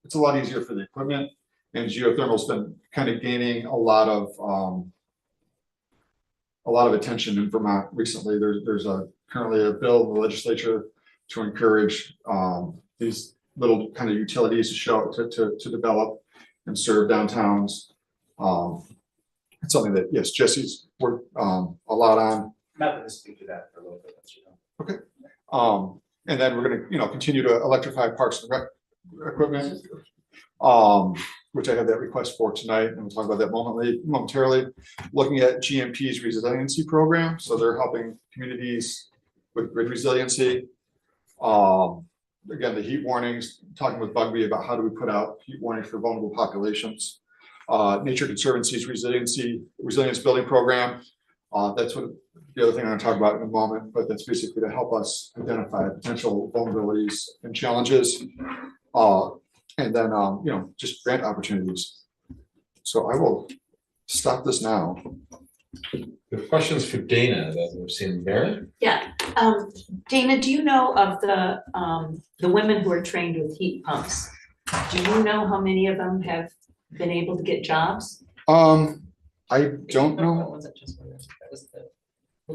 it's a lot easier for the equipment. And geothermal's been kind of gaining a lot of attention in Vermont recently. There's currently a bill in the legislature to encourage these little kind of utilities to develop and serve downtowns. It's something that, yes, Jesse's worked a lot on. I'm happy to speak to that for a little bit. Okay. And then we're going to, continue to electrify Parks and Rec equipment, which I have that request for tonight, and we'll talk about that momentarily. Looking at GMP's Resiliency program, so they're helping communities with grid resiliency. Again, the heat warnings, talking with Bugby about how do we put out heat warnings for vulnerable populations. Nature Conservancy's resilience building program. That's what the other thing I'm going to talk about in a moment, but that's basically to help us identify potential vulnerabilities and challenges. And then, just grant opportunities. So I will stop this now. The questions for Dana that we've seen there. Yeah, Dana, do you know of the women who are trained with heat pumps? Do you know how many of them have been able to get jobs? I don't know. Was it just one? That was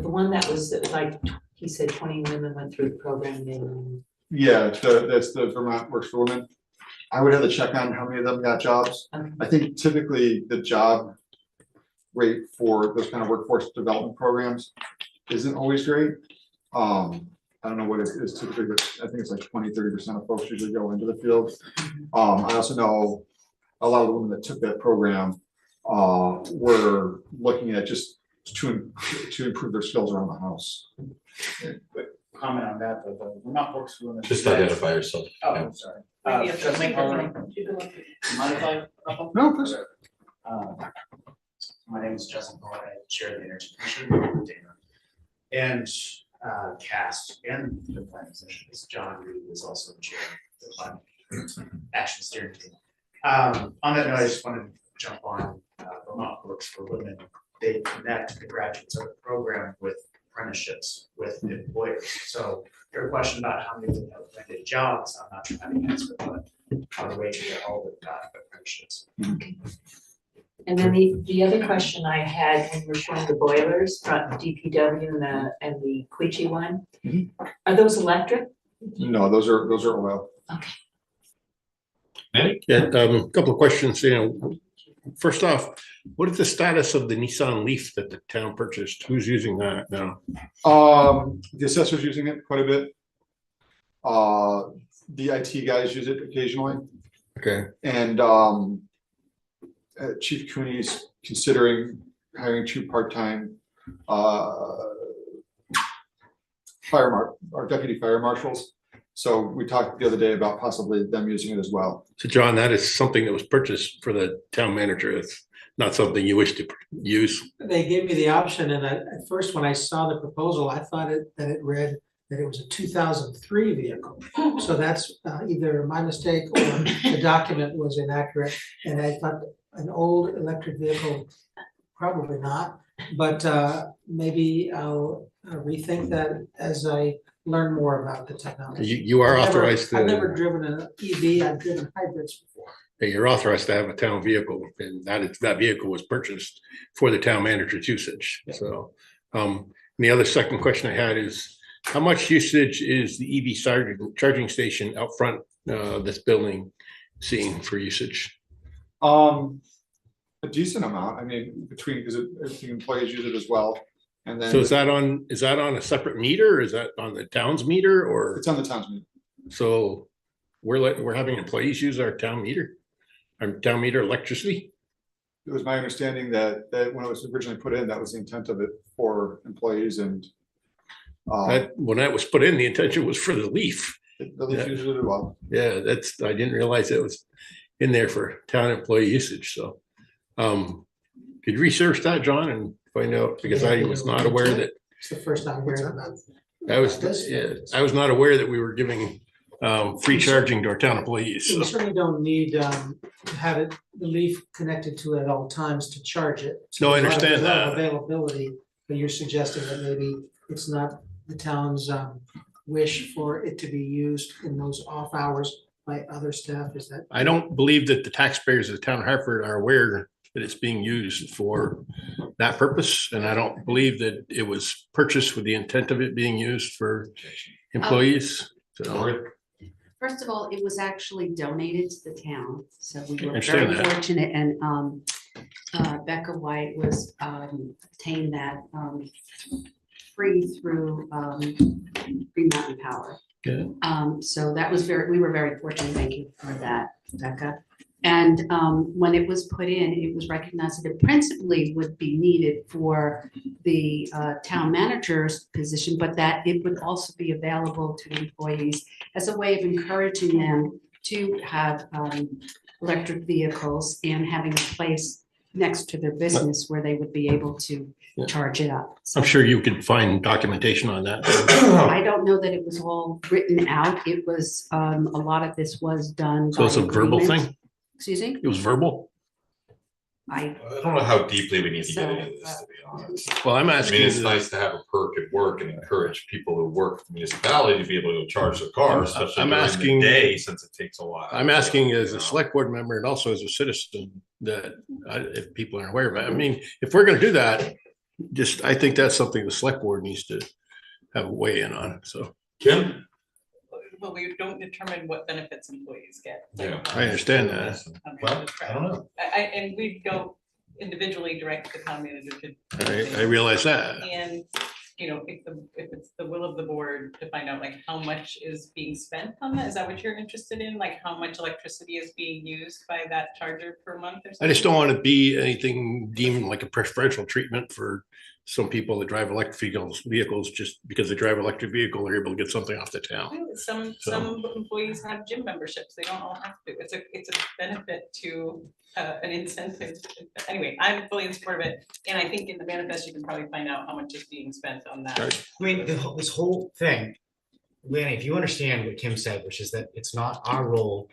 the one that was like, he said 20 women went through the program. Yeah, that's the Vermont Works for Women. I would have to check on how many of them got jobs. Okay. I think typically the job rate for those kind of workforce development programs isn't always great. I don't know what it is typically, but I think it's like 20–30% of folks usually go into the field. I also know a lot of the women that took that program were looking at just to improve their skills around the house. Comment on that, but the Vermont Works for Women. Just identify yourself. Oh, Yeah. sorry. Maybe Should I make a- mind if I? No, please. My name is Justin Boyd. I chair the Energy Commission, and CAST and the planning session. John Reid is also the chair of the planning action steering team. On that note, I just wanted to jump on Vermont Works for Women. They connect the graduates of the program with apprenticeships with employers. So your question about how many would have rented jobs, I'm not trying to answer, but on the way to get all of that apprenticeships. And then the other question I had when you were showing the boilers, from DPW and the Queechee one, are those electric? No, those are oil. Yeah, a couple of questions, first off, what is the status of the Nissan Leaf that the town purchased? Who's using that now? The assessor's using it quite a bit. The IT guys use it occasionally, Okay, and Chief Cooney's considering hiring 2 part-time our deputy fire marshals. So we talked the other day about possibly them using it as well. so John, that is something that was purchased for the town manager. It's not something you wish to use. They gave me the option, and at first, when I saw the proposal, I thought that it read that it was a 2003 vehicle. So that's either my mistake or the document was inaccurate. And I thought an old electric vehicle, probably not, but maybe I'll rethink that as I learn more about the technology. You are authorized I've never to, driven an EV, I've driven hybrids before. you're authorized to have a town vehicle, and that vehicle was purchased for the town manager's usage. So, the other second question I had is, how much usage is the EV charging station out front, this building seeing for usage? A decent amount. I mean, because the employees use it as well. And then So is that on a separate meter, or is that on the town's meter, or? it's on the town's meter. So we're having employees use our town meter electricity? It was my understanding that when it was originally put in, that was the intent of it for employees, and When that was put in, the intention was for the Leaf. the Leaf uses it as well. Yeah, I didn't realize it was in there for town employee usage, so. Could you research that, John, and find out, because I was not aware that, It's the first time hearing about it. I was not aware that we were giving free charging to our town employees. You So certainly don't need to have the leaf connected to it at all times to charge it. So No, I there's a lot of- understand there's a lot of that. Availability, but you're suggesting that maybe it's not the town's wish for it to be used in those off hours by other staff, is that? I don't believe that the taxpayers of the town of Hartford are aware that it's being used for that purpose. And I don't believe that it was purchased with the intent of it being used for employees. So, First of all, it was actually donated to the town, so we were Understand very that. fortunate, and Becca White was obtained that free through Green Mountain Power. Good. So that was we were very fortunate, thank you for that, Becca. And when it was put in, it was recognized that it principally would be needed for the town manager's position, but that it would also be available to employees as a way of encouraging them to have electric vehicles and having a place next to their business where they would be able to charge it up. So I'm sure you could find documentation on that. I don't know that it was all written out. It was, a lot of this was done. So it's a by verbal agreement. thing? Excuse me? It was verbal? I I don't know how deeply we need to get So, into this, to be honest. Well, I'm I asking. mean, it's nice to have a perk at work and encourage people who work for the municipality to be able to charge their cars, especially I'm during asking- the day, since it takes a while. I'm asking as You a know. select board member and also as a citizen that if people aren't aware of it, I mean, if we're gonna do that, I think that's something the select board needs to have a weigh in on, so. Kim? Well, we don't determine what benefits employees get. Yeah. I understand that. Well, I don't know. And we don't individually direct the town manager to. I realize that. And, you know, if it's the will of the board to find out like how much is being spent on that, is that what you're interested in? Like how much electricity is being used by that charger per month or something? I just don't want to be anything deemed like a preferential treatment for some people that drive electric vehicles just because they drive an electric vehicle, they're able to get something off the town. Well, some employees have gym memberships. They don't all have to. It's a benefit to an incentive. Anyway, I'm fully in support of it. And I think in the manifest, you can probably find out how much is being spent on that. Right. I mean, this whole thing, Lanny, if you understand what Kim said, which is that it's not our role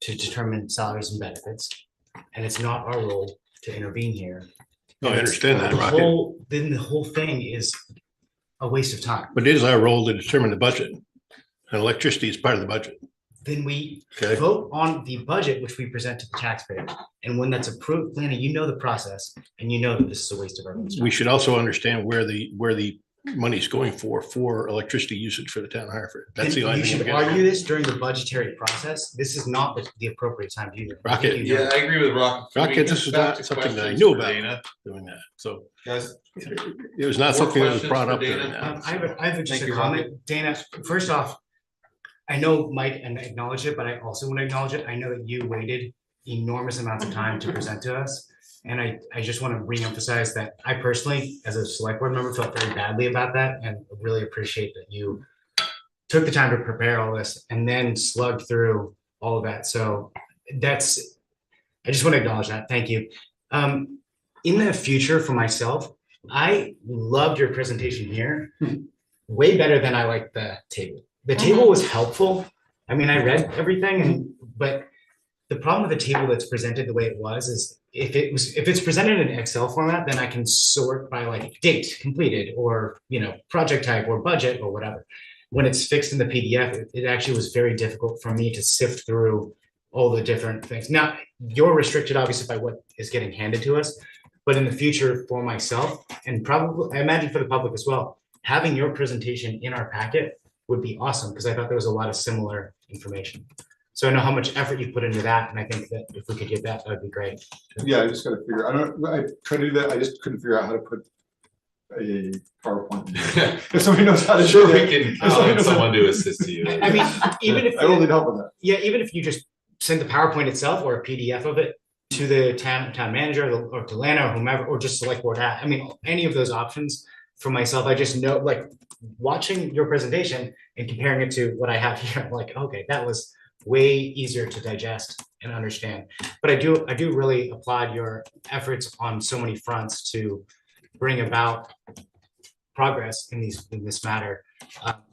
to determine salaries and benefits, and it's not our role to intervene here. No, I understand that, The Rocket. whole thing is a waste of time. But it is our role to determine the budget. And electricity is part of the budget. Then we Okay. vote on the budget, which we present to the taxpayer. And when that's approved, Lanny, you know the process and you know that this is a waste of our money. We should also understand where the money's going for electricity usage for the town of Hartford. That's the Then only you thing. should we're getting. argue this during the budgetary process. This is not the appropriate time to do that. I think Rocket, you know Yeah, I agree with Rock. Rocket, this is not something that I knew about doing that. So Guys, it was not More something that was questions brought for up during Dana? that. I have just Thank a you, comment. Dana, first off, I know Mike and acknowledge it, but I also want to acknowledge it. I know that you waited enormous amounts of time to present to us. And I just want to reemphasize that I personally, as a select board member, felt very badly about that and really appreciate that you took the time to prepare all this and then slugged through all of that. So I just want to acknowledge that. Thank you. In the future for myself, I loved your presentation here way better than I liked the table. The table was helpful. I mean, I read everything but the problem with the table that's presented the way it was is if it's presented in Excel format, then I can sort by like date completed or, project type or budget or whatever. When it's fixed in the PDF, it actually was very difficult for me to sift through all the different things. Now, you're restricted obviously by what is getting handed to us, but in the future for myself and probably I imagine for the public as well, having your presentation in our packet would be awesome because I thought there was a lot of similar information. So I know how much effort you put into that, and I think that if we could get that would be great. Yeah, I just gotta figure, I tried to do that, I just couldn't figure out how to put a PowerPoint. If somebody knows how to do sure we it. can count on someone to assist you. I mean, even if I will need help with that. yeah, even if you just send the PowerPoint itself or a PDF of it to the town manager or to Lana or whomever, or just select board I mean, any of those options for myself, I just know like watching your presentation and comparing it to what I have here, I'm like, okay, that was way easier to digest and understand. But I do really applaud your efforts on so many fronts to bring about progress in this matter.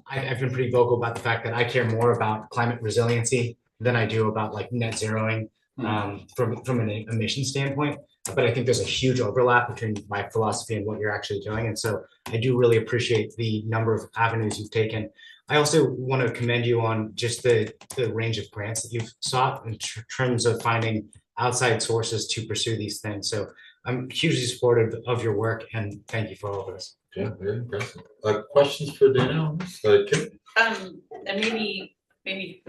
I've been pretty vocal about the fact that I care more about climate resiliency than I do about like net zeroing from an emission standpoint. But I think there's a huge overlap between my philosophy and what you're actually doing. And so I do really appreciate the number of avenues you've taken. I also want to commend you on just the range of grants that you've sought in terms of finding outside sources to pursue these things. So I'm hugely supportive of your work and thank you for all of this. Yeah, very impressive. Questions for Dana? Kim? And maybe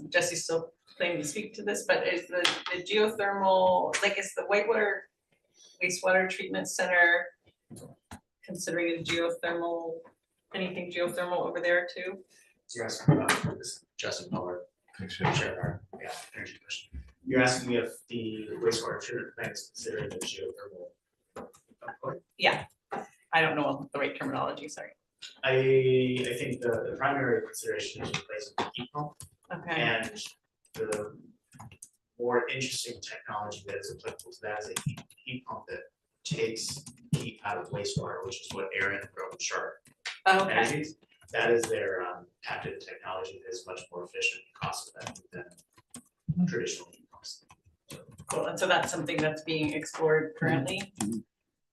Jesse's still planning to speak to this, but is the geothermal, like is the Whitewater Wastewater Treatment Center considering a geothermal, anything geothermal over there too? You're asking about this, Justin Pollard. Energy question. You're asking if the wastewater treatment plant is considered a geothermal output? Yeah, I don't know the right terminology, sorry. I think the primary consideration is replacing the heat pump. Okay. And the more interesting technology that is applicable to that is a heat pump that takes heat out of wastewater, which is what Aaron from Sharp Okay. Energies. That is their patented technology that is much more efficient and cost effective than traditional heat pumps. Cool. And so that's something that's being explored currently.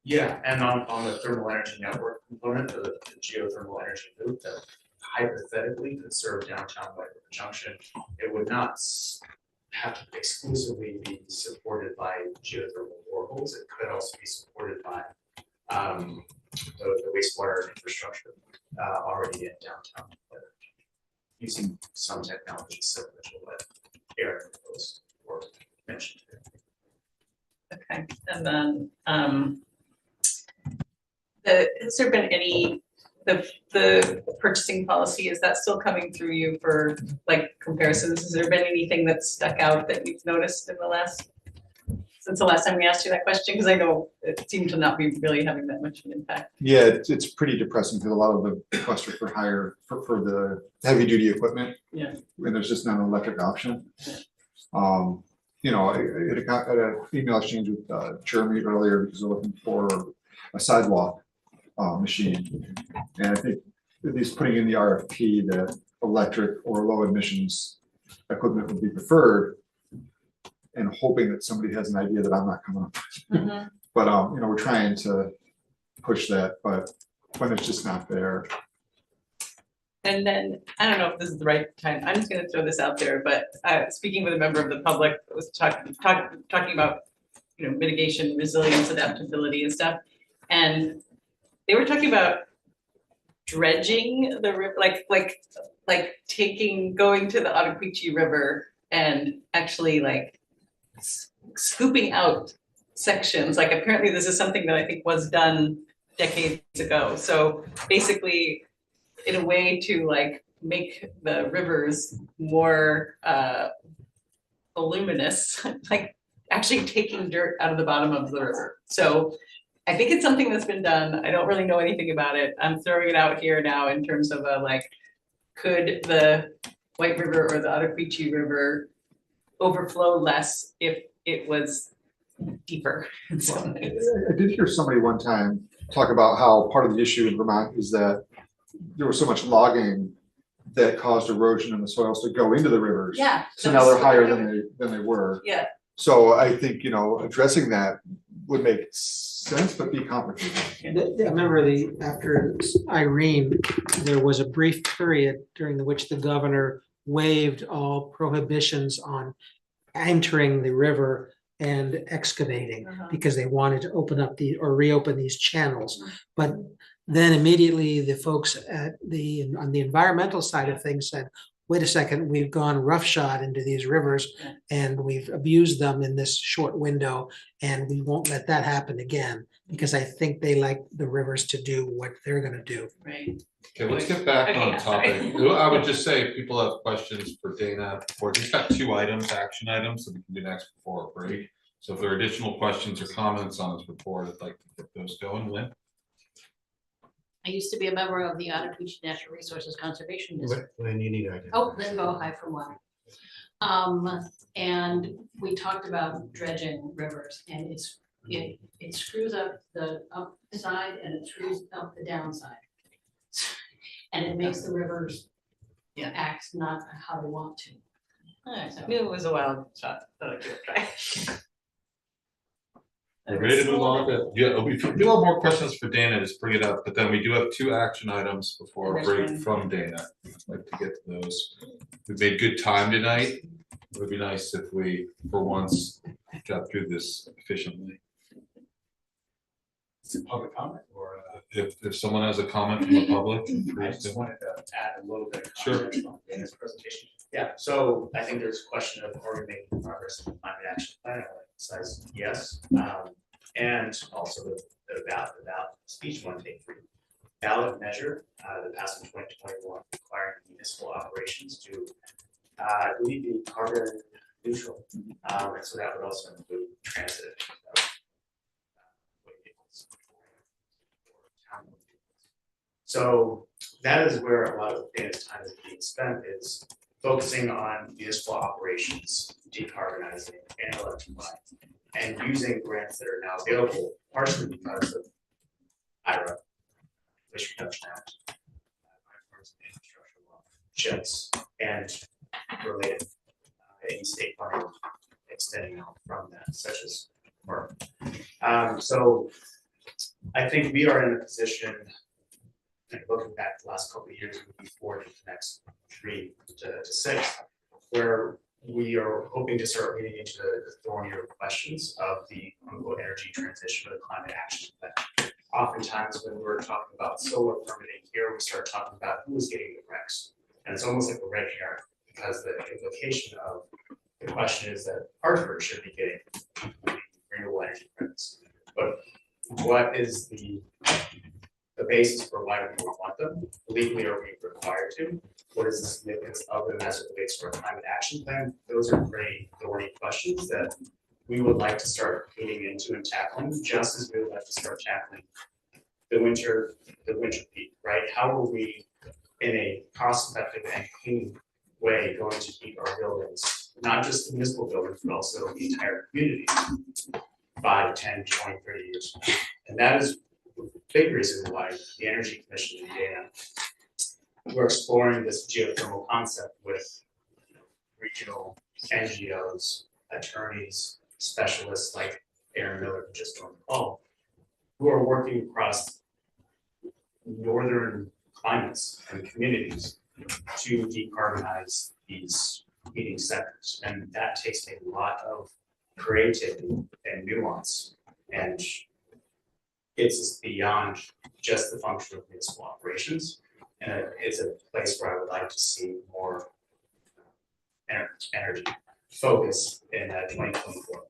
Yeah, and on the thermal energy network component, the geothermal energy loop that hypothetically could serve downtown Whitewater Junction, it would not have to exclusively be supported by geothermal boreholes. It could also be supported by the wastewater infrastructure already in downtown Whitewater, using some technology similar to what Aaron proposed or mentioned. Okay, and then has there been any the purchasing policy, is that still coming through you for like comparisons? Has there been anything that stuck out that you've noticed in since the last time we asked you that question? Because I know it seemed to not be really having that much of an impact. Yeah, it's pretty depressing because a lot of the requests are for hire for the heavy duty equipment. Yeah. And there's just not an electric option. Yeah. I had an email exchange with Jeremy earlier because they're looking for a sidewalk machine. And I think at least putting in the RFP that electric or low emissions equipment would be preferred, and hoping that somebody has an idea that I'm not coming up with. Mm-hmm. But we're trying to push that, but when it's just not there. And then, I don't know if this is the right time, I'm just gonna throw this out there, but speaking with a member of the public, was talking about, you know, mitigation, resilience, adaptability and stuff. And they were talking about dredging the river, like going to the Ottaquiche River and actually like scooping out sections. Like apparently this is something that I think was done decades ago. So basically, in a way to like make the rivers more voluminous, like actually taking dirt out of the bottom of the river. So I think it's something that's been done. I don't really know anything about it. I'm throwing it out here now in terms of like, could the White River or the Ottaquiche River overflow less if it was deeper in some ways? I did hear somebody one time talk about how part of the issue in Vermont is that there was so much logging that caused erosion in the soils to go into the rivers. Yeah. So now they're higher than they were. Yeah. So I think, you know, addressing that would make sense, but be complicated. I remember after Irene, there was a brief period during which the governor waived all prohibitions on entering the river and excavating because they wanted to open up reopen these channels. But then immediately the folks on the environmental side of things said, wait a second, we've gone roughshod into these rivers and we've abused them in this short window, and we won't let that happen again, because I think they like the rivers to do what they're gonna do. Right. Okay, let's get back Okay, on yeah, topic. sorry. I would just say if people have questions for Dana before, he's got 2 items, action items, that we can do next before a break. So if there are additional questions or comments on his report, I'd like to get those going. Lynn? I used to be a member of the Ottaquiche Natural Resources Conservation District. Then you need to. Oh, then go high for one. And we talked about dredging rivers, and it screws up the upside and it screws up the downside. And it makes the rivers act not how they want to. I knew it was a wild shot, but I'll give it a try. Ready to move on? Yeah, if you have more questions for Dana, just bring it up, but then we do have 2 action items before a break from Dana. I'd like to get to those. We've made good time tonight. It would be nice if we, for once, got through this efficiently. Is it public comment or? If someone has a comment from the public. I please just do. wanted to add a little bit of Sure. comment in this presentation. Yeah, so I think there's a question of are we making progress in the climate action plan? I would emphasize yes. And also the ballot speech one, take 3. Ballot measure that passed in 2021 requiring municipal operations to I believe be carbon neutral. And so that would also include transit. So that is where a lot of Dana's time is being spent, is focusing on municipal operations, decarbonizing and electrifying, and using grants that are now available, partially because of IRA, Inflation Reduction Act, infrastructure law, CHIPS, and related any state funding extending out from that, such as MERP. So I think we are in a position, and looking back the last couple of years, moving forward into the next 3 to 6, where we are hoping to start getting into the thornier questions of the quote-unquote energy transition or the climate action plan. Oftentimes when we're talking about solar permitting here, we start talking about who is getting the recs. And it's almost like a red herring, because the implication of the question is that Hartford should be getting renewable energy credits. But what is the basis for why we don't want them? Legally, are we required to? What is the significance of them as it relates to our climate action plan? Those are pretty thorny questions that we would like to start getting into and tackling, just as we would like to start tackling the winter peak, right? How are we, in a cost-effective and clean way, going to keep our buildings, not just the municipal buildings, but also the entire community, 5, 10, 20, 30 years from now? And that is the big reason why the Energy Commission and Dana, we're exploring this geothermal concept with regional NGOs, attorneys, specialists like Aaron Miller, who just joined the call, who are working across northern climates and communities to decarbonize these heating sectors. And that takes a lot of creativity and nuance, and it's beyond just the function of municipal operations. And it's a place where I would like to see more energy focus in 2024.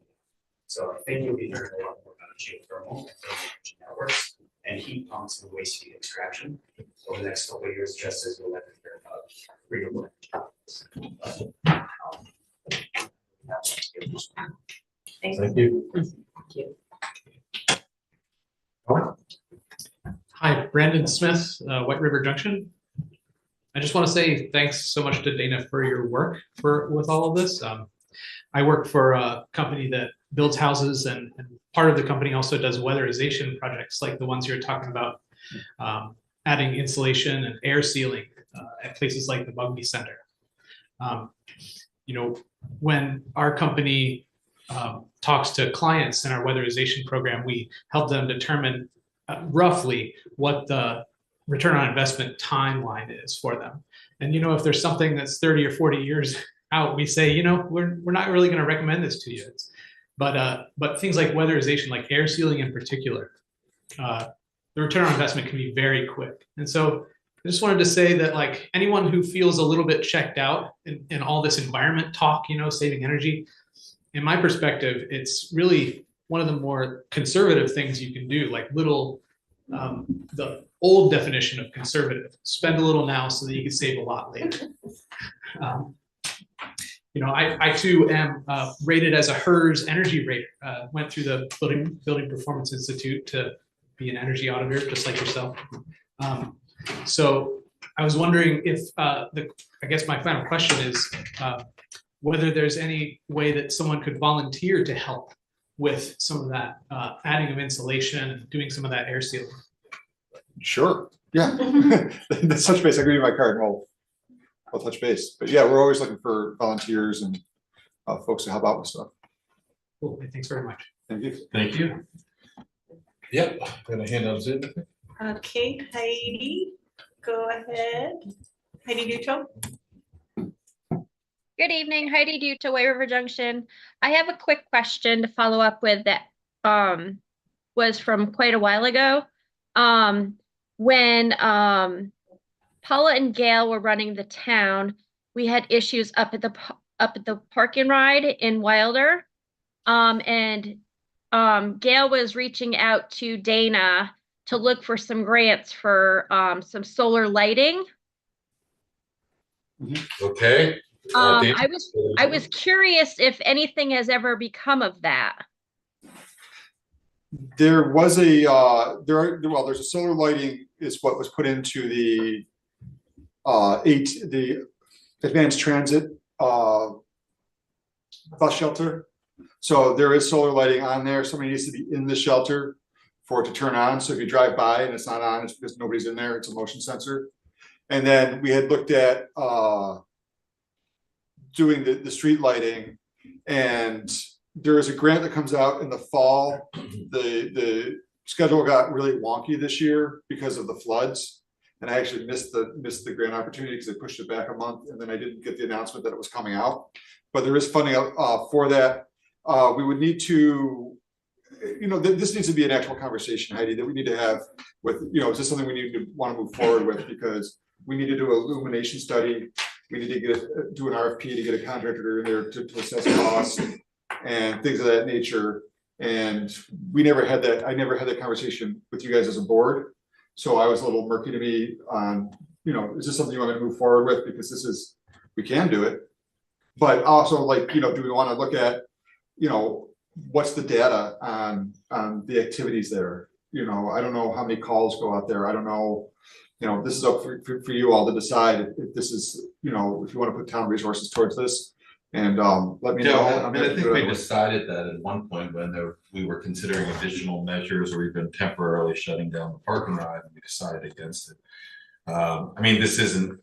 So I think you'll be hearing a lot more about geothermal and thermal energy networks and heat pumps and waste heat extraction over the next couple of years, just as you'll let me hear about renewable energy. Thank you. Hi, Brandon Smith, White River Junction. I just want to say thanks so much to Dana for your work with all of this. I work for a company that builds houses, and part of the company also does weatherization projects like the ones you're talking about, adding insulation and air sealing at places like the Mugby Center. You know, when our company talks to clients in our weatherization program, we help them determine roughly what the return on investment timeline is for them. And, you know, if there's something that's 30 or 40 years out, we say, you know, we're not really going to recommend this to you. But things like weatherization, like air sealing in particular, the return on investment can be very quick. And so I just wanted to say that, like, anyone who feels a little bit checked out in all this environment talk, you know, saving energy, in my perspective, it's really one of the more conservative things you can do, like the old definition of conservative, spend a little now so that you can save a lot later. You know, I too am rated as a HERS energy rater, went through the Building Performance Institute to be an energy auditor, just like yourself. So I was wondering if, I guess my final question is whether there's any way that someone could volunteer to help with some of that adding of insulation and doing some of that air sealing. Sure, yeah. That's touch base. I give you my card and we'll touch base. But yeah, we're always looking for volunteers and folks to help out with stuff. Cool, thanks very much. Thank you. Thank you. Yep, gonna hand out Zoom. Okay, Heidi, go ahead. Heidi Duto. Good evening, Heidi Duto, White River Junction. I have a quick question to follow up with that was from quite a while ago. When Paula and Gail were running the town, we had issues up at the park and ride in Wilder. And Gail was reaching out to Dana to look for some grants for some solar lighting. Okay. I was curious if anything has ever become of that. There was a there's a solar lighting is what was put into the advanced transit bus shelter. So there is solar lighting on there. Somebody needs to be in the shelter for it to turn on. So if you drive by and it's not on, it's because nobody's in there. It's a motion sensor. And then we had looked at doing the street lighting, and there is a grant that comes out in the fall. The schedule got really wonky this year because of the floods, and I actually missed the grant opportunity because they pushed it back a month, and then I didn't get the announcement that it was coming out. But there is funding for that. We would need to, you know, this needs to be an actual conversation, Heidi, that we need to have with, you know, is this something we need to want to move forward with, because we need to do an illumination study. We need to do an RFP to get a contractor in there to assess costs and things of that nature. And we never had that. I never had that conversation with you guys as a board. So I was a little murky to me on, you know, is this something you want me to move forward with? Because we can do it. But also, like, you know, do we want to look at, you know, what's the data on the activities there? You know, I don't know how many calls go out there. I don't know. You know, this is up for you all to decide if this is, you know, if you want to put town resources towards this, and let me know. I mean, I think we decided that at one point when we were considering additional measures or even temporarily shutting down the park and ride, and we decided against it. I mean, this isn't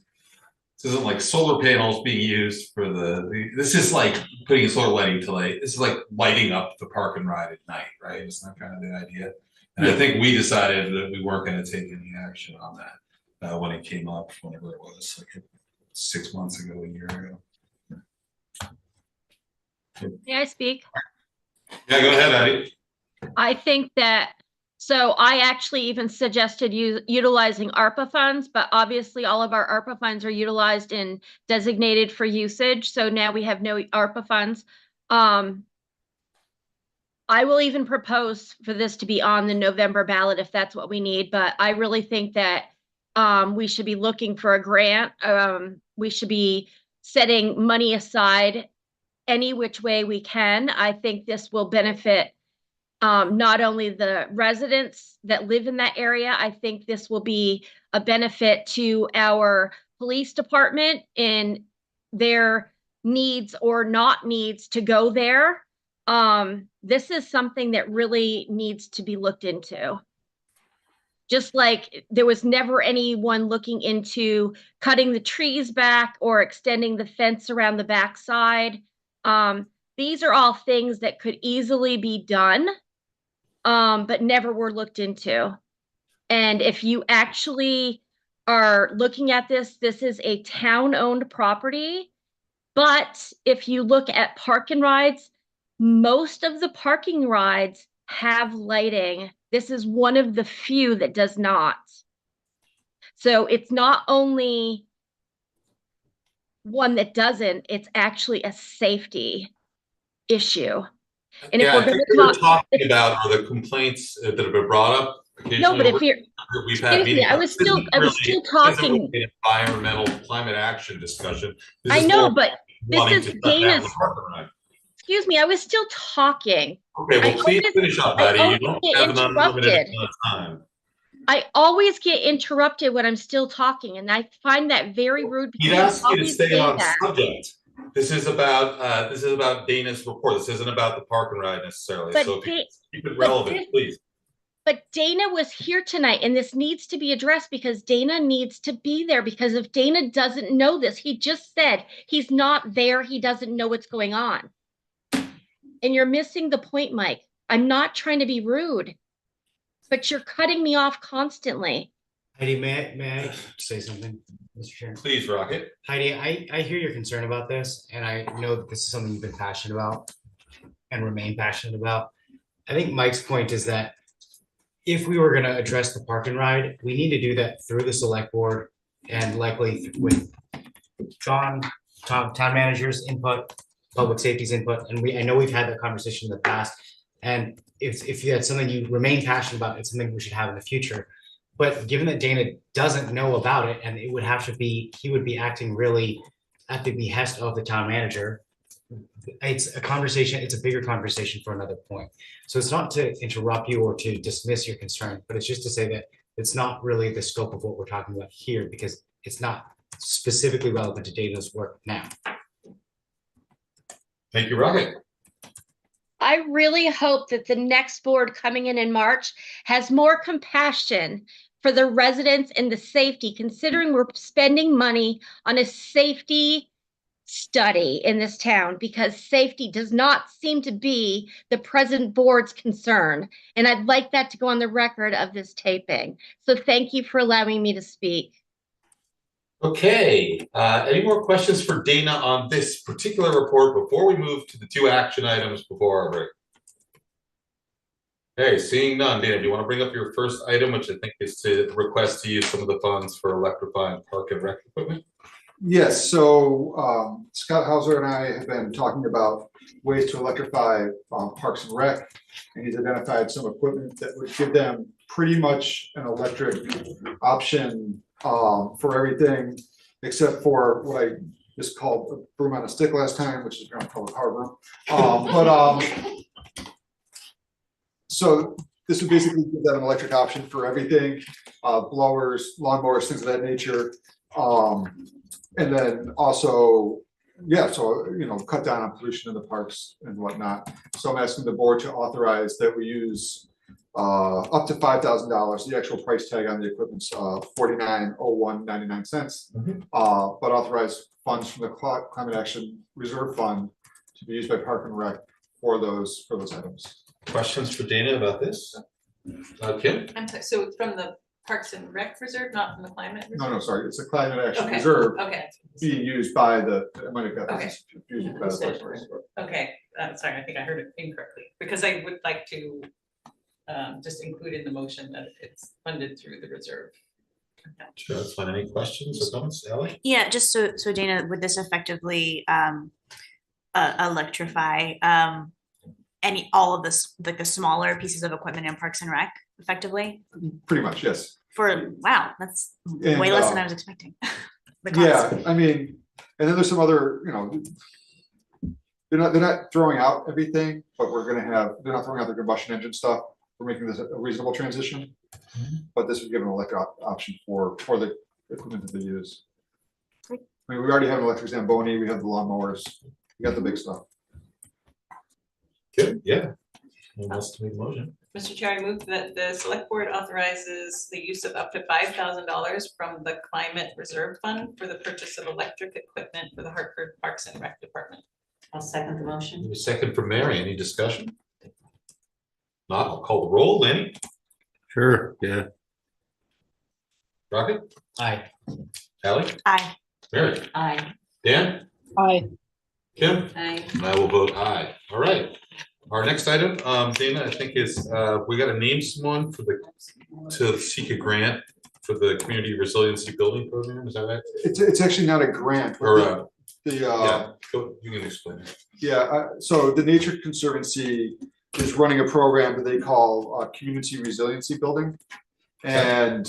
like solar panels being used for this is like putting a solar lighting to light. This is like lighting up the park and ride at night, right? Isn't that kind of the idea? And I think we decided that we weren't gonna take any action on that, when it came up, whenever it was, like 6 months ago, a year ago. May I speak? Yeah, go ahead, Addie. I think that, so I actually even suggested utilizing ARPA funds, but obviously all of our ARPA funds are utilized and designated for usage. So now we have no ARPA funds. I will even propose for this to be on the November ballot if that's what we need, but I really think that we should be looking for a grant. We should be setting money aside any which way we can. I think this will benefit not only the residents that live in that area. I think this will be a benefit to our police department in their needs or not needs to go there. This is something that really needs to be looked into. Just like there was never anyone looking into cutting the trees back or extending the fence around the backside. These are all things that could easily be done, but never were looked into. And if you actually are looking at this, this is a town-owned property. But if you look at park and rides, most of the parking rides have lighting. This is one of the few that does not. So it's not only one that doesn't, it's actually a safety issue. And if we're going to talking about are the complaints that have been brought up. No, but if you're, we've had meetings. I was still talking. An environmental climate action discussion. I know, but this is Dana's. Excuse me, I was still talking. Okay, well, please finish up, Patty. You don't have an unlimited amount of time. I always get interrupted when I'm still talking, and I find that very rude. He'd ask you to stay on subject. This is about Dana's report. This isn't about the park and ride necessarily. But so if you keep it relevant, please. But Dana was here tonight, and this needs to be addressed because Dana needs to be there. Because if Dana doesn't know this, he just said he's not there. He doesn't know what's going on. And you're missing the point, Mike. I'm not trying to be rude, but you're cutting me off constantly. Heidi, may I say something, Mr. Chairman? Please, Rocket. Heidi, I hear your concern about this, and I know that this is something you've been passionate about and remain passionate about. I think Mike's point is that if we were going to address the park and ride, we need to do that through the select board and likely with town manager's input, public safety's input. And I know we've had that conversation in the past. And if that's something you remain passionate about, it's something we should have in the future. But given that Dana doesn't know about it, and it would have to be, he would be acting really at the behest of the town manager. It's a conversation, it's a bigger conversation for another point. So it's not to interrupt you or to dismiss your concern, but it's just to say that it's not really the scope of what we're talking about here because it's not specifically relevant to Dana's work now. Thank you, Rocket. I really hope that the next board coming in March has more compassion for the residents and the safety, considering we're spending money on a safety study in this town because safety does not seem to be the present board's concern. And I'd like that to go on the record of this taping. So thank you for allowing me to speak. Okay, any more questions for Dana on this particular report before we move to the two action items before our break? Okay, seeing none. Dana, do you want to bring up your first item, which I think is to request to use some of the funds for electrifying park and rec equipment? Yes, so Scott Hauser and I have been talking about ways to electrify parks and rec, and he's identified some equipment that would give them pretty much an electric option for everything except for what I just called a broom on a stick last time, which is going to call a car broom. So this would basically give them an electric option for everything, blowers, lawnmowers, things of that nature. And then also, yeah, so, you know, cut down on pollution in the parks and whatnot. So I'm asking the board to authorize that we use up to $5,000. The actual price tag on the equipment's $49.0199. But authorize funds from the Climate Action Reserve Fund to be used by Park and Rec for those items. Questions for Dana about this? Kim? I'm sorry, so it's from the Parks and Rec Reserve, not from the Climate Reserve? No, sorry, it's a climate action Okay. reserve Okay, being used by the, I might have got Okay. this confused by the Parks and Rec. okay, sorry, I think I heard it incorrectly, because I would like to just include in the motion that it's funded through the reserve. Sure, that's fine. Any questions or comments, Ellie? Yeah, just so Dana, would this effectively electrify all of this, like the smaller pieces of equipment in Parks and Rec effectively? Pretty much, yes. Wow, that's And, way less than I was expecting. The cost. Yeah, I mean, and then there's some other, they're not throwing out everything, but they're not throwing out the combustion engine stuff. We're making this a reasonable transition. But this would give an electric option for the equipment that they use. I mean, we already have an electric Zamboni, we have the lawnmowers, we got the big stuff. Good, yeah. Anyone else to make a motion? Mr. Chair, I move that the select board authorizes the use of up to $5,000 from the Climate Reserve Fund for the purchase of electric equipment for the Hartford Parks and Rec Department. I'll second the motion. A second from Mary. Any discussion? Not, I'll call the roll. Lanny? Sure, yeah. Rocket? Aye. Ally? Aye. Mary? Aye. Dan? Aye. Kim? Aye. And I will vote aye. All right. Our next item, Dana, I think is, we got to name someone to seek a grant for the Community Resiliency Building Program. Is that right? It's actually not a grant. Or, Yeah, you can explain it. so the Nature Conservancy is running a program that they call Community Resiliency Building. And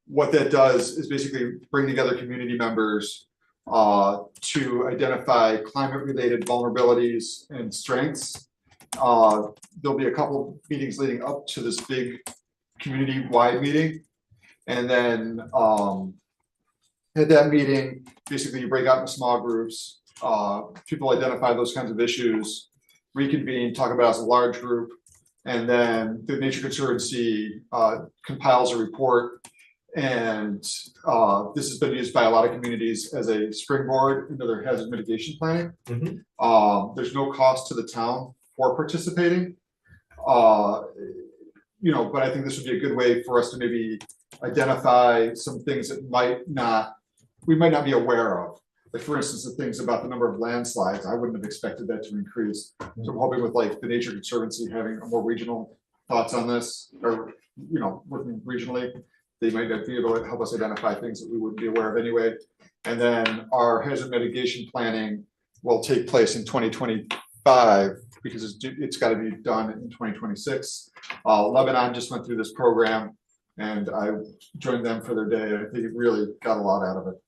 what that does is basically bring together community members to identify climate-related vulnerabilities and strengths. There'll be a couple meetings leading up to this big community-wide meeting. And then at that meeting, basically you break out into small groups, people identify those kinds of issues, reconvene, talk about it as a large group, and then the Nature Conservancy compiles a report. And this has been used by a lot of communities as a springboard into their hazard mitigation planning. There's no cost to the town for participating. But I think this would be a good way for us to maybe identify some things that we might not be aware of. Like, for instance, the things about the number of landslides, I wouldn't have expected that to increase. So I'm hoping with like the Nature Conservancy having a more regional thoughts on this, or working regionally, they might be able to help us identify things that we wouldn't be aware of anyway. And then our hazard mitigation planning will take place in 2025 because it's got to be done in 2026. Lebanon just went through this program and I joined them for their day. I think it really got a lot out of it.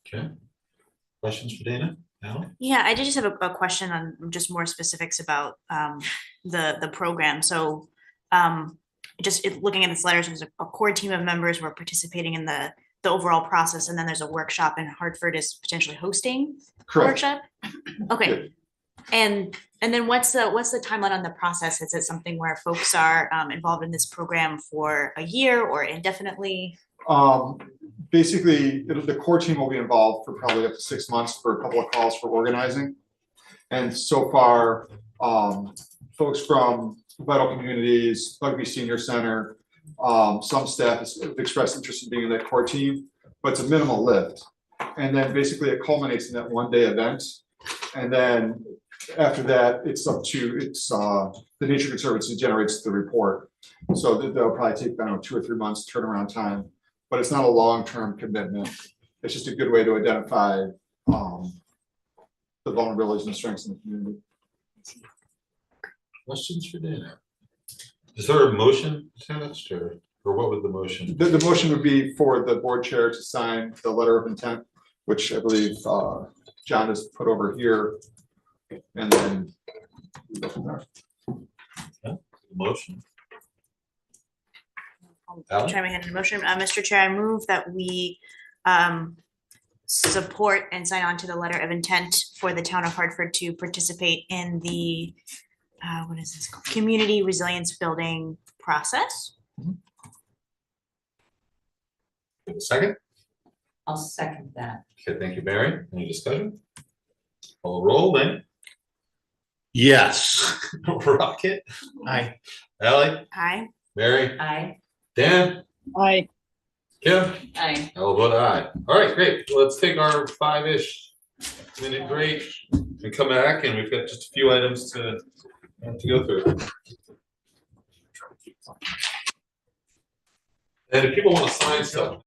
Okay. Questions for Dana? No? Yeah, I did just have a question on just more specifics about the program. So looking at this letter, so there's a core team of members who are participating in the overall process, and then there's a workshop, and Hartford is potentially hosting a workshop. Okay. And then what's the timeline on the process? Is it something where folks are involved in this program for a year or indefinitely? Basically, the core team will be involved for probably up to 6 months for a couple of calls for organizing. And so far, folks from Vital Communities, Bugby Senior Center, some staff have expressed interest in being in that core team, but it's a minimal lift. And then basically it culminates in that one-day event. And then after that, it's the Nature Conservancy generates the report. So they'll probably take, 2 or 3 months turnaround time, but it's not a long-term commitment. It's just a good way to identify the vulnerabilities and strengths in the community. Questions for Dana? Is there a motion attached, or what would the motion? The motion would be for the board chair to sign the letter of intent, which I believe John has put over here. And then we go from there. Okay. Motion. I'll try my hand in motion. Mr. Chair, I move that we support and sign on to the letter of intent for the town of Hartford to participate in the what is this called? Community Resilience Building process. A second? I'll second that. Okay, thank you, Mary. Any discussion? Call the roll then. Yes. Rocket? Aye. Ally? Aye. Mary, Aye. Dan, Aye. Kim, Aye. I will vote aye. All right, great. Let's take our 5-ish minute break and come back, and we've got just a few items to go through. And if people want to sign stuff,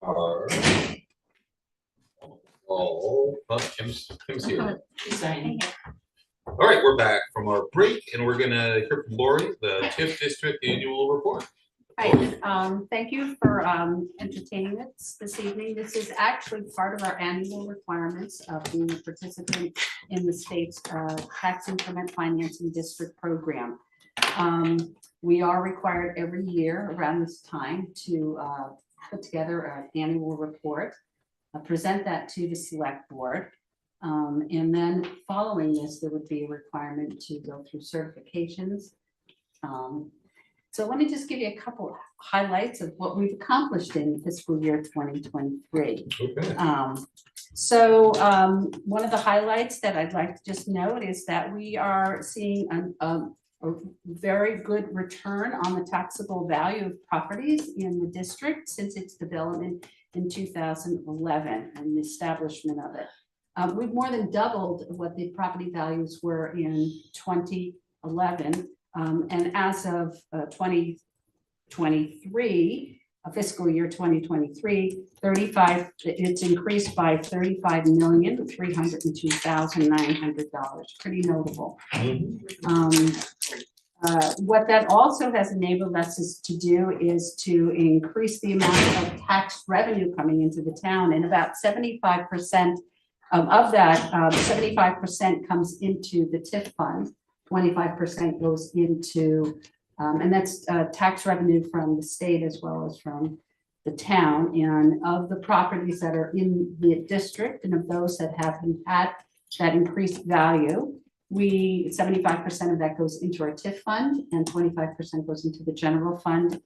are all, Kim's here. All right, we're back from our break and we're gonna hear from Lori, the TIF District Annual Report. Hi, thank you for entertaining us this evening. This is actually part of our annual requirements of being a participant in the state's tax increment financing district program. We are required every year around this time to put together an annual report, present that to the select board. And then following this, there would be a requirement to go through certifications. So let me just give you a couple highlights of what we've accomplished in fiscal year 2023. Okay. One of the highlights that I'd like to just note is that we are seeing a very good return on the taxable value of properties in the district since its development in 2011 and the establishment of it. We've more than doubled what the property values were in 2011. And as of 2023, fiscal year 2023, it's increased by $35,302,900. Pretty notable. What that also has enabled us to do is to increase the amount of tax revenue coming into the town, and about 75% of that, 75% comes into the TIF fund. 25% goes into, and that's tax revenue from the state as well as from the town. And of the properties that are in the district and of those that have had that increased value, 75% of that goes into our TIF fund and 25% goes into the general fund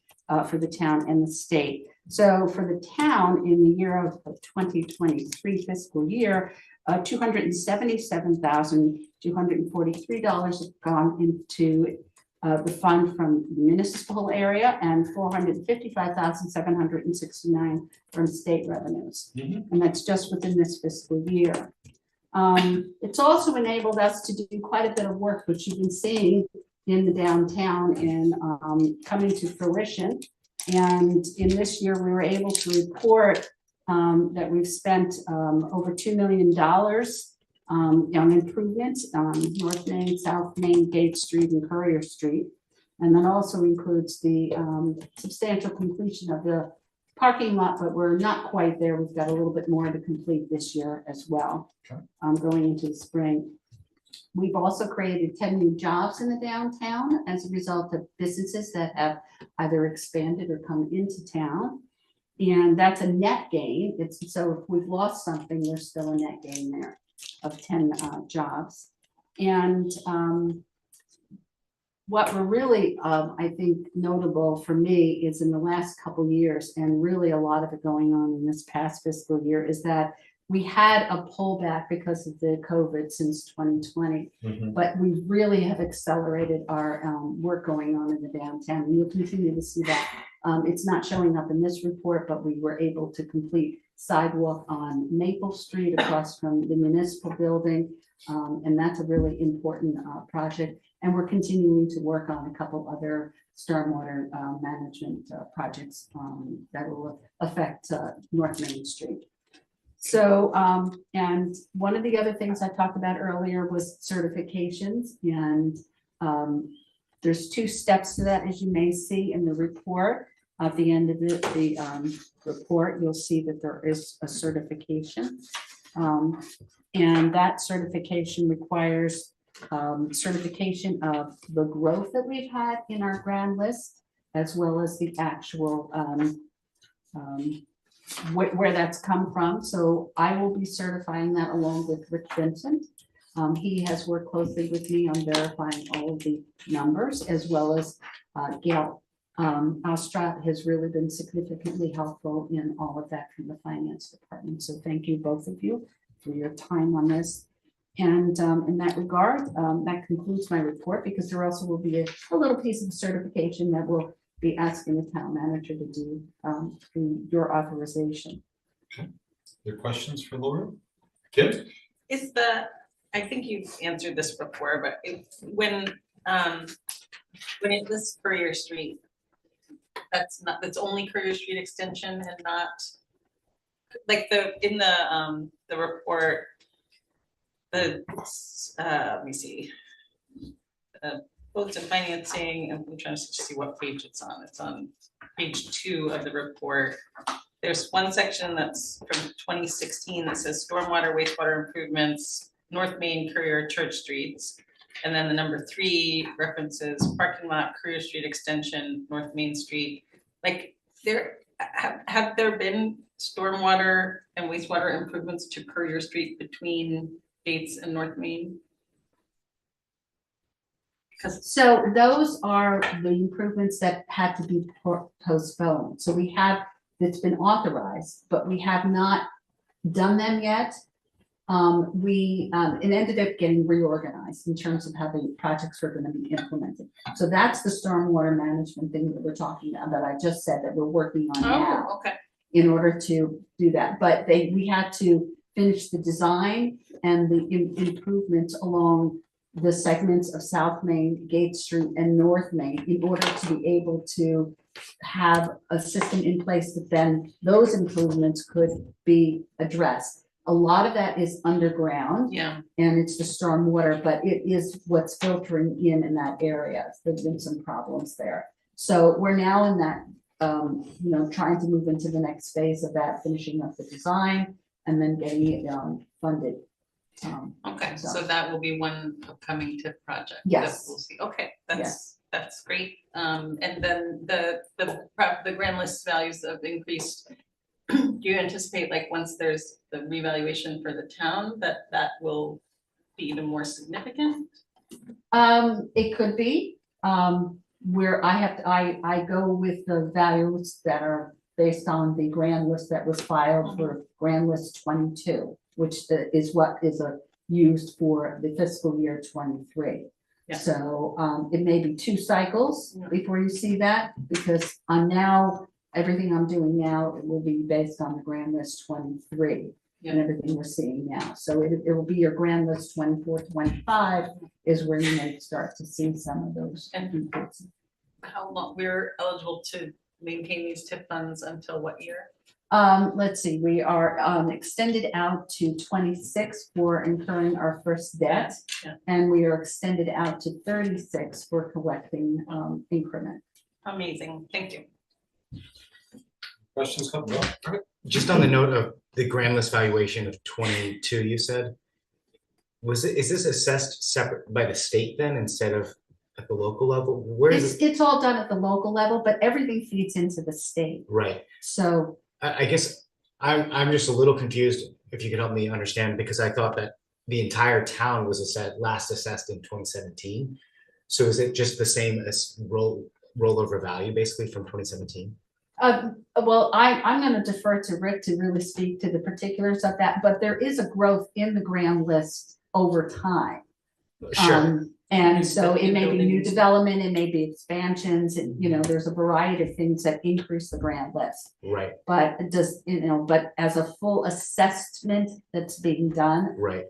for the town and the state. So for the town in the year of 2023 fiscal year, $277,243 have gone into the fund from the municipal area and $455,769 from state revenues. And that's just within this fiscal year. It's also enabled us to do quite a bit of work, which you've been seeing in the downtown and coming to fruition. And in this year, we were able to report that we've spent over $2 million on improvements on North Main, South Main, Gate Street, and Courier Street. And that also includes the substantial completion of the parking lot, but we're not quite there. We've got a little bit more to complete this year as well, going into the spring. We've also created 10 new jobs in the downtown as a result of businesses that have either expanded or come into town. And that's a net gain. So if we've lost something, there's still a net gain there of 10 jobs. And what we're really, I think, notable for me is in the last couple of years, and really a lot of it going on in this past fiscal year, is that we had a pullback because of the COVID since 2020, but we really have accelerated our work going on in the downtown. And you'll continue to see that. It's not showing up in this report, but we were able to complete sidewalk on Maple Street across from the municipal building. And that's a really important project. And we're continuing to work on a couple other stormwater management projects that will affect North Main Street. So, and one of the other things I talked about earlier was certifications, and there's 2 steps to that, as you may see in the report. At the end of the report, you'll see that there is a certification, and that certification requires certification of the growth that we've had in our grand list, as well as the actual where that's come from. So I will be certifying that along with Rick Vincent. He has worked closely with me on verifying all of the numbers, as well as Gail Ostrat has really been significantly helpful in all of that from the finance department. So thank you, both of you, for your time on this. And in that regard, that concludes my report, because there also will be a little piece of certification that will be asking the town manager to do through your authorization. Okay. There questions for Laura? Kim? I think you've answered this before, but when it lists Courier Street, that's only Courier Street extension and not like in the report, let me see. Both in financing, and I'm trying to see what page it's on. It's on page 2 of the report. There's one section that's from 2016 that says stormwater, wastewater improvements, North Main, Courier, Church Streets. And then the number 3 references parking lot, Courier Street extension, North Main Street. Like have there been stormwater and wastewater improvements to Courier Street between Gates and North Main? So those are the improvements that had to be postponed. So we have, it's been authorized, but we have not done them yet. It ended up getting reorganized in terms of how the projects were going to be implemented. So that's the stormwater management thing that we're talking about that I just said that we're working on now. Okay. In order to do that, but we had to finish the design and the improvements along the segments of South Main, Gate Street, and North Main in order to be able to have a system in place that then those improvements could be addressed. A lot of that is underground, Yeah. and it's the stormwater, but it is what's filtering in that area. There's been some problems there. So we're now in that, trying to move into the next phase of that, finishing up the design and then getting it funded. Okay, so that will be one upcoming TIF project. Yes. That we'll see. Okay, Yes. that's great. And then the grand list values have increased. Do you anticipate, like, once there's the revaluation for the town, that will be even more significant? It could be, where I go with the values that are based on the grand list that was filed for grand list 22, which is what is used for the fiscal year 23. Yeah. So it may be 2 cycles before you see that, because everything I'm doing now will be based on the grand list 23 and everything we're seeing now. So it will be your grand list 24, 25 is where you may start to see some of those. And how long we're eligible to maintain these TIF funds until what year? Let's see, we are extended out to 26 for incurring our first debt. Yeah. And we are extended out to 36 for collecting increment. Amazing, thank you. Questions coming up? All right. Just on the note of the grand list valuation of 22, you said, is this assessed separate by the state then instead of at the local level? Where is it? It's all done at the local level, but everything feeds into the state. Right. So I guess I'm just a little confused, if you could help me understand, because I thought that the entire town was last assessed in 2017. So is it just the same as rollover value basically from 2017? Well, I'm going to defer to Rick to really speak to the particulars of that, but there is a growth in the grand list over time. Sure. And so it may be new development, it may be expansions, and there's a variety of things that increase the grand list. Right. But it does, but as a full assessment that's being done. Right.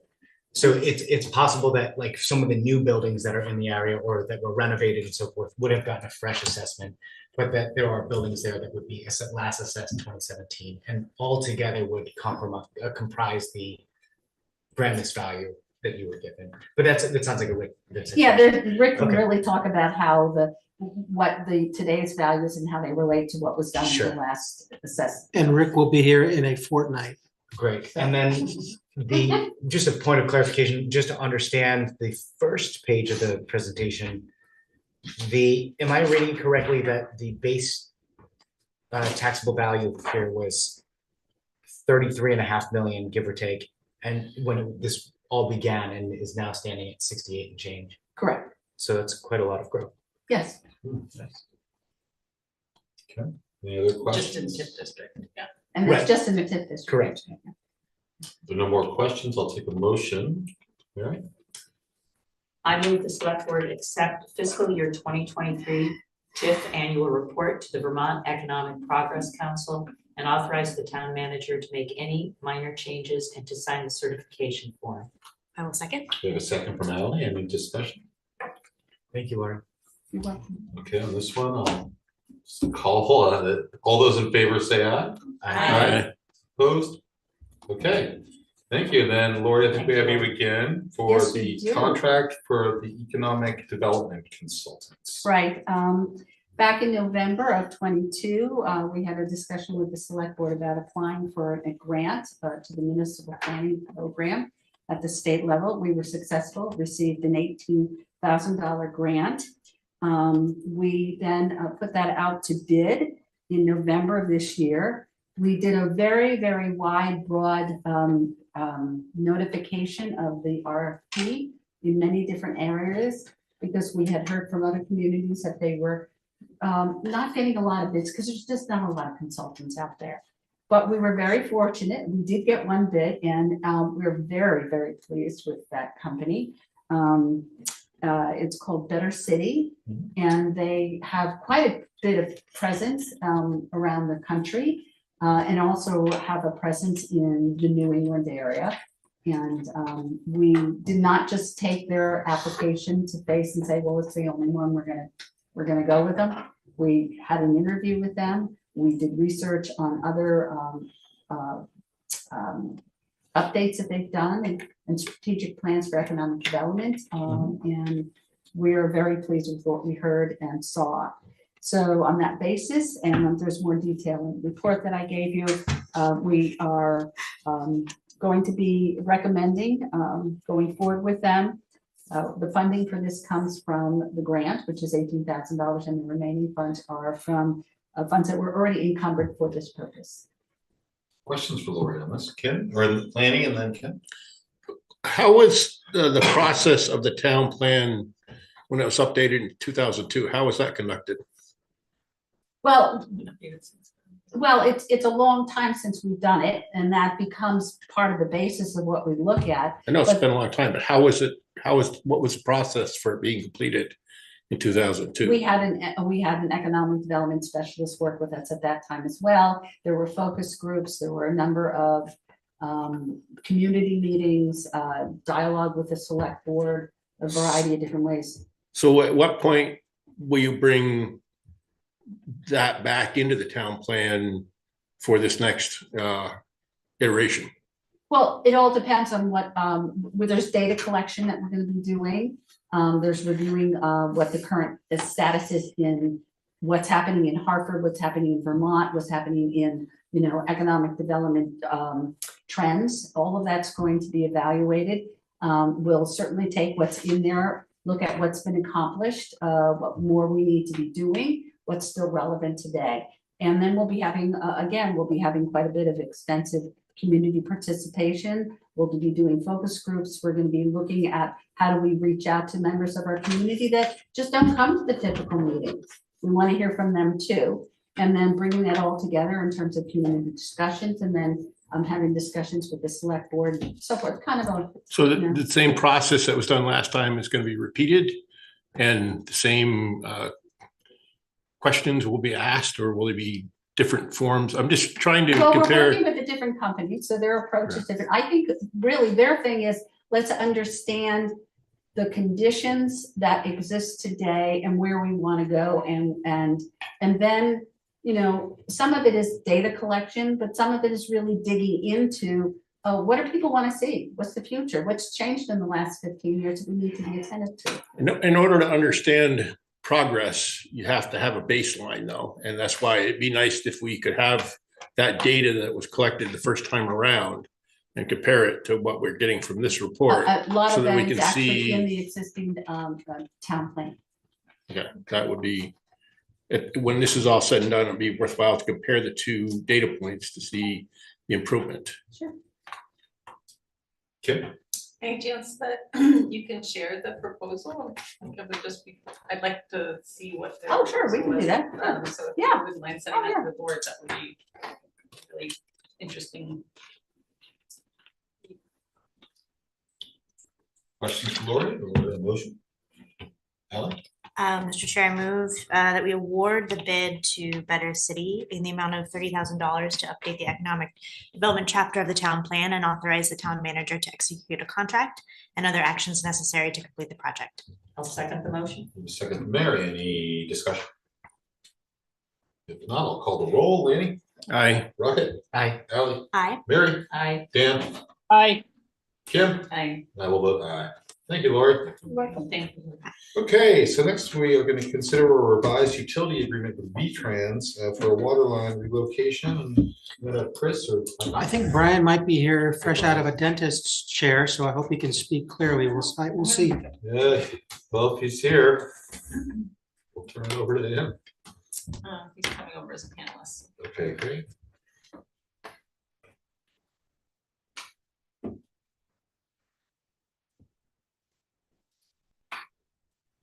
So it's possible that like some of the new buildings that are in the area or that were renovated and so forth would have gotten a fresh assessment, but that there are buildings there that would be last assessed in 2017 and altogether would comprise the grand list value that you were given. But that sounds like a Rick. Rick can Okay. really talk about how what today's values and how they relate to what was done in the last assessment. And Rick will be here in a fortnight. Great. And then just a point of clarification, just to understand the first page of the presentation, am I reading correctly that the base taxable value here was 33.5 million, give or take, and when this all began and is now standing at 68 and change. Correct. So that's quite a lot of growth. Yes. Nice. Okay, any other Just in questions? TIF district, yeah. And that's Right. just in the TIF district. Correct. If there are no more questions, I'll take a motion. All right, I move the select board accept fiscal year 2023 TIF annual report to the Vermont Economic Progress Council and authorize the town manager to make any minor changes and to sign the certification form. I will second. we have a second from Ally. Any discussion? Thank you, Lauren. You're welcome. Okay, on this one, I'll just call all those in favor say aye. Aye. Opposed? Okay, thank you. Then Lori, I think we have you again for Yes, we the do. contract for the economic development consultants. Right, back in November of 22, we had a discussion with the select board about applying for a grant to the municipal planning program at the state level. We were successful, received an $18,000 grant. We then put that out to bid in November of this year. We did a very, very wide, broad notification of the RFP in many different areas, because we had heard from other communities that they were not getting a lot of bids because there's just not a lot of consultants out there. But we were very fortunate. We did get one bid, and we're very, very pleased with that company. It's called Better City, and they have quite a bit of presence around the country, and also have a presence in the New England area. And we did not just take their application to face and say, well, it's the only one, we're gonna go with them. We had an interview with them. We did research on other updates that they've done and strategic plans for economic development. And we're very pleased with what we heard and saw. So on that basis, and there's more detail in the report that I gave you, we are going to be recommending going forward with them. The funding for this comes from the grant, which is $18,000, and the remaining funds are from funds that were already encumbered for this purpose. Questions for Lori on this, Ken, or the planning, and then Ken? How was the process of the town plan when it was updated in 2002? How was that conducted? Well, it's a long time since we've done it, and that becomes part of the basis of what we look at. I know it's been a long time, but what was the process for it being completed in 2002? We had an economic development specialist work with us at that time as well. There were focus groups. There were a number of community meetings, dialogue with the select board, a variety of different ways. So at what point will you bring that back into the town plan for this next iteration? Well, it all depends on what, there's data collection that we're going to be doing. There's reviewing what the current status is in what's happening in Hartford, what's happening in Vermont, what's happening in, economic development trends. All of that's going to be evaluated. We'll certainly take what's in there, look at what's been accomplished, what more we need to be doing, what's still relevant today. And then we'll be having, quite a bit of extensive community participation. We'll be doing focus groups. We're going to be looking at how do we reach out to members of our community that just don't come to the typical meetings. We want to hear from them too. And then bringing that all together in terms of community discussions, and then having discussions with the select board and so forth, kind of. So the same process that was done last time is going to be repeated, and the same questions will be asked, or will it be different forms? I'm just trying to compare. We're working with the different companies, so their approach is different. I think really their thing is, let's understand the conditions that exist today and where we want to go, and then, some of it is data collection, but some of it is really digging into what do people want to see? What's the future? What's changed in the last 15 years that we need to be attentive to? In order to understand progress, you have to have a baseline though. And that's why it'd be nice if we could have that data that was collected the first time around and compare it to what we're getting from this report. A lot so of that we that is can actually see in the existing town plan. Yeah, that would be, when this is all said and done, it'd be worthwhile to compare the two data points to see the improvement. Sure. Okay. Any chance that you can share the proposal? It would just be, I'd like to see what. Oh, sure, we can do that. So if Yeah. you wouldn't mind sending that to the board, that would be really interesting. Questions for Lori or a motion? Ellen? Mr. Chair, I move that we award the bid to Better City in the amount of $30,000 to update the economic development chapter of the town plan and authorize the town manager to execute a contract and other actions necessary to complete the project. I'll second the motion. Second, Mary, any discussion? If not, I'll call the roll. Lanny? Aye. Rocket, Aye. Ally, Aye. Mary, Aye. Dan, Aye. Kim, Aye. I will vote aye. Thank you, Lori. Thank you. Okay, so next we are going to consider a revised utility agreement with VTrans for a water line relocation. And we have Chris or? I think Brian might be here fresh out of a dentist's chair, so I hope he can speak clearly. We'll see. Yeah, well, if he's here, we'll turn it over to him. He's coming over as a panelist. Okay, great.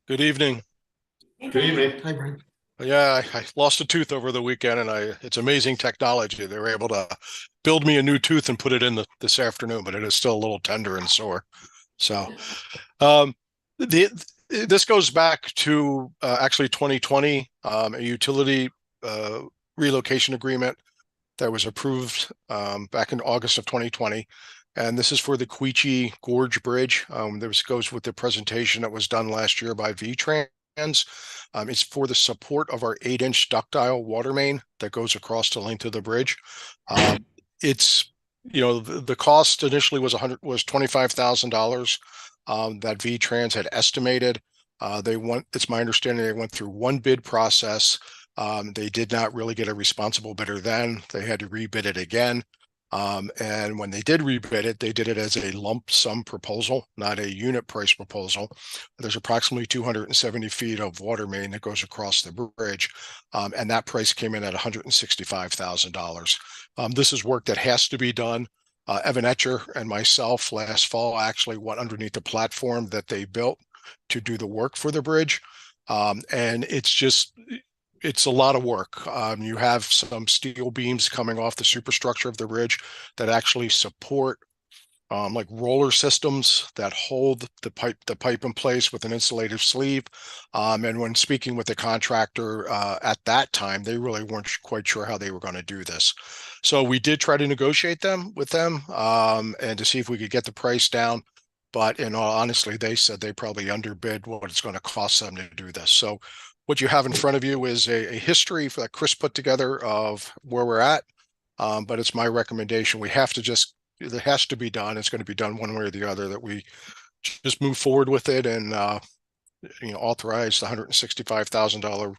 Good evening. Good evening. Hi, Brian. Yeah, I lost a tooth over the weekend, and it's amazing technology. They were able to build me a new tooth and put it in this afternoon, but it is still a little tender and sore. So, this goes back to actually 2020, a utility relocation agreement that was approved back in August of 2020. And this is for the Queechee Gorge Bridge. This goes with the presentation that was done last year by VTrans. It's for the support of our 8-inch ductile water main that goes across the length of the bridge. It's, you know, the cost initially was $25,000 that VTrans had estimated. It's my understanding they went through one bid process. They did not really get a responsible bidder then. They had to rebid it again. And when they did rebid it, they did it as a lump sum proposal, not a unit price proposal. There's approximately 270 feet of water main that goes across the bridge. And that price came in at $165,000. This is work that has to be done. Evan Etcher and myself last fall actually went underneath the platform that they built to do the work for the bridge. And it's a lot of work. You have some steel beams coming off the superstructure of the bridge that actually support like roller systems that hold the pipe in place with an insulative sleeve. And when speaking with the contractor at that time, they really weren't quite sure how they were going to do this. So we did try to negotiate with them and to see if we could get the price down. But in all honesty, they said they probably underbid what it's going to cost them to do this. So what you have in front of you is a history that Chris put together of where we're at. But it's my recommendation. It has to be done. It's going to be done one way or the other, that we just move forward with it and authorize the $165,000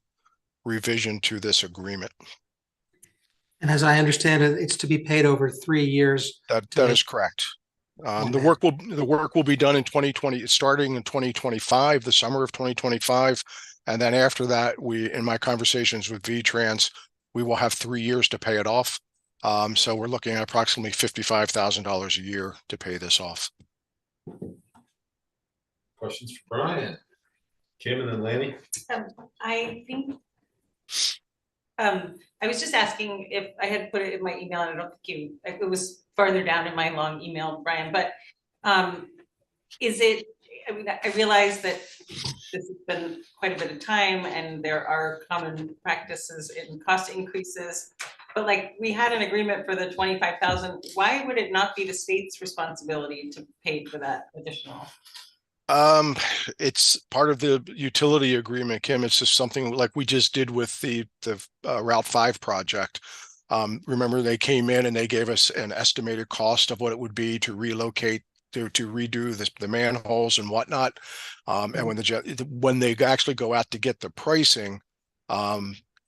revision to this agreement. And as I understand it, it's to be paid over 3 years. That is correct. The work will be done in 2020, starting in 2025, the summer of 2025. And then after that, in my conversations with VTrans, we will have 3 years to pay it off. So we're looking at approximately $55,000 a year to pay this off. Questions for Brian? Kim and then Lanny? I think, I was just asking if I had put it in my email, and I don't think it was farther down in my long email, Brian, but is it, I mean, I realize that this has been quite a bit of time and there are common practices in cost increases, but like we had an agreement for the 25,000. Why would it not be the state's responsibility to pay for that additional? It's part of the utility agreement, Kim. It's just something like we just did with the Route 5 project. Remember, they came in and they gave us an estimated cost of what it would be to relocate, to redo the manholes and whatnot. And when they actually go out to get the pricing,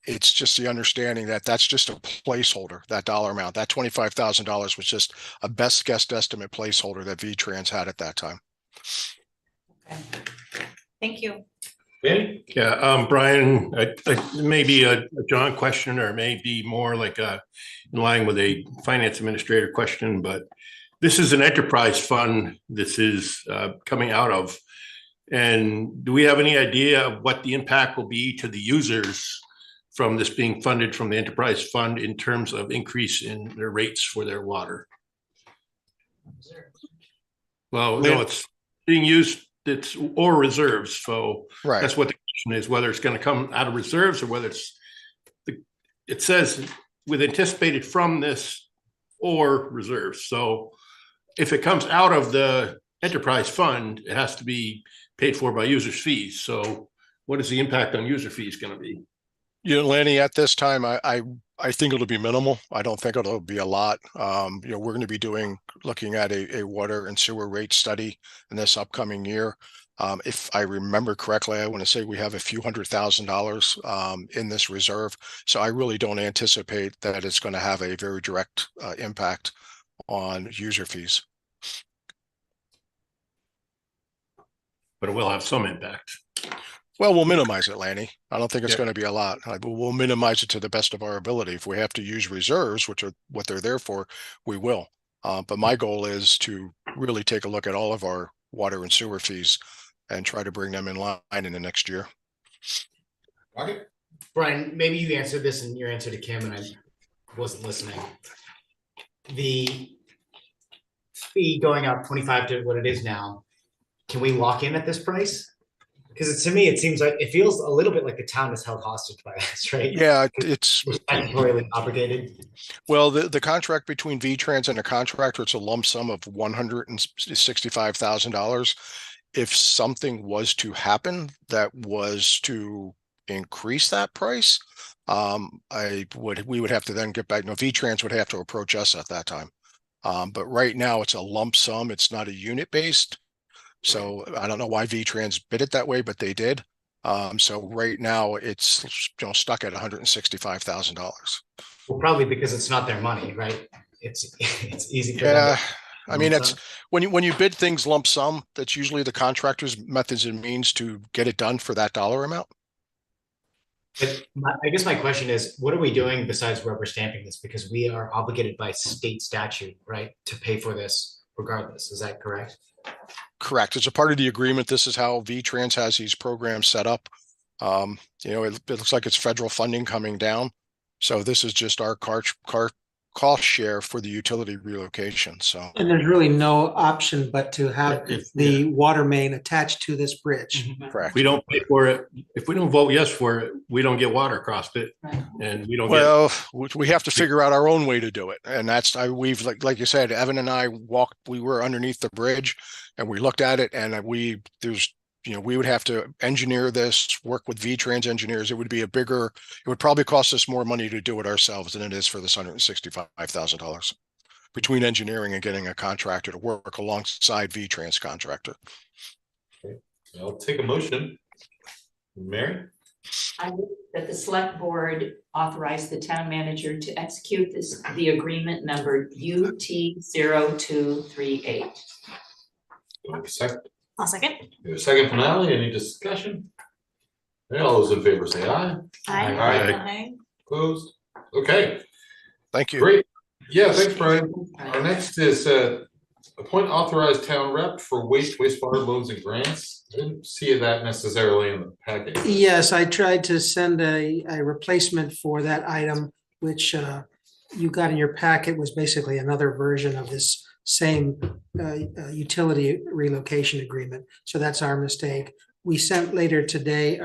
it's just the understanding that that's just a placeholder, that dollar amount. That $25,000 was just a best guess estimate placeholder that VTrans had at that time. Okay. Thank you. Lanny? Yeah, Brian, maybe a John question, or maybe more like in line with a finance administrator question, but this is an enterprise fund this is coming out of. And do we have any idea of what the impact will be to the users from this being funded from the enterprise fund in terms of increase in their rates for their water? Well, no, it's being used, or reserves. So right. That's what the question is, whether it's going to come out of reserves or whether it says with anticipated from this or reserves. So if it comes out of the enterprise fund, it has to be paid for by users' fees. So what is the impact on user fees going to be? Lanny, at this time, I I think it'll be minimal. I don't think it'll be a lot. We're going to be looking at a water and sewer rate study in this upcoming year. If I remember correctly, I want to say we have a few $100,000 in this reserve. So I really don't anticipate that it's going to have a very direct impact on user fees. But it will have some impact. Well, we'll minimize it, Lanny. I don't think it's going to be a lot. We'll minimize it to the best of our ability. If we have to use reserves, which are what they're there for, we will. But my goal is to really take a look at all of our water and sewer fees and try to bring them in line in the next year. Okay. Brian, maybe you answered this in your answer to Kim and I wasn't listening. The fee going up 25 to what it is now, can we lock in at this price? Because to me, it seems like it feels a little bit like the town is held hostage by this, right? Yeah, it's statutorily obligated. Well, the contract between VTrans and a contractor, it's a lump sum of $165,000. If something was to happen that was to increase that price, we would have to then get back. No, VTrans would have to approach us at that time. But right now it's a lump sum. It's not a unit based. So I don't know why VTrans bid it that way, but they did. So right now it's stuck at $165,000. Well, probably because it's not their money, right? It's easy for them. I mean, it's when you bid things lump sum, that's usually the contractor's methods and means to get it done for that dollar amount. But I guess my question is, what are we doing besides rubber stamping this? Because we are obligated by state statute, right, to pay for this regardless. Is that correct? Correct. It's a part of the agreement. This is how VTrans has these programs set up. It looks like it's federal funding coming down. So this is just our cost share for the utility relocation. So, And there's really no option but to have the water main attached to this bridge. correct. If we don't pay for it, if we don't vote yes for it, we don't get water across it, and we don't get. Well, we have to figure out our own way to do it, and that's we've like you said, Evan and I walked. We were underneath the bridge, and we looked at it, and we would have to engineer this, work with VTrans engineers. It would probably cost us more money to do it ourselves than it is for this $165,000 between engineering and getting a contractor to work alongside VTrans contractor. Okay. I'll take a motion. Mary? I move that the select board authorize the town manager to execute the agreement number UT0238. Second. I'll second. Second from Natalie. Any discussion? All those in favor say aye. Aye. Aye. Opposed? Okay, Thank you. great. Yeah, thanks, Brian. Our next is appoint authorized town rep for wastewater loans and grants. I didn't see that necessarily in the package. Yes, I tried to send a replacement for that item, which you got in your packet was basically another version of this same utility relocation agreement. So that's our mistake. We sent earlier today,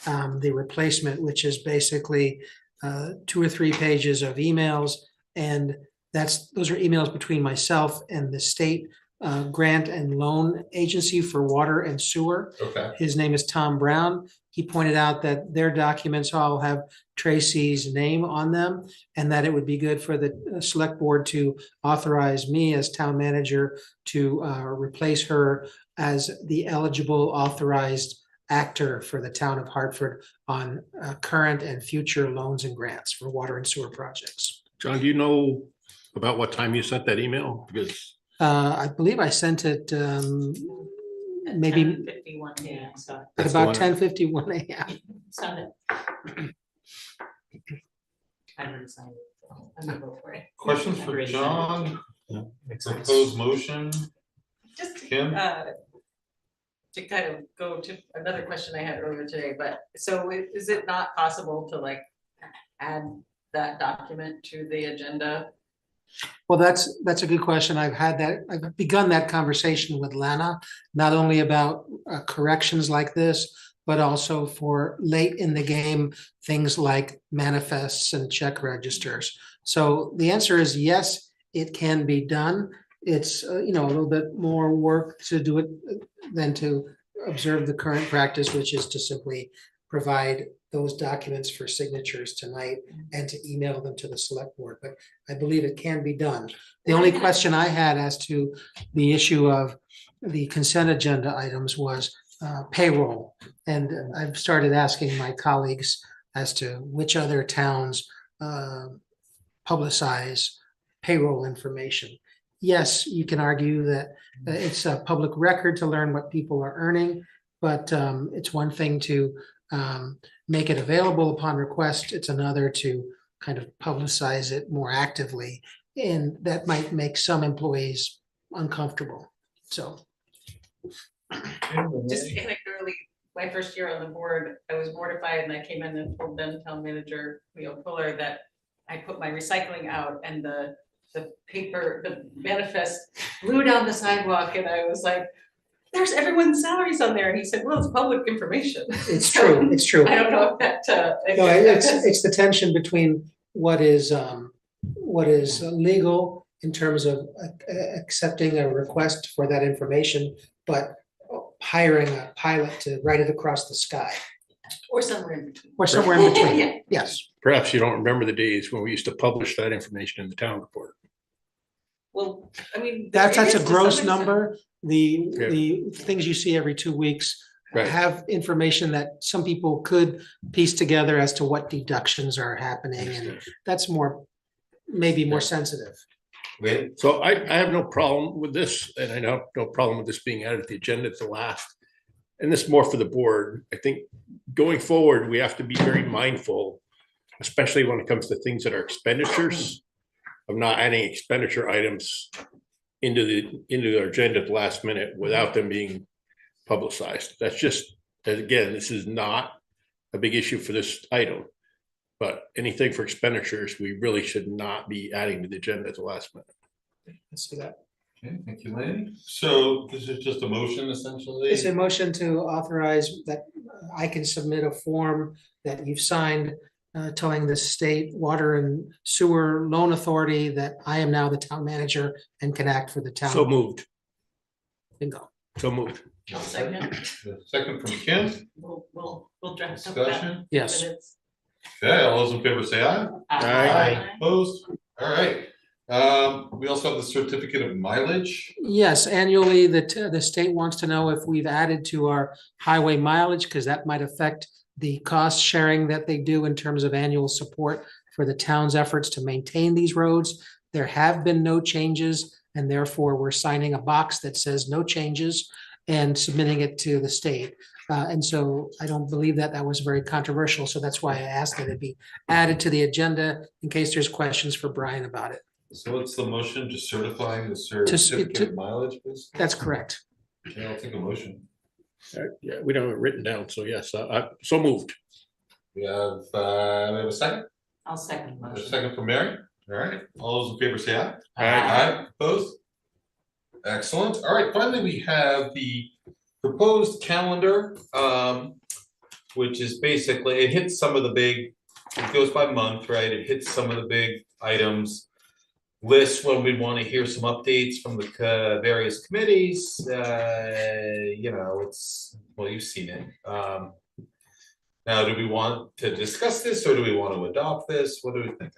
the replacement, which is basically 2 or 3 pages of emails. And those are emails between myself and the state grant and loan agency for water and sewer. Okay. His name is Tom Brown. He pointed out that their documents all have Tracy's name on them, and that it would be good for the select board to authorize me as town manager to replace her as the eligible authorized actor for the town of Hartford on current and future loans and grants for water and sewer projects. John, do you know about what time you sent that email? Because I believe I sent it maybe 10:51 a.m. So at about 10:51 a.m. send it. I didn't sign it. I'm gonna go for it. Questions I've for already John? Makes sense. Proposed motion? Just Kim? to kind of go to another question I had earlier today, but so is it not possible to add that document to the agenda? Well, that's a good question. I've begun that conversation with Lana, not only about corrections like this, but also for late in the game, things like manifests and check registers. So the answer is yes, it can be done. It's a little bit more work to do it than to observe the current practice, which is to simply provide those documents for signatures tonight and to email them to the select board, but I believe it can be done. The only question I had as to the issue of the consent agenda items was payroll. And I've started asking my colleagues as to which other towns publicize payroll information. Yes, you can argue that it's a public record to learn what people are earning, but it's one thing to make it available upon request. It's another to kind of publicize it more actively, and that might make some employees uncomfortable. So. Just anecdotally, my first year on the board, I was mortified and I came in and told then town manager, Leo Fuller, that I put my recycling out and the paper, the manifest flew down the sidewalk and I was like, there's everyone's salaries on there. And he said, well, it's public information. It's true, it's true. I don't know if that. No, it's the tension between what is legal in terms of accepting a request for that information, but hiring a pilot to write it across the sky. Or somewhere in between. Or somewhere in between, Yeah. yes. Perhaps you don't remember the days when we used to publish that information in the town report. Well, I mean. That's it a is to gross some extent. number. The things you see every 2 weeks Right. have information that some people could piece together as to what deductions are happening, and that's maybe more sensitive. So I have no problem with this, and I have no problem with this being added to the agenda at the last. And this is more for the board. I think going forward, we have to be very mindful, especially when it comes to things that are expenditures, of not adding expenditure items into our agenda at the last minute without them being publicized. That's just, again, this is not a big issue for this item, but anything for expenditures, we really should not be adding to the agenda at the last minute. Let's do that. Okay, thank you, Lanny. So this is just a motion essentially? It's a motion to authorize that I can submit a form that you've signed telling the state water and sewer loan authority that I am now the town manager and can act for the town. So moved. Bingo. So moved. I'll second. Second from Kim, We'll draft up that. discussion. Yes. minutes. Okay, all those in favor say aye. Aye. Opposed? All right. We also have the certificate of mileage. Yes, annually, the state wants to know if we've added to our highway mileage, because that might affect the cost sharing that they do in terms of annual support for the town's efforts to maintain these roads. There have been no changes, and therefore we're signing a box that says no changes and submitting it to the state. And so I don't believe that was very controversial. So that's why I asked that it be added to the agenda in case there's questions for Brian about it. So what's the motion, just certifying the certificate of mileage, please? That's correct. Okay, I'll take a motion. Yeah, we don't have it written down, so yes, so moved. We have a second? I'll second the A motion. second from Mary. All right, all those in favor say aye. Aye. Opposed? Excellent. All right, finally, we have the proposed calendar, which is basically, it hits some of the big, it goes by month, right? It hits some of the big items. Lists when we want to hear some updates from the various committees. It's, well, you've seen it. Now, do we want to discuss this or do we want to adopt this? What do we think?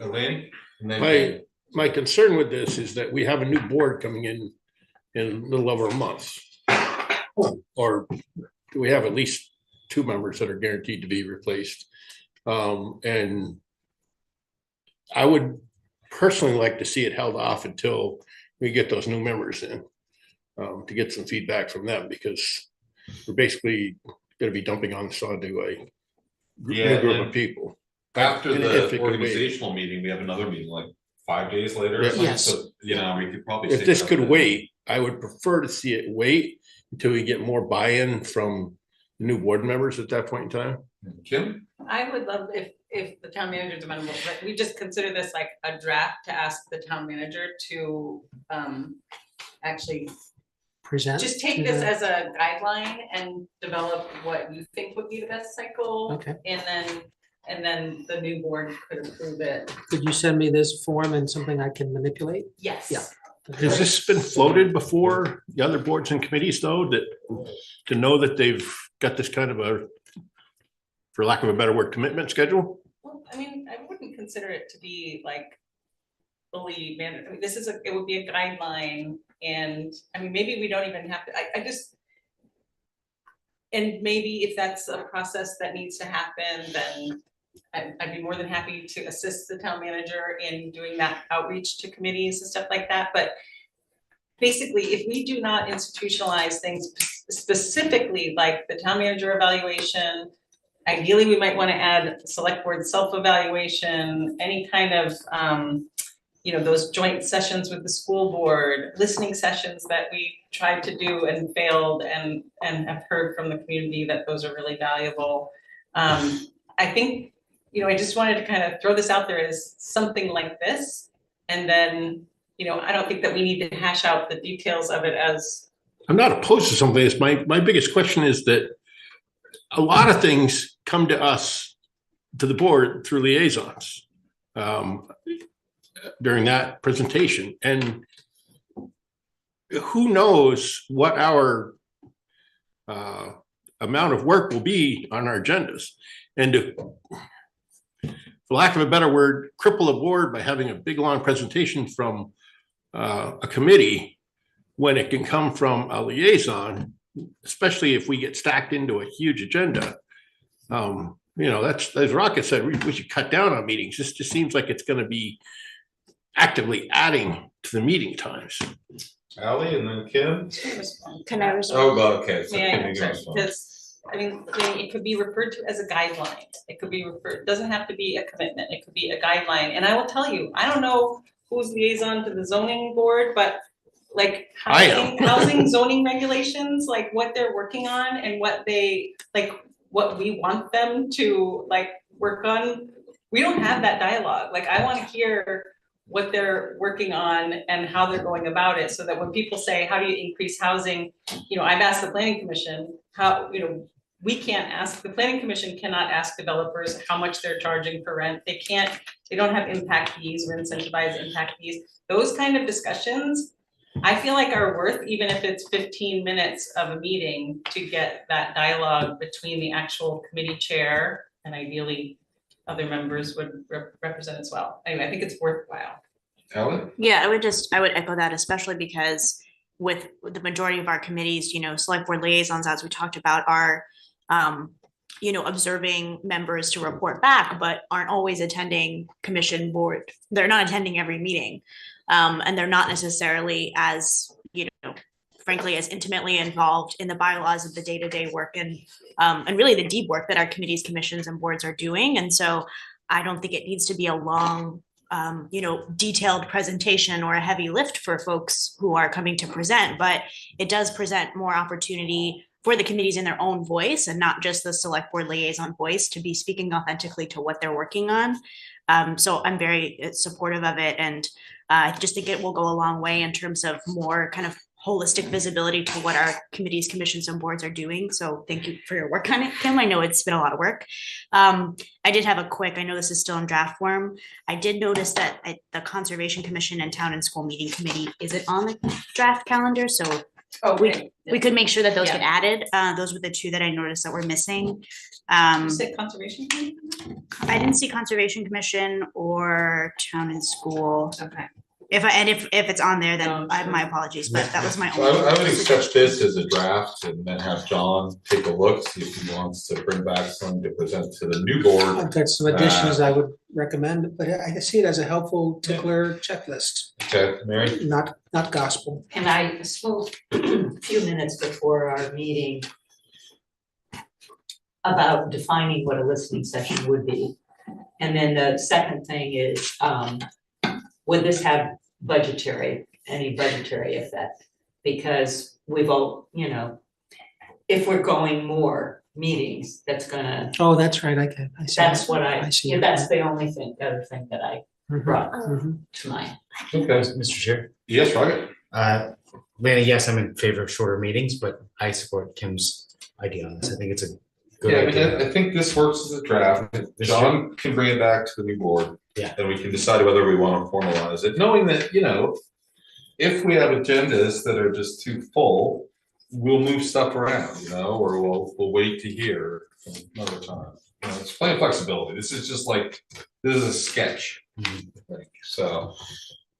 Elaine? And then My concern with this is that we have a new board coming in a little over a month. Or we have at least 2 members that are guaranteed to be replaced. And I would personally like to see it held off until we get those new members in, to get some feedback from them, because we're basically going to be dumping on this onto a new group of people. After If it the could wait. organizational meeting, we have another meeting like 5 days later. or Yeah. something. Yes. So, we could probably. If say this something. could wait, I would prefer to see it wait until we get more buy-in from new board members at that point in time. Kim? I would love if the town manager's amenable, but we just consider this like a draft to ask the town manager to actually Present. just take to this the- as a guideline and develop what you think would be the best cycle. Okay. And then the new board could approve it. Could you send me this form and something I can manipulate? Yes. Yeah. Has this been floated before the other boards and committees though, that to know that they've got this kind of for lack of a better word, commitment schedule? Well, I mean, I wouldn't consider it to be like fully mandatory. I mean, it would be a guideline, and I mean, maybe we don't even have to, and maybe if that's a process that needs to happen, then I'd be more than happy to assist the town manager in doing that outreach to committees and stuff like that, but basically, if we do not institutionalize things specifically like the town manager evaluation, ideally, we might want to add select board self-evaluation, any kind of, those joint sessions with the school board, listening sessions that we tried to do and failed and have heard from the community that those are really valuable. I think, I just wanted to kind of throw this out there as something like this. And then, I don't think that we need to hash out the details of it as. I'm not opposed to something. It's my biggest question is that a lot of things come to us, to the board through liaisons during that presentation. And who knows what our amount of work will be on our agendas. And to, for lack of a better word, cripple a board by having a big, long presentation from a committee when it can come from a liaison, especially if we get stacked into a huge agenda. That's, as Rocket said, we should cut down on meetings. This just seems like it's going to be actively adding to the meeting times. Ally and then Kim? Can I respond? Oh, okay. So Yeah, Kim, you can respond. because, it could be referred to as a guideline. It could be it doesn't have to be a commitment. It could be a guideline. And I will tell you, I don't know who's liaison to the zoning board, but like housing zoning regulations, like what they're working on and what we want them to work on. We don't have that dialogue. I want to hear what they're working on and how they're going about it, so that when people say, how do you increase housing? I've asked the planning commission how, the planning commission cannot ask developers how much they're charging for rent. They don't have impact fees or incentivized impact fees. Those kind of discussions, I feel like are worth, even if it's 15 minutes of a meeting, to get that dialogue between the actual committee chair and ideally other members would represent as well. Anyway, I think it's worthwhile. Ally? Yeah, I would echo that, especially because with the majority of our committees, select board liaisons, as we talked about, are observing members to report back, but aren't always attending commission board. They're not attending every meeting. And they're not necessarily as, frankly, as intimately involved in the bylaws of the day-to-day work and really the deep work that our committees, commissions, and boards are doing. And so I don't think it needs to be a long, detailed presentation or a heavy lift for folks who are coming to present, but it does present more opportunity for the committees in their own voice and not just the select board liaison voice to be speaking authentically to what they're working on. So I'm very supportive of it. And I just think it will go a long way in terms of more kind of holistic visibility to what our committees, commissions, and boards are doing. So thank you for your work on it, Kim. I know it's been a lot of work. I did have I know this is still in draft form. I did notice that the Conservation Commission and Town and School Meeting Committee isn't on the draft calendar. So we could make sure that those get added. Those were the two that I noticed that were missing. You said Conservation Commission? I didn't see Conservation Commission or Town and School. Okay. If it's on there, then I have my apologies, but that was my only. I would accept this as a draft and then have John take a look, see if he wants to bring back something to present to the new board. I've got some additions I would recommend, but I see it as a helpful tickler checklist, Okay, Mary? not gospel. And I spoke a few minutes before our meeting about defining what a listening session would be. And then the second thing is, would this have any budgetary effect? Because we've all, if we're going more meetings, that's gonna. Oh, that's right, I see. That's what I see. that's the only other thing that I brought to mind. Okay. Mr. Chair. Yes, right. Lanny, yes, I'm in favor of shorter meetings, but I support Kim's idea on this. I think it's a good Yeah, idea. I think this works as a draft. John can bring it back to the new board. Yeah. And we can decide whether we want to formalize it, knowing that, if we have agendas that are just too full, we'll move stuff around, or we'll wait to hear from another time. It's plenty of flexibility. This is just like, this is a sketch. Like, so,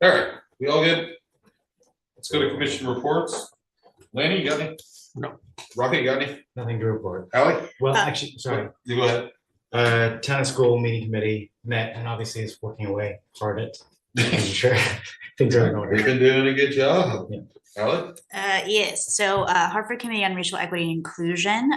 all right, we all good? Let's go to commission reports. Lanny, you got any? No. Rocky, you got any? Nothing to report. Ally? Well, actually, sorry. You go ahead. Town school meeting committee met and obviously is working away hard at making sure things are in order. We've been doing a good job. Yeah. Ally? Yes, so Hartford Committee on Racial Equity and Inclusion.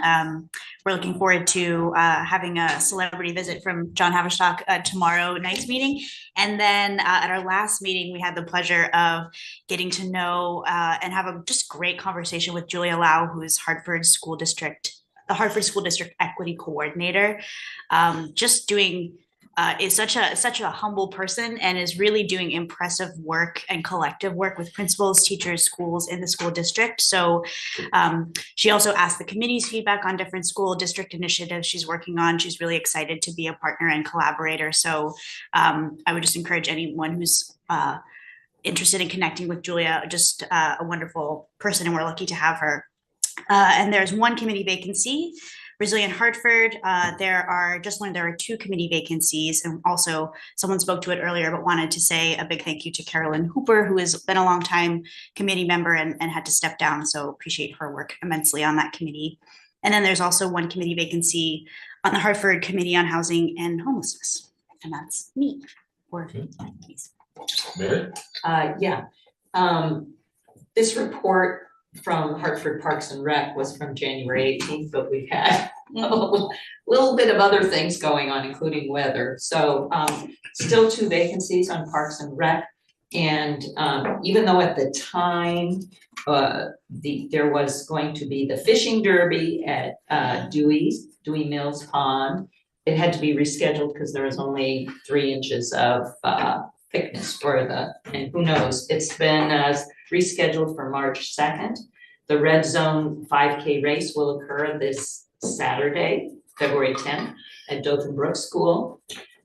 We're looking forward to having a celebrity visit from John Haverstock tomorrow night's meeting. And then at our last meeting, we had the pleasure of getting to know and have a just great conversation with Julia Lau, who is the Hartford School District Equity Coordinator. Just doing is such a humble person and is really doing impressive work and collective work with principals, teachers, schools in the school district. So she also asked the committee's feedback on different school district initiatives she's working on. She's really excited to be a partner and collaborator. So I would just encourage anyone who's interested in connecting with Julia, just a wonderful person, and we're lucky to have her. And there's one committee vacancy. Resilient Hartford, there are 2 committee vacancies, and also someone spoke to it earlier, but wanted to say a big thank you to Carolyn Hooper, who has been a long time committee member and had to step down. So appreciate her work immensely on that committee. And then there's also one committee vacancy on the Hartford Committee on Housing and Homelessness, and that's me. Mary? Yeah. This report from Hartford Parks and Rec was from January 18th, but we've had a little bit of other things going on, including weather. So still 2 vacancies on Parks and Rec. And even though at the time there was going to be the fishing derby at Dewey Mills Pond, it had to be rescheduled because there was only 3 inches of thickness for and who knows, it's been rescheduled for March 2nd. The Red Zone 5K race will occur this Saturday, February 10th at Dothan Brook School.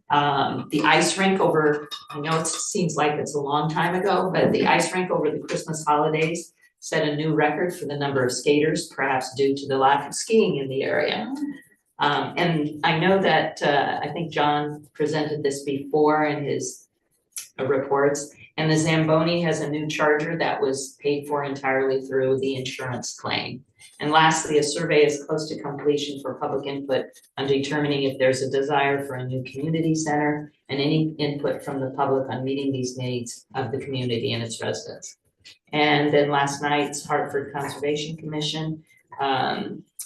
The ice rink I know it seems like it's a long time ago, but the ice rink over the Christmas holidays set a new record for the number of skaters, perhaps due to the lack of skiing in the area. And I know that I think John presented this before in his reports, and the Zamboni has a new charger that was paid for entirely through the insurance claim. And lastly, a survey is close to completion for public input on determining if there's a desire for a new community center and any input from the public on meeting these needs of the community and its residents. And then last night's Hartford Conservation Commission.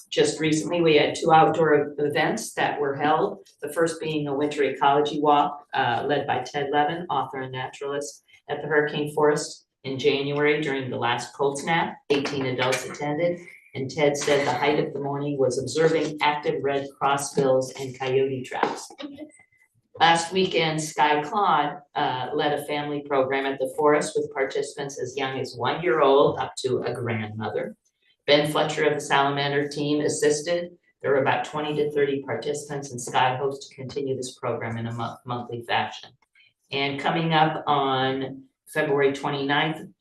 Just recently, we had 2 outdoor events that were held. The first being a winter ecology walk led by Ted Levin, author and naturalist, at the Hurricane Forest in January during the last cold snap. 18 adults attended, and Ted said the height of the morning was observing active red crossbills and coyote traps. Last weekend, Sky Claude led a family program at the forest with participants as young as 1-year-old up to a grandmother. Ben Fletcher of the Salamander team assisted. There were about 20 to 30 participants, and Sky hopes to continue this program in a monthly fashion. And coming up on February 29th,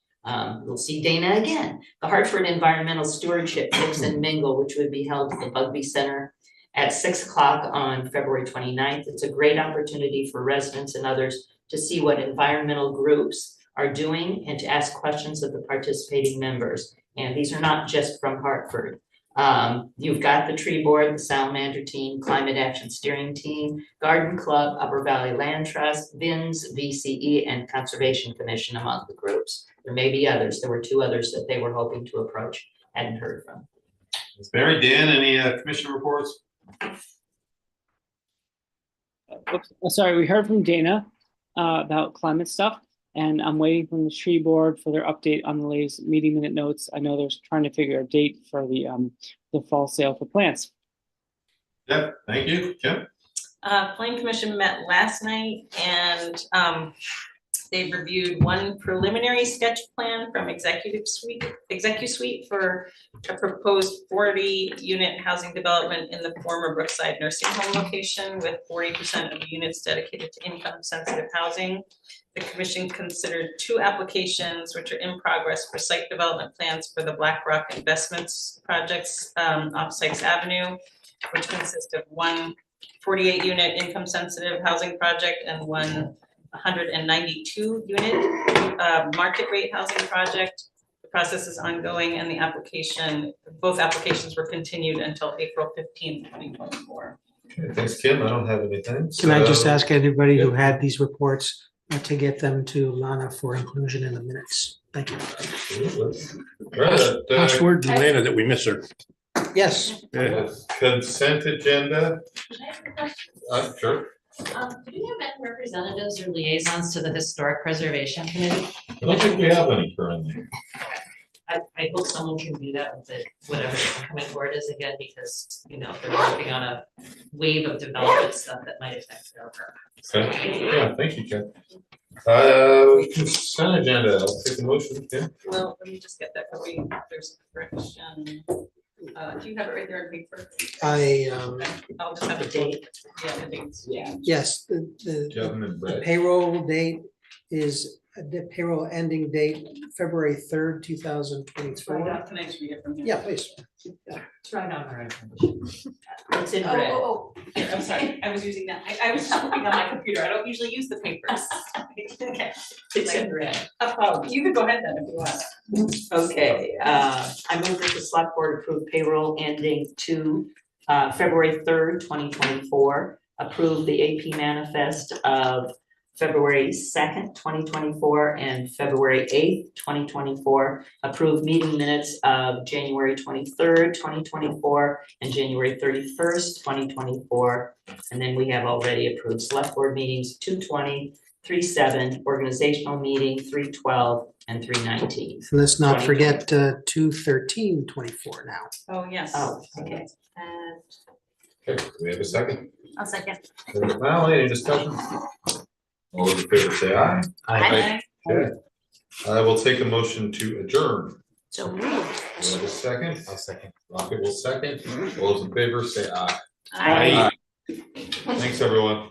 we'll see Dana again. The Hartford Environmental Stewardship Mix and Mingle, which would be held at the Bugby Center at 6 o'clock on February 29th. It's a great opportunity for residents and others to see what environmental groups are doing and to ask questions of the participating members. And these are not just from Hartford. You've got the Tree Board, the Salamander Team, Climate Action Steering Team, Garden Club, Upper Valley Land Trust, VINS, VCE, and Conservation Commission among the groups. There may be others. There were 2 others that they were hoping to approach, hadn't heard from. Barry, Dan, any commission reports? Sorry, we heard from Dana about climate stuff. And I'm waiting from the tree board for their update on the latest meeting minute notes. I know they're trying to figure a date for the fall sale for plants. Yep, thank you. Kim? Planning Commission met last night, and they reviewed one preliminary sketch plan from Executive Suite for a proposed 40-unit housing development in the former Brookside Nursing Home location with 40% of the units dedicated to income-sensitive housing. The commission considered 2 applications which are in progress for site development plans for the BlackRock Investments projects off Sykes Avenue, which consist of 1 48 unit income sensitive housing project and one 192 unit market rate housing project. The process is ongoing and both applications were continued until April 15th, 2024. Okay, thanks, Kim. I don't have anything. Can I just So- ask anybody who had these reports to get them to Lana for inclusion in the minutes? Thank you. Absolutely. All right, Password to Lana that we miss her. Yes. consent agenda. Can I ask a question? Sure. Do you have any representatives or liaisons to the Historic Preservation Committee? I don't think we have any currently. I hope someone can do that with it, whatever the incoming board is again, because, you know, they're working on a wave of development stuff that might affect their work. Okay, yeah, thank you, Ken. Consent agenda, I'll take a motion, Kim. Well, let me just get that for you. There's a correction. Do you have it right there on paper? I'll just have the date. Yeah, the dates. Yeah. Yes, the Gentleman, Brett. payroll date is, the payroll ending date, February 3rd, 2024. Can I just read it from here? Yeah, please. It's right on our information. It's in Oh, red. Yeah, I'm sorry, I was using that. I was looking on my computer. I don't usually use the papers. Okay. It's in red. You could go ahead then if you want. Okay, I move that the select board approve payroll ending to February 3rd, 2024. Approve the AP manifest of February 2nd, 2024 and February 8th, 2024. Approve meeting minutes of January 23rd, 2024 and January 31st, 2024. And then we have already approved select board meetings 2/20, 3/7, organizational meeting 3/12 and 3/19. Let's not forget 2/13/24 now. Oh, yes. Oh, okay. And Okay, do we have a second? I'll second. Now, any discussion? All those in favor say aye. Aye. Okay. I will take a motion to adjourn. So moved. Do I have a second? I'll second. Rocket will second. All those in favor say aye. Aye. Thanks, everyone.